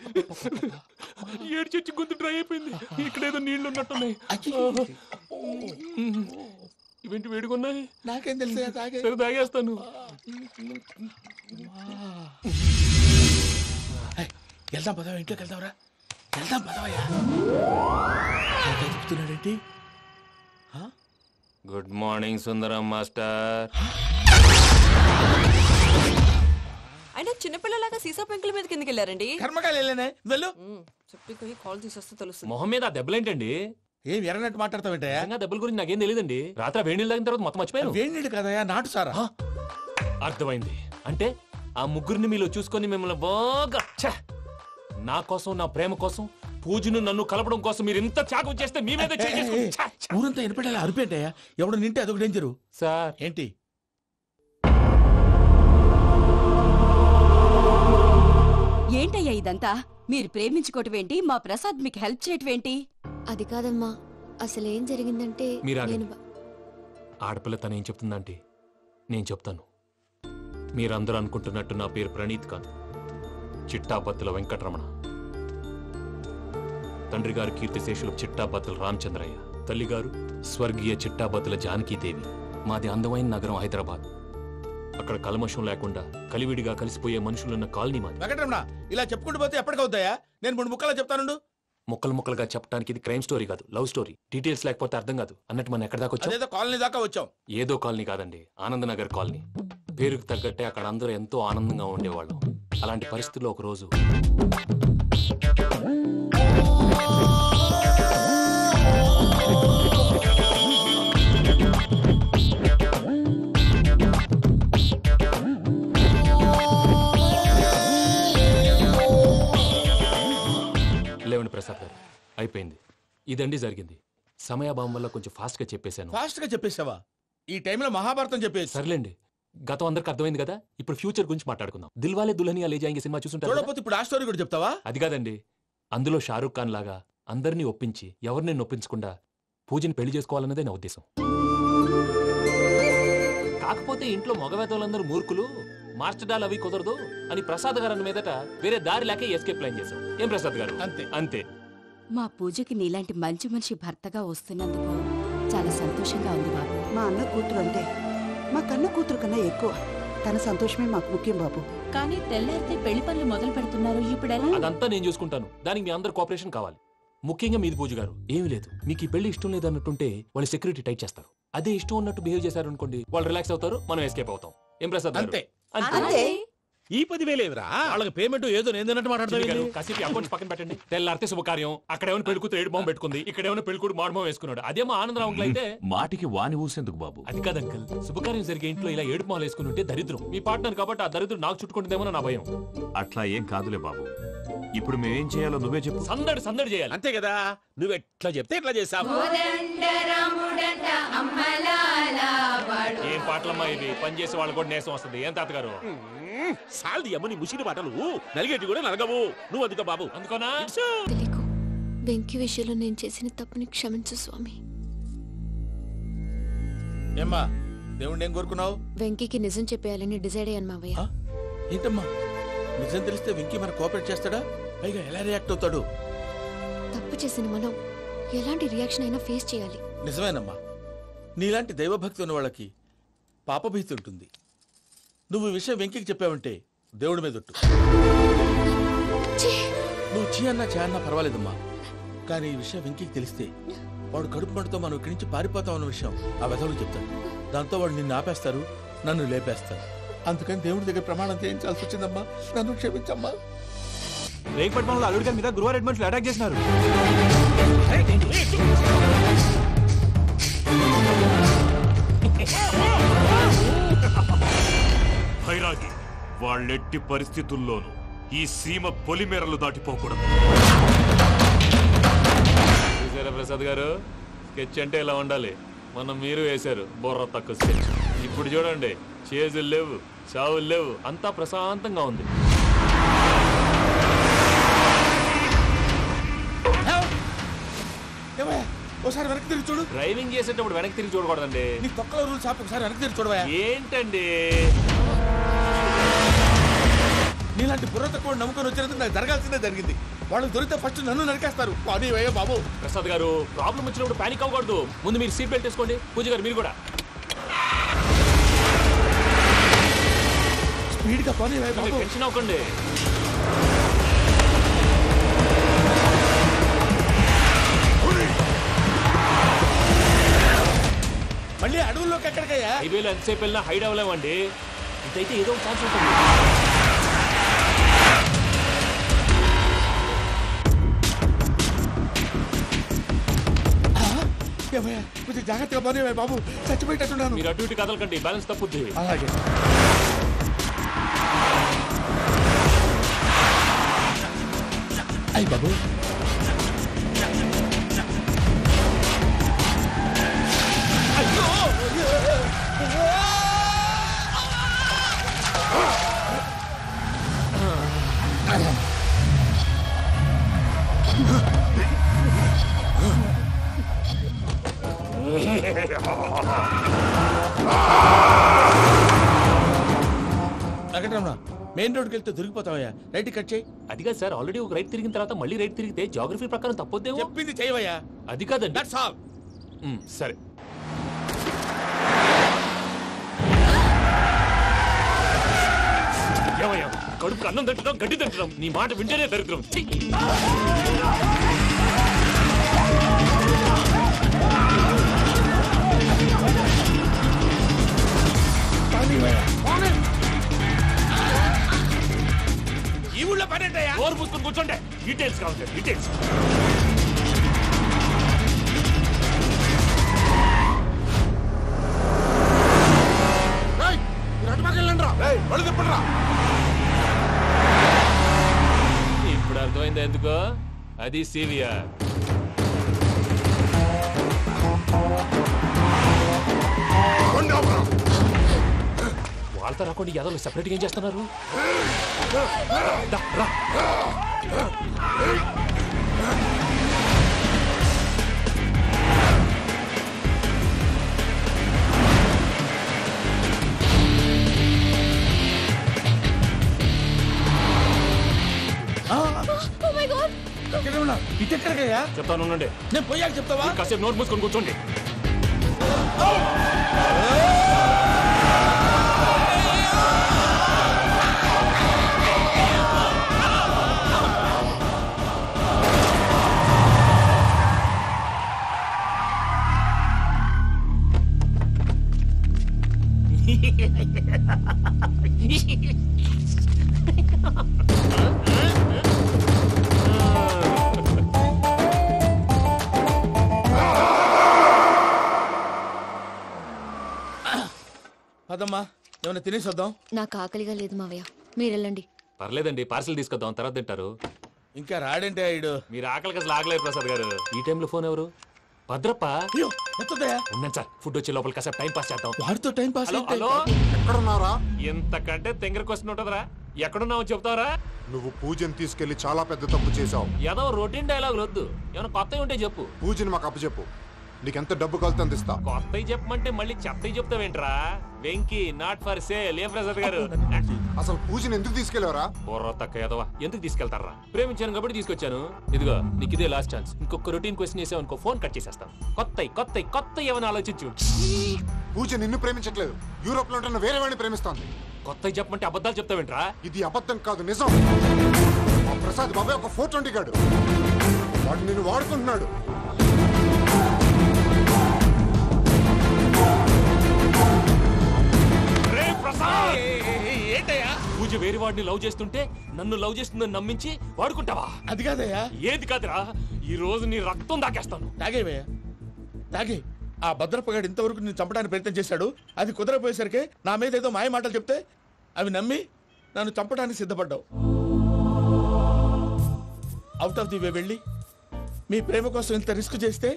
ఏడు చెచ్చి గొంతు డ్రై అయిపోయింది. ఇక్కడ ఏదో నీళ్లు ఉన్నట్టున్నాయి. ఇవేంటి వేడుకున్నాయి? నాకేం తెలుసు. సరే తాగేస్తాను. వెళ్దాం పదవా, ఇంట్లోకి వెళ్దాంరా. వెళ్దాం పదవయ్యా. చెప్తున్నాడేంటి? Good morning Sundaram master. అయినా చిన్నపిల్లలాగా సీసా పెంకుల మీద కిందకి వెళ్ళారండి. కర్మకాయలు వెళ్ళానే వెళ్ళు. చెప్పి కాల్ తీసేస్తే తెలుస్తుంది. మొహం మీద ఆ దెబ్బలేంటండి? ఏం ఎర్రనట్టు మాట్లాడతావేంటయ్యా? దెబ్బల గురించి నాకేం తెలియదండి. రాత్రి వేడి నీళ్ళు తాగిన తర్వాత మొత్తం మర్చిపోయాను. వేడి నీళ్ళు కదయ్యా, నాటు సారా. అర్థమైంది. అంటే ఆ ముగ్గురిని మీలో చూసుకొని మిమ్మల్ని బాగా నా కోసం నా ప్రేమ కోసం పూజను నన్ను కలపడం కోసం మీరు ఇంత త్యాగం చేస్తే మీ మీద ఊరంతా వినపడేలా అరిపేంటయ్యా. ఎవడు నింటే అదొక డేంజరు. సార్ ఏంటి? ఏంటయ్యా ఇదంతా? మీరు ప్రేమించుకోవటం ఏంటి? మా ప్రసాద్ మీకు హెల్ప్ చేయటం ఏంటి? అది కాదమ్మా, అసలు ఏం జరిగిందంటే ఆడపిల్ల తనేం చెప్తుందంటే నేను చెప్తాను. మీరందరూ అనుకుంటున్నట్టు నా పేరు ప్రణీత్ కాదు, చిట్టాపత్తుల వెంకటరమణ. తండ్రి గారు కీర్తిశేషులు చిట్టాపత్తుల రామచంద్రయ్య, తల్లిగారు స్వర్గీయ చిట్టాపత్తుల జానకీదేవి. మాది అందమైన నగరం హైదరాబాద్. అక్కడ కల్మషం లేకుండా కలివిడిగా కలిసిపోయే మనుషులున్న కాలనీ మాది. వెంకటరమణ, ఇలా చెప్పుకుంటూ పోతే ఎప్పటికవుతాయా? నేను 3 ముక్కలా చెప్తాను. ముక్కలు ముక్కలుగా చెప్పడానికి ఇది క్రైమ్ స్టోరీ కాదు, లవ్ స్టోరీ. డీటెయిల్స్ లేకపోతే అర్థం కాదు. అన్నట్టు మనం ఎక్కడ దాకా వచ్చాం? ఏదో కాలనీ దాకా వచ్చాం. ఏదో కాలనీ కాదండి, ఆనందనగర్ కాలనీ. పేరుకు తగ్గట్టే అక్కడ అందరూ ఎంతో ఆనందంగా ఉండేవాళ్ళం. అలాంటి పరిస్థితుల్లో ఒక రోజు అయిపోయింది. ఇదండి జరిగింది. సమయాభావం వల్ల కొంచెం ఫాస్ట్ గా చెప్పేశాను. ఫాస్ట్ గా చెప్పేసావా? ఈ టైంలో మహాభారతం చెప్పేసి. సర్లేండి, గతం అందరికి అర్థమైంది కదా. ఇప్పుడు ఫ్యూచర్ గురించి మాట్లాడుకుందాం. దిల్వాలే దుల్హనియా లే జాయేంగే సినిమా చూసుంటారు. చూడకపోతే ఇప్పుడు ఆ స్టోరీ కూడా చెప్తావా? అది కాదండి, అందులో షారూక్ ఖాన్ లాగా అందరినీ ఒప్పించి ఎవరిని నొప్పించకుండా పూజని పెళ్లి చేసుకోవాలన్నదే నా ఉద్దేశం. కాకపోతే ఇంట్లో మగవేతలందరూ మూర్ఖులు, మార్చడాలు అవి కుదరదు అని ప్రసాద్ గారు అన్న మీదట వేరే దారి లేక ఎస్కేప్ ప్లాన్ చేశాం. ఏం ప్రసాద్ గారు? అంతే అంతే. మా పూజకి నీలాంటి మంచి మనిషి భర్తగా వస్తున్నందుకు చాలా సంతోషంగా ఉంది బాబు. మా అన్న కూతురు అంటే మా కన్న కూతురు కన్నా ఎక్కువ. తన సంతోషమే మాకు ముఖ్యం బాబు. కానీ తెల్లారితే పెళ్లి పనులు మొదలు పెడుతున్నారు, ఇప్పుడు ఎలా? అదంతా నేను చూసుకుంటాను. దానికి మీ అందరు కోఆపరేషన్ కావాలి. ముఖ్యంగా మీది పూజ గారు. ఏమీ లేదు, మీకు ఈ పెళ్లి ఇష్టం లేదు అన్నట్టుంటే వాళ్ళు సెక్యూరిటీ టైట్ చేస్తారు. అదే ఇష్టం ఉన్నట్టు బిహేవ్ చేశారు అనుకోండి, వాళ్ళు రిలాక్స్ అవుతారు, మనం ఎస్కేప్ అవుతాం. ఏం ప్రసాద్ గారు? అంతే. అంతే. ఈ 10,000 ఏమిరా? వాళ్ళకి పేమెంట్ ఏదో నేందన్నట్టు మాట్లాడతాను. కాసేపు అకౌంట్స్ పక్కన పెట్టండి. తెల్లారితే శుభకార్యం. అక్కడేమైనా పెళ్ళికూతురు ఏడు బాంబు పెట్టుకుంది, ఇక్కడేమైనా పెళ్ళికూడు మాడు బాంబు వేసుకున్నాడు. అదేమో ఆనందరావు అంకుల్ అయితే మాటికి వాని ఊసేందుకు బాబు? అది కాదు అంకుల్, శుభకార్యం జరిగే ఇంట్లో ఇలా ఏడు మాలు వేసుకుని ఉంటే దరిద్రం. మీ పార్ట్నర్ కాబట్టి ఆ దరిద్రం నాకు చుట్టుకుంటుందేమో నా భయం. అట్లా ఏం కాదులే బాబు. ఇప్పుడు మేమేం చేయాలో నువ్వే చెప్పు. సందడి సందడి చేయాలి. అంతే కదా, నువ్వు ఎట్లా చెప్తే ఎట్లా చేసావు. ఏం పాటలమ్మా ఇది? పని చేసే వాళ్ళు కూడా నేసం వస్తుంది. ఏం తాతగారు? సాల్ది అమ్మ నీ ముసిరి మాటలు నలిగేటి కూడా నలగవు. నువ్వు అందుకో బాబు. అందుకోనా? తెలియకు వెంకీ విషయంలో నేను చేసిన తప్పుని క్షమించు స్వామి. ఏమ్మా దేవుణ్ణి ఏం కోరుకున్నావు? వెంకీకి నిజం చెప్పేయాలని డిసైడ్ అయ్యాను మావయ్య. ఏంటమ్మా నిజం తెలిస్తే వెంకీ మన కోఆపరేట్ చేస్తాడా? పైగా ఎలా రియాక్ట్ అవుతాడు? తప్పు చేసిన మనం ఎలాంటి రియాక్షన్ అయినా ఫేస్ చేయాలి. నిజమేనమ్మా, నీలాంటి దైవభక్తి ఉన్న వాళ్ళకి పాపభీతి ఉంటుంది. నువ్వు ఈ విషయం వెంకీకి చెప్పావంటే దేవుడి మీద ఒట్టు. నువ్వు చీ అన్నా చే అన్నా పర్వాలేదమ్మా, కానీ ఈ విషయం వెంకీకి తెలిస్తే వాడు కడుపు మంటతో మనం ఇక్కడి నుంచి పారిపోతాం అన్న విషయం ఆ వెధవులు చెప్తాడు. దాంతో వాడు నిన్ను ఆపేస్తారు, నన్ను లేపేస్తారు. అందుకని దేవుడి దగ్గర ప్రమాణం చేయించాల్సి వచ్చిందమ్మా, నన్ను క్షమించమ్మా. రేగుపట్ మనలో అల్లుడి గారి మీద గురువారెడ్డి రెడ్ మనుషులు అటాక్ చేసినారు. భైరాగి, వాళ్ళెట్టి పరిస్థితుల్లోనూ ఈ సీమ పొలిమేరలు దాటిపోకూడదు. చూసారా ప్రసాద్ గారు, స్కెచ్ అంటే ఇలా ఉండాలి. మనం మీరు వేశారు బుర్ర తక్కువ స్కెచ్. ఇప్పుడు చూడండి, చేజులు లేవు, చావులు లేవు, అంతా ప్రశాంతంగా ఉంది. ఒకసారి వెనక్కి తిరిగి చూడు. డ్రైవింగ్ చేసేటప్పుడు వెనక్కి తిరిగి చూడకూడదండి. నీ తొక్కలో రూల్స్ ఆపు, ఒకసారి వెనక్కి తిరిగి చూడవా. ఏంటండి నీలాంటి బుర్ర తక్కువ నమ్ముకొని వచ్చినందుకు నాకు జరగాల్సిందే జరిగింది. వాళ్ళు దొరికితే ఫస్ట్ నన్ను నరికేస్తారు. కానీ బాబు ప్రసాద్ గారు, ప్రాబ్లం వచ్చినప్పుడు పానిక్ అవ్వకూడదు. ముందు మీరు సీట్ బెల్ట్ వేసుకోండి. పూజ గారు మీరు కూడా స్పీడ్ గా పోనీ బాబు. టెన్షన్ అవ్వకండి. మళ్ళీ అడవుల్లోకి ఎక్కడికయ్యా? హైవేలో ఎంతసేపు వెళ్ళినా హైడ్ అవ్వలేమండి. ఇదైతే ఏదో ఒక ఛాన్స్ ఉంటుంది. కొంచెం జాగ్రత్తగా పోనీ బాబు, చచ్చిపోయేటట్టున్నాను. మీరు అటు ఇటు కదలకండి, బ్యాలెన్స్ తప్పుద్ది. అలాగే. అయ్యి బాబు, మెయిన్ రోడ్కి వెళ్తే దొరికిపోతావయ్యా. రైట్ కట్ చేయి. అది కాదు సార్, ఆల్రెడీ ఒక రైట్ తిరిగిన తర్వాత మళ్ళీ రైట్ తిరిగితే జాగ్రఫీ ప్రకారం తప్పొద్దేమో. చెప్పింది చేయవయ్యా. అది కాదండి. That's all. సరే. ఏమయ్యా, కడుపుకు అన్నం తింటున్నాం, గడ్డి తింటున్నాం, నీ మాట వింటేనే దరిద్రం. ఈ ఊళ్ళో పని ఏంటయ్యా? నోరు పుస్తకం కూర్చోండి. డీటెయిల్స్ కావాలి, డీటెయిల్స్. ఇప్పుడు అర్థమైంది ఎందుకో. అది సివిఆర్. వాళ్ళతో రాకుండా యాదవ్ సెపరేట్గా ఏం చేస్తున్నారు? ఇటెక్కడికయ్యా? చెప్తాను ఉండండి. నేను పోయాక చెప్తావా? కాసేపు నోట్ మూసుకొని కూర్చోండి. అదమ్మా ఏమైనా తినేసి వద్దాం. నాకు ఆకలిగా లేదు మావయ్య, మీరు వెళ్ళండి. పర్లేదండి, పార్సిల్ తీసుకొద్దాం, తర్వాత తింటారు. ఇంకా రాడంటే ఆయుడు. మీరు ఆకలికి అసలు ఆగలేరు ప్రసాద్ గారు. ఈ టైంలో ఫోన్ ఎవరు? భద్రప్ప. ఉన్నాను సార్, ఫుడ్ వచ్చే లోపల కాసేపు టైం పాస్ చేద్దాం. వాడితో టైం పాస్. హలో, ఎక్కడున్నారా? ఇంతకంటే తెంగర క్వశ్చన్ ఉంటుందిరా. ఎక్కడున్నావు చెప్తావరా? నువ్వు పూజని తీసుకెళ్లి చాలా పెద్ద తప్పు చేశావు. ఏదో రొటీన్ డైలాగ్ వద్దు, ఏమైనా కొత్తవి ఉంటే చెప్పు. పూజని మాకు అప్పచెప్పు, నీకెంత డబ్బు కలితే అంత ఇస్తా. కొత్తవి చెప్పమంటే మళ్ళీ చెత్తవి చెప్తావేంట్రా? Venky not for sale. ఏ ప్రసాద్ గారు, అసలు పూజని ఎందుకు తీసుకెళ్లేవరా? బుర్ర తక్క ఏదవా, ఎందుకు తీసుకెళ్తారా? ప్రేమించాను కాబట్టి తీసుకొచ్చాను. ఇదిగో నీకు ఇదే లాస్ట్ ఛాన్స్. ఇంకొక రొటీన్ క్వశ్చన్ చేసావు అనుకో, ఫోన్ కట్ చేసేస్తాను. కొత్త ఏమైనా ఆలోచించు. పూజ నిన్ను ప్రేమించట్లేదు, యూరోప్ లో ఉంటున్న వేరే వాడిని ప్రేమిస్తాంది. కొత్తవి చెప్పమంటే అబద్ధాలు చెప్తావేంట్రా? ఇది అబద్ధం కాదు, నిజం. మా ప్రసాద్ బాబాయ్ ఒక 420 గాడు, వాడు నిన్ను వాడుకుంటున్నాడు. పూజ వేరే వాడిని లవ్ చేస్తుంటే నన్ను లవ్ చేస్తుందని నమ్మించి వాడుకుంటావా? అది కాదయ్యా. ఏది కాదురా, ఈ రోజు నీ రక్తం దాకేస్తాను. తాగేవయ్యా, తాగే. ఆ భద్రప్పగాడు ఇంతవరకు నేను చంపడానికి ప్రయత్నం చేశాడు. అది కుదరపోయేసరికి నా మీద ఏదో మాయ మాటలు చెప్తే అవి నమ్మి నన్ను చంపడానికి సిద్ధపడ్డావు. అవుట్ ఆఫ్ ది వే వెళ్ళి మీ ప్రేమ కోసం ఇంత రిస్క్ చేస్తే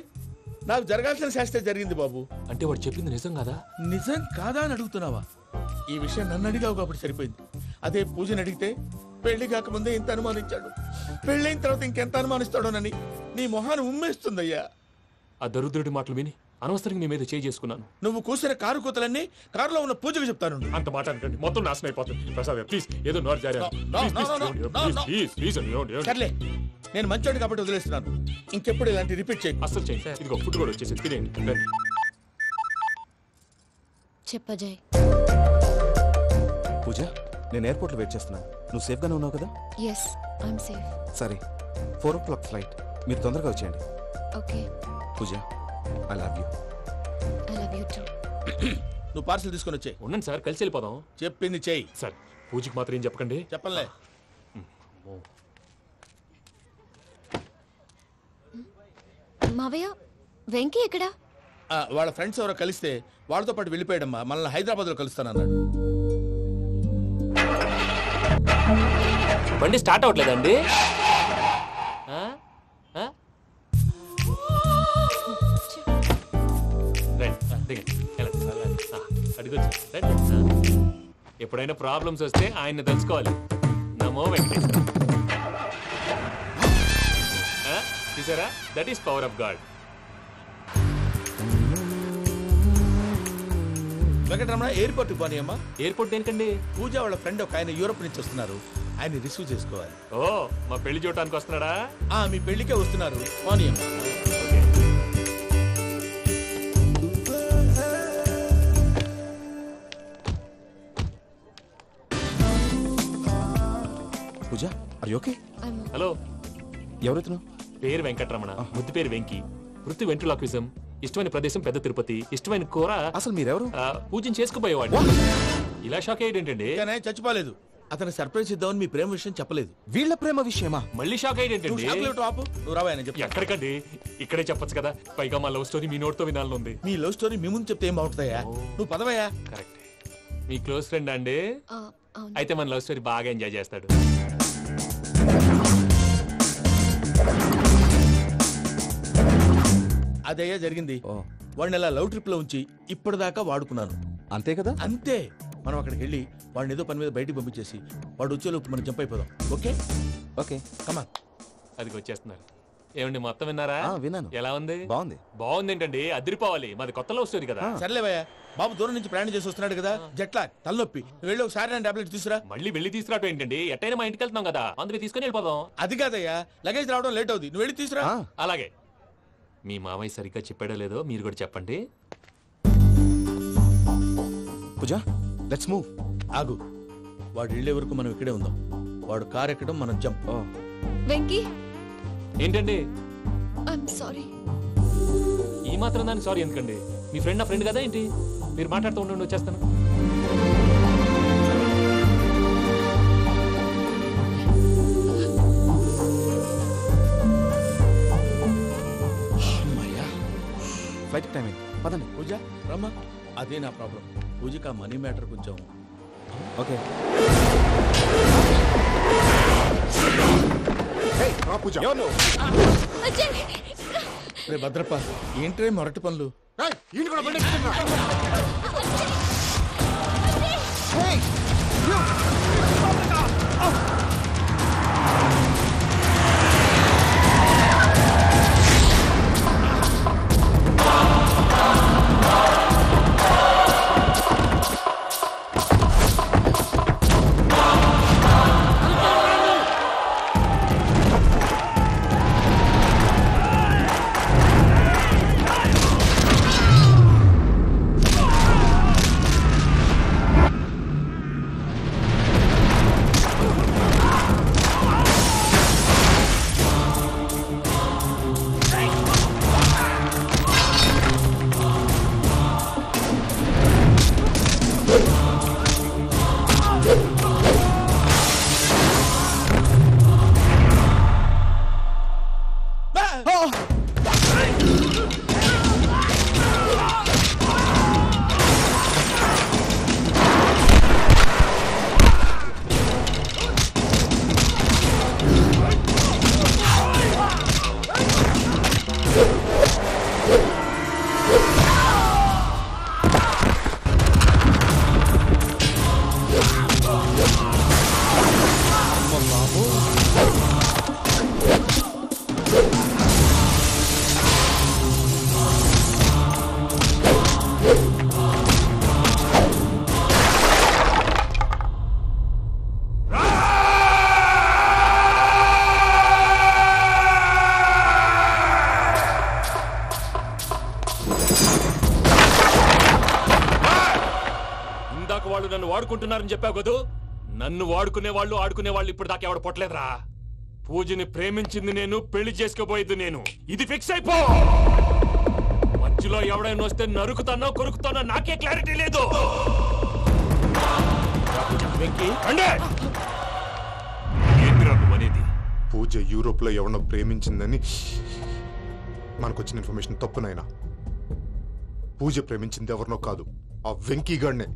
నాకు జరగాల్సిన శాస్త్రే జరిగింది బాబు. అంటే వాడు చెప్పింది నిజం కాదా? నిజం కాదా అని అడుగుతున్నావా? ఈ విషయం నన్ను అడిగావు కాబట్టి సరిపోయింది. అదే పూజని అడిగితే పెళ్లి కాకముందే ఇంత అనుమానించాడు, పెళ్ళైన తర్వాత ఇంకెంత అనుమానిస్తాడోనని నీ మొహాన్ని ఉమ్మేస్తుందయ్యా. ఆ దరిద్రుడి మాటలు విని అనవసరంగా నీ మీద చేసుకున్నాను. నువ్వు కూసిన కారు కూతలన్నీ కారులో ఉన్న పూజకు చెప్తాను. అంత మాట అనకండి, మొత్తం నాశనం అయిపోతుంది. ప్రసాద్ ప్లీజ్, ఏదో నోరు జారీ. సర్లే, నేను మంచోడు కాబట్టి వదిలేస్తున్నాను. ఇంకెప్పుడు ఇలాంటి రిపీట్ చేయి. అసలు చేయి. ఇదిగో ఫుడ్ కూడా వచ్చేసి తినేయండి. చెప్పజాయ్. పూజ, నేను ఎయిర్పోర్ట్ లో వెయిట్ చేస్తున్నాను. నువ్వు సేఫ్ గానే ఉన్నావు కదా? yes I'm safe. సరే, 4 o'clock ఫ్లైట్, మీరు తొందరగా వచ్చేయండి. Okay. Pooja, I love you. I love you too. నువ్వు పార్సల్ తీసుకొని వచ్చేయి. ఉండండి సార్, కలిసి వెళ్ళిపోదాం. చెప్పింది చెయ్యి సార్. పూజకి మాత్రం ఏం చెప్పకండి. చెప్పలే. మావయ్య, వెంకీ ఎక్కడా? వాళ్ళ ఫ్రెండ్స్ ఎవరో కలిస్తే వాళ్ళతో పాటు వెళ్ళిపోయాడమ్మా. మనల్ని హైదరాబాద్ లో కలుస్తానన్నాడు. బండి స్టార్ట్ అవ్వట్లేదండి. ఎప్పుడైనా ప్రాబ్లమ్స్ వస్తే ఆయన్ని తెలుసుకోవాలి. నమో వెంకటేశ్వర. చూసారా, that is power of God. Venkataramana, airport పోనీ అమ్మా. ఎయిర్పోర్ట్ దేనికండి? పూజ వాళ్ళ ఫ్రెండ్ ఒక ఆయన యూరోప్ నుంచి వస్తున్నారు, ఆయన రిసీవ్ చేసుకోవాలి. ఓ, మా పెళ్లి చూడటానికి వస్తున్నాడా? మీ పెళ్లికే వస్తున్నారు. పోనీ అమ్మా. పూజ, ఆర్ యు ఓకే? హలో, ఎవరైతును? పేరు వెంకటరమణ, ముద్దు పేరు వెంకీ, వృత్తి వెంట్రులాక్విజం, ఇష్టమైన ప్రదేశం పెద్ద తిరుపతి, ఇష్టమైన కూర. అసలు మీరెవరు? పూజను చేసుకుపోయేవాడు. ఇలా షాక్ అయ్యేటండి. చచ్చిపోలేదు. అతను సర్ప్రైజ్ ఇద్దామని మీ ప్రేమ విషయం చెప్పలేదు. వీళ్ళ ప్రేమ విషయమా? మళ్ళీ షాక్ అయ్యేటండి. నువ్వు రావా చెప్పి. ఎక్కడికండి, ఇక్కడే చెప్పొచ్చు కదా. పైగా మా లవ్ స్టోరీ మీ నోట్తో వినాలని ఉంది. మీ లవ్ స్టోరీ మీ ముందు చెప్తే ఏం బాగుంటుందయ్యా? నువ్వు పదవయ్యా. కరెక్ట్. మీ క్లోజ్ ఫ్రెండ్ అండి? అయితే మన లవ్ స్టోరీ బాగా ఎంజాయ్ చేస్తాడు. అదయ్యా జరిగింది. వాడిని అలా లవ్ ట్రిప్ లో ఉంచి ఇప్పటిదాకా వాడుకున్నాను. అంతే కదా? అంతే. మనం అక్కడికి వెళ్ళి వాడిని ఏదో పని మీద బయటికి పంపించేసి వాడు వచ్చేలోపు మనం జంప్ అయిపోదాం. Okay okay come on. అది వచ్చేస్తున్నారు. ఏమండి మొత్తం విన్నారా? విన్నాను. ఎలా ఉంది? బాగుంది. బాగుంది ఏంటండి, అదిరిపోవాలి. మాది కొత్త లవ్ స్టోరీ కదా. సర్లేవయ్యా, బాబు దూరం నుంచి ప్రయాణం చేసి వస్తున్నాడు కదా, జట్లా తలనొప్పి. వెళ్ళి ఒకసారి టాబ్లెట్ తీసుకురా. మళ్ళీ వెళ్ళి తీసుకురావటం ఏంటండి? ఎట్టైనా మా ఇంటికి వెళ్తున్నాం కదా, అందుకే తీసుకొని వెళ్ళిపోదాం. అది కాదయ్యా, లగేజ్ రావడం లేట్ అవుతుంది, నువ్వు వెళ్ళి తీసుకురా. అలాగే. మీ మామయ్య సరిగ్గా చెప్పాడో లేదో మీరు కూడా చెప్పండి. పూజ, లెట్స్ మూవ్. ఆగు, వాడు వెళ్ళే వరకు మనం ఇక్కడే ఉందాం. వాడు కార్ ఎక్కడం, మనం జంప్. వెంకీ, ఏంటండి? I'm sorry. ఈ మాత్రం దానికి సారీ ఎందుకండి? మీ ఫ్రెండ్ నా ఫ్రెండ్ కదా ఏంటి? మీరు మాట్లాడుతూ ఉండండి, వచ్చేస్తాను. ఫ్లైట్ టైం అయింది, పదండి. పూజ రమ్మా. అదే నా ప్రాబ్లం. పూజకి ఆ మనీ మ్యాటర్ కొంచెం. ఓకే. రే భద్రప్ప, ఏంట్రే మొరటి పనులు? వాళ్ళు నన్ను వాడుకుంటున్నారని చెప్పావు కదూ. నన్ను వాడుకునే వాళ్ళు ఆడుకునే వాళ్ళు ఇప్పుడు దాకా ఎవడ పొట్టలేదురా. పూజని ప్రేమించింది నేను, పెళ్లి చేసుకోబోయేది నేను. ఇది ఫిక్స్ అయిపో. మధ్యలో ఎవడైనా వస్తే నరుకుతానో కొరుకుతానో నాకే క్లారిటీ లేదు. పూజ యూరోప్ లో ఎవరినో ప్రేమించిందని మనకొచ్చిన ఇన్ఫర్మేషన్ తప్పునైనా. పూజ ప్రేమించింది ఎవరినో కాదు, ఆ వెంకీ గాడినే.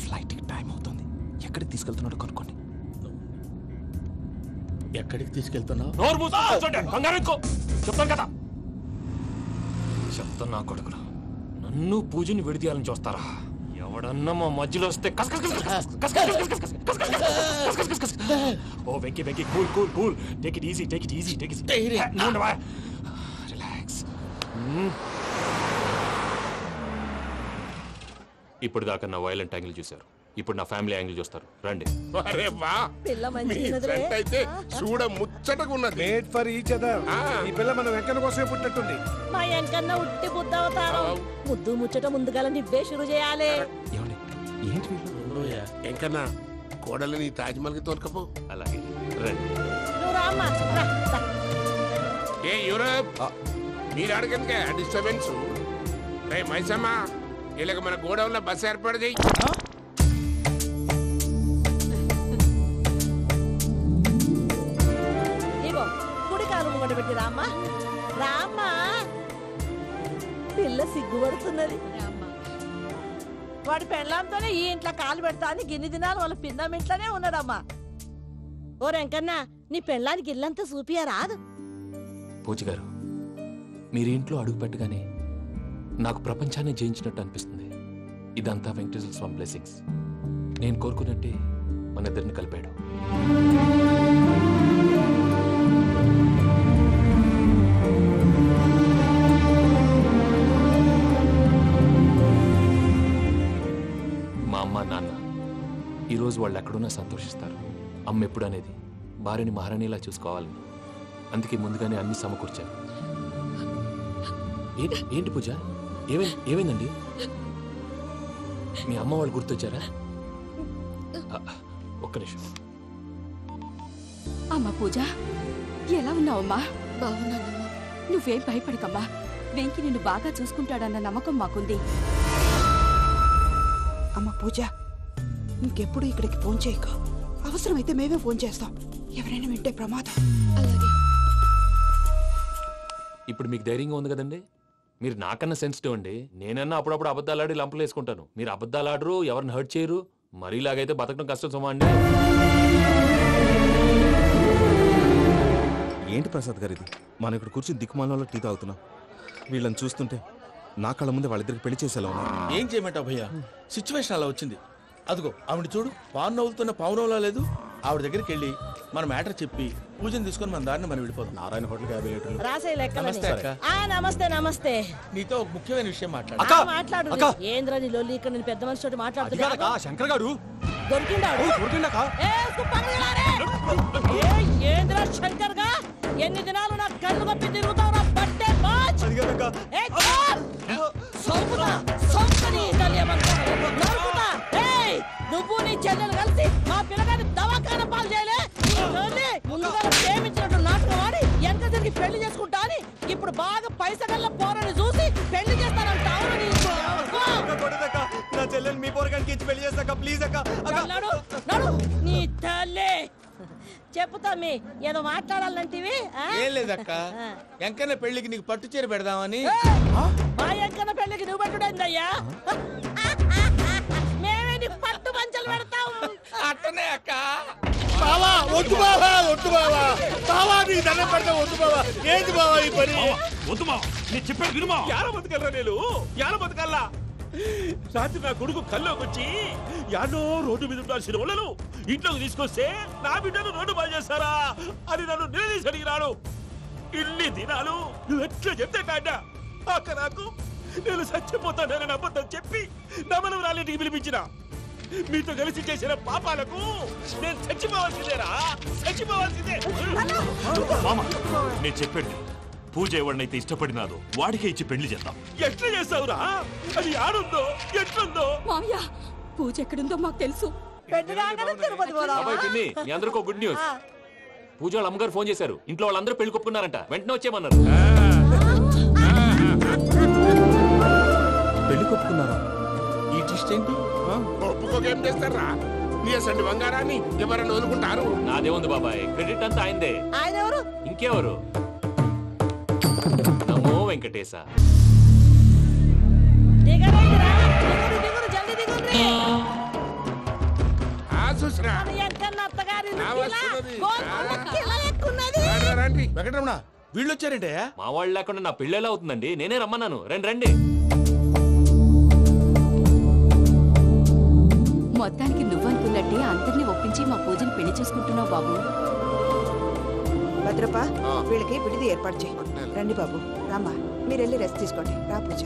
ఫ్లైట్ టైం అవుతుంది, ఎక్కడికి తీసుకెళ్తున్నాడో కనుక్కోండి. ఎక్కడికి తీసుకెళ్తున్నావు? చెప్తాను కదా. చెప్తాను కొడుకులు, నన్ను పూజని విడితీయాలని చూస్తారా? ఎవడన్నా మా మధ్యలో వస్తే ఓ Venky Venky, cool cool cool, take it easy, take it easy, take it relax. ఇప్పుడు దాకా నా వైలెంట్ యాంగిల్ చూశారు, ఇప్పుడు నా ఫ్యామిలీ యాంగిల్ చూస్తారు. రండి. అరే వా, మీ ఫ్రెండ్ అయితే చూడ ముచ్చటగా ఉన్నది. Made for each other. ఈ పిల్ల మన వెంకన్న కోసమే పుట్టినట్టుంది. మా వెంకన్న ఉట్టి బుద్ధవతారం. ముద్దు ముచ్చట ముందుగాల నివ్వే షురు చేయాలి. ఎంకన్నా కోడలిని తాజ్మహల్ కి తోలుకపో. అలాగే రండి. నువ్వు రామ్మా. ఏ యూరప్, మీరు అడగనుక డిస్టర్బెన్స్. రే మైసమ్మ, ఇలాగ మన గోడౌన్లో బస్సు ఏర్పాటు చేయి. ఇగో కుడి కాలు ముంగట పెట్టి రామ్మా. రామ్మా, పిల్ల సిగ్గుపడుతున్నది. వాడి పెళ్ళాంతోనే ఈ ఇంట్లో కాలు పెడతా అని గిన్ని దినాలు వాళ్ళ పిన్నం ఇంట్లోనే ఉన్నాడమ్మా. ఓ వెంకన్న నీ పెళ్ళానికి ఇల్లంతా చూపియా రాదు. పూజ గారు, మీరు ఇంట్లో అడుగు పెట్టగానే నాకు ప్రపంచాన్ని జయించినట్టు అనిపిస్తుంది. ఇదంతా వెంకటేశ్వర స్వామి బ్లెస్సింగ్స్. నేను కోరుకున్నట్టే మన ఇద్దరిని కలిపాడు. మా అమ్మ నాన్న ఈరోజు వాళ్ళు ఎక్కడున్నా సంతోషిస్తారు. అమ్మ ఎప్పుడు అనేది భార్యని మహారాణిలా చూసుకోవాలని, అందుకే ముందుగానే అన్ని సమకూర్చాను. ఏంటి పూజ, ఏమైందండి? మీ అమ్మ వాళ్ళు గుర్తొచ్చారా? ఒక్క నిమిషం. అమ్మా పూజ, ఎలా ఉన్నావమ్మా? బాగున్నానమ్మా. నువ్వేం భయపడకమ్మా. వెంకి నిన్ను బాగా చూసుకుంటాడన్న నమ్మకం మాకుంది. అమ్మ పూజ, ఇంకెప్పుడు ఇక్కడికి ఫోన్ చేయకు. అవసరమైతే మేమే ఫోన్ చేస్తాం. ఎవరైనా వింటే ప్రమాదం. ఇప్పుడు మీకు ధైర్యంగా ఉంది కదండి. మీరు నాకన్నా సెన్సిటివ్ అండి. నేనన్నా అప్పుడప్పుడు అబద్ధాలాడి లంపలు వేసుకుంటాను. మీరు అబద్ధాలు ఆడరు, ఎవరిని హర్ట్ చేయరు. మరీలాగైతే బతకడం కష్టం సుమా అండి. ఏంటి ప్రసాద్ గారు ఇది? మనం ఇక్కడ కూర్చుని దిక్కుమాలలో టీ తాగుతున్నాం. వీళ్ళని చూస్తుంటే నా కళ్ళ ముందే వాళ్ళిద్దరికి పెళ్లి చేసేలా ఉన్నారు. ఏం చేయమంటావు భయ్యా, సిచ్యువేషన్ అలా వచ్చింది. అదిగో ఆవిడ చూడు, పాను నవ్వుతున్న పావునవ్వులా లేదు. ఆవిడ దగ్గరికి వెళ్ళి మన మ్యాటర్ చెప్పి పూజను తీసుకొని మన దారిని మనం వెళ్ళిపోతాం. నారాయణ హోటల్ 50 లీటర్లు. రాసే లెక్క. నమస్తే అక్క. నమస్తే నమస్తే. నీతో ఒక ముఖ్యమైన విషయం మాట్లాడు. మాట్లాడు. ఏంద్రా నీ లొల్లి? ఇక్కడ నేను పెద్ద మనిషితో మాట్లాడుతున్నా. శంకర్ గారు దొరికిండాడు. ఏంద్రా శంకర్ గా? ఎన్ని దినాలు నా కళ్ళు కప్పి తిరుగుతావు నా బట్టే బాచ్. నువ్వు నీ చెల్లెలు కలిసి మా పిల్లగాని దవాఖాన పాలు చేయలే. ముందుగా ప్రేమించినట్టు నాటకం ఆడి వెనక తిరిగి పెళ్లి చేసుకుంటా అని ఇప్పుడు బాగా పైసగల్ల పోరని చూసి పెళ్లి చేస్తానంట. నా చెల్లెని మీ పోరగానికి ఇచ్చి పెళ్లి చేస్తాక ప్లీజ్ అక్క. నడు నీ తల్లి. చెప్పుతా మీ ఏదో మాట్లాడాలంటివి. ఏం లేదక్క, ఎంకన్న పెళ్లికి నీకు పట్టు చీర పెడదామని. మా ఎంకన్న పెళ్లికి నువ్వు పెట్టుడైందయ్యా? మేమే నీకు పట్టు పంచలు పెడతాం. అట్టనే అక్క. బావా వద్దు, బావా వద్దు, బావా బావా నీ దండం పెడతా వద్దు బావా. ఏంటి బావా ఈ పని? వద్దు మా, నీ చెప్పేది వినుమా. యార బతకల్లా నేను, యార బతకల్లా. రాత్రి నా కొడుకు కల్లోకి వచ్చి యాడో రోడ్డు మీద ఉండాల్సిన వాళ్ళను ఇంట్లోకి తీసుకొస్తే నా బిడ్డను రోడ్డు బాగా చేస్తారా అని నన్ను నిలదీసి అడిగినాడు. ఇన్ని దినాలు నువ్వు ఎట్లా చెప్తే కాడ్డా అక్క నాకు నేను చచ్చిపోతానని అబద్ధం చెప్పి నమ్మను రాలేటికి పిలిపించిన. మీతో కలిసి చేసిన పాపాలకు నేను చచ్చిపోవాల్సిందేరా, చచ్చిపోవాల్సిందే. మామ, నేను చెప్పండి, పూజ ఎవరినైతే ఇష్టపడినాదో వాడికే ఇచ్చి పెళ్లి చేద్దాం. ఎట్లా చేస్తావురా? అది ఆడుందో ఎట్లుందో. మామయ్య, పూజ ఎక్కడుందో మాకు తెలుసు. బాబాయ్ పిన్ని, మీ అందరికీ గుడ్ న్యూస్. పూజ వాళ్ళ అమ్మగారు ఫోన్ చేశారు. ఇంట్లో వాళ్ళందరూ పెళ్లి కొప్పుకున్నారంట. వెంటనే వచ్చేయమన్నారు. పెళ్లి కొప్పుకున్నారా? ఈ ట్విస్ట్ ఏంటి? ఒప్పుకోకేం చేస్తారా? నీ అసలు బంగారాన్ని ఎవరైనా వదులుకుంటారు? నాదే ఉంది బాబాయ్, క్రెడిట్ అంతా ఆయనదే. ఆయన ఎవరు? ఇంకెవరు? నమో వెంకటేశ. వెంకటరమణ, వీళ్ళు వచ్చారంటే మా వాళ్ళు లేకుండా నా పెళ్ళేలా అవుతుందండి? నేనే రమ్మన్నాను. రండి రండి. మొత్తానికి నువ్వనుకున్నట్టే అందరినీ ఒప్పించి మా పూజని పెళ్లి చేసుకుంటున్నావు బాబు. భద్రప్ప, వీళ్ళకి విడిది ఏర్పాటు చేయి. రండి బాబు, రామ్మా, మీరు వెళ్ళి రెస్ట్ తీసుకోండి. రా పూజ.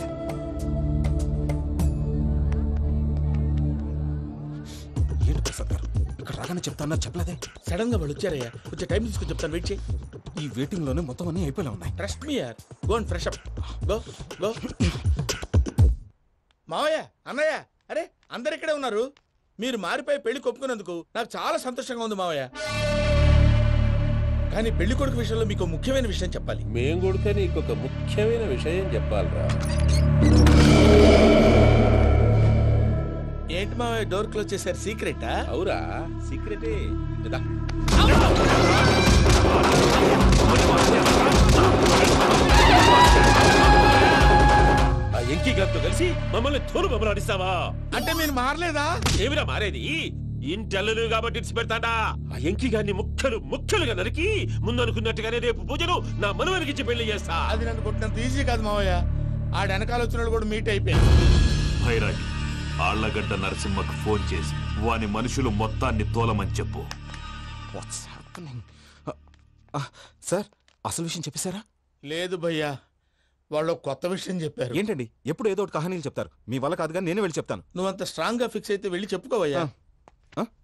ఏంటి ప్రసాద్ గారు, ఇక్కడ రాగానే చెప్తాన్నా చెప్పలేదే? సడన్ గా వాళ్ళు వచ్చారయ్యా, కొంచెం టైం తీసుకొని చెప్తాను, వెయిట్ చేయి. ఈ వెయిటింగ్ లోనే మొత్తం అన్ని అయిపోయినా ఉన్నాయి. ట్రస్ట్ మీ యార్, go and fresh up. Go go. మావయ్య, అన్నయ్య, అరే అందరు ఇక్కడే ఉన్నారు. మీరు మారిపోయి పెళ్లి కొప్పుకున్నందుకు నాకు చాలా సంతోషంగా ఉంది మావయ్య. కానీ పెళ్లి కొడుకు విషయంలో మీకు ముఖ్యమైన విషయం చెప్పాలి. మేం కొడుక నీకు ఒక ముఖ్యమైన విషయం చెప్పాలరా. ఏంటి మావయ్య డోర్ క్లోజ్ చేశారు? సీక్రెటా? అవురా, సీక్రెటే. ఎంకి గారితో కలిసి మమ్మల్ని తోలు బొమ్మలాడిస్తావా? అంటే మీరు మారలేదా? ఏమిరా మారేది? ఇంటల్లు కాబట్టి ఇడిచి పెడతాడా ఆ ఎంకి గారిని ముక్కలుగా నరికి ముందు అనుకున్నట్టుగానే రేపు పూజను నా మనవరికిచ్చి పెళ్లి చేస్తా. అది నన్ను కొట్టినంత ఈజీ కాదు మావయ్య. ఆడ వెనకాల వచ్చిన కూడా మీట్ అయిపోయాడు. భైరాగి ఆళ్లగడ్డ నరసింహకు ఫోన్ చేసి వాని మనుషులు మొత్తాన్ని తోలమని చెప్పు. సార్ అసలు విషయం చెప్పేశారా? లేదు భయ్యా, వాళ్ళు కొత్త విషయం చెప్పారు. ఏంటండి ఎప్పుడు ఏదో ఒకటి కహానీలు చెప్తారు. మీ వల్ల కాదు కానీ నేనే వెళ్ళి చెప్తాను. నువ్వంత స్ట్రాంగ్ గా ఫిక్స్ అయితే వెళ్ళి చెప్పుకోవయ్యా.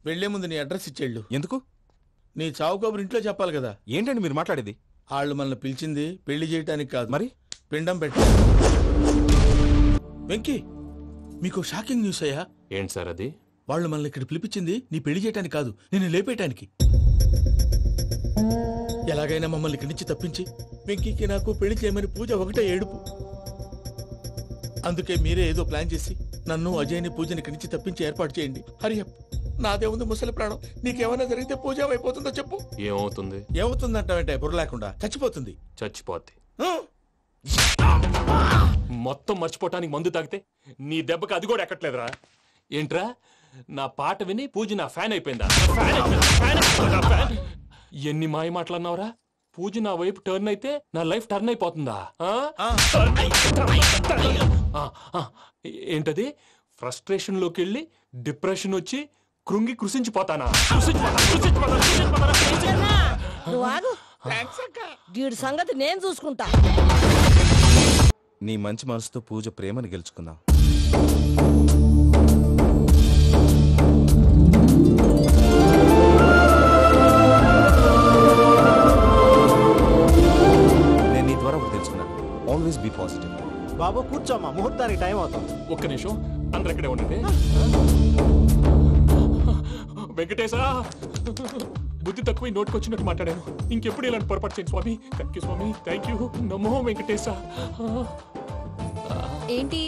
వెళ్లే ముందు నీ అడ్రస్ ఇచ్చేళ్ళు. ఎందుకు? నీ చావు కబురు ఇంట్లో చెప్పాలి కదా. ఏంటండి మీరు మాట్లాడేది? వాళ్ళు మనల్ని పిలిచింది పెళ్లి చేయటానికి కాదు, మరి పిండం పెట్టి. వెంకీ, మీకు షాకింగ్ న్యూస్ అయ్యా. ఏంటి సార్ అది? వాళ్ళు మనల్ని ఇక్కడ పిలిపించింది నీ పెళ్లి చేయటానికి కాదు, నేను లేపేయటానికి. ఎలాగైనా మమ్మల్ని ఇక్కడి నుంచి తప్పించి వెంకీకి నాకు పెళ్లి చేయమని పూజ ఒకటే ఏడుపు. అందుకే మీరే ఏదో ప్లాన్ చేసి నన్ను అజయ్ని పూజని ఇక్కడి నుంచి తప్పించి ఏర్పాటు చేయండి. హరియప్, నాదే ఉంది ముసలి ప్రాణం. నీకేమైనా జరిగితే పూజ అయిపోతుందో చెప్పు. ఏమవుతుంది? ఏమవుతుందంటావంటే బుర్ర లేకుండా చచ్చిపోతుంది. చచ్చిపోద్ది. మొత్తం మర్చిపోవటానికి మందు తాగితే నీ దెబ్బకి అది కూడా ఎక్కట్లేదురా. ఏంట్రా నా పాట విని పూజ నా ఫ్యాన్ అయిపోయిందా? ఎన్ని మాయ మాటలన్నావురా? పూజ నా వైపు టర్న్ అయితే నా లైఫ్ టర్న్ అయిపోతుందా? ఏంటది? ఫ్రస్ట్రేషన్ లోకి వెళ్ళి డిప్రెషన్ వచ్చి కృంగి కృషించిపోతానా? నువ్వు ఆగు. వీడి సంగతి నేను చూసుకుంటా. నీ మంచి మనసుతో పూజ ప్రేమని గెలుచుకుందాం. నేను నీ ద్వారా ఒకటి తెలుసుకున్నా. Always be positive. బాబు కూర్చోమ్మా, ముహూర్తానికి టైం అవుతుంది. ఒక్క నిమిషం, అందరు ఎక్కడే ఉండండి. వెంకటేశా, బుద్ధి తక్కువ నోటికి వచ్చినట్టు మాట్లాడాను. ఇంకెప్పుడు ఇలాంటి పొరపాటు చేయండి స్వామి. Thank you Swami, thank you. నమో వెంకటేశా. ఏంటి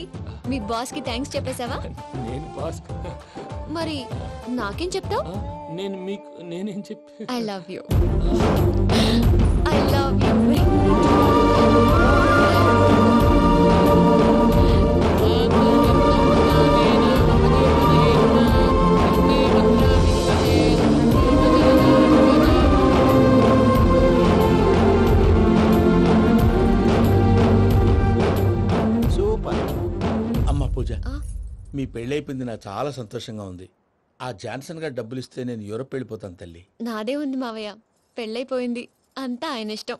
మీ బాస్ కి థ్యాంక్స్ చెప్పేశావా? నేను బాస్ మరి నాకేం చెప్తావు? నేను మీకు నేనేం చెప్పి I love you. I love you. మీ పెళ్ళైపోయింది, నాకు చాలా సంతోషంగా ఉంది. ఆ జాన్సన్ గారు డబ్బులు ఇస్తే నేను యూరోప్ వెళ్ళిపోతాను తల్లి. నాదే ఉంది మావయ్య, పెళ్ళైపోయింది, అంతా ఆయన ఇష్టం.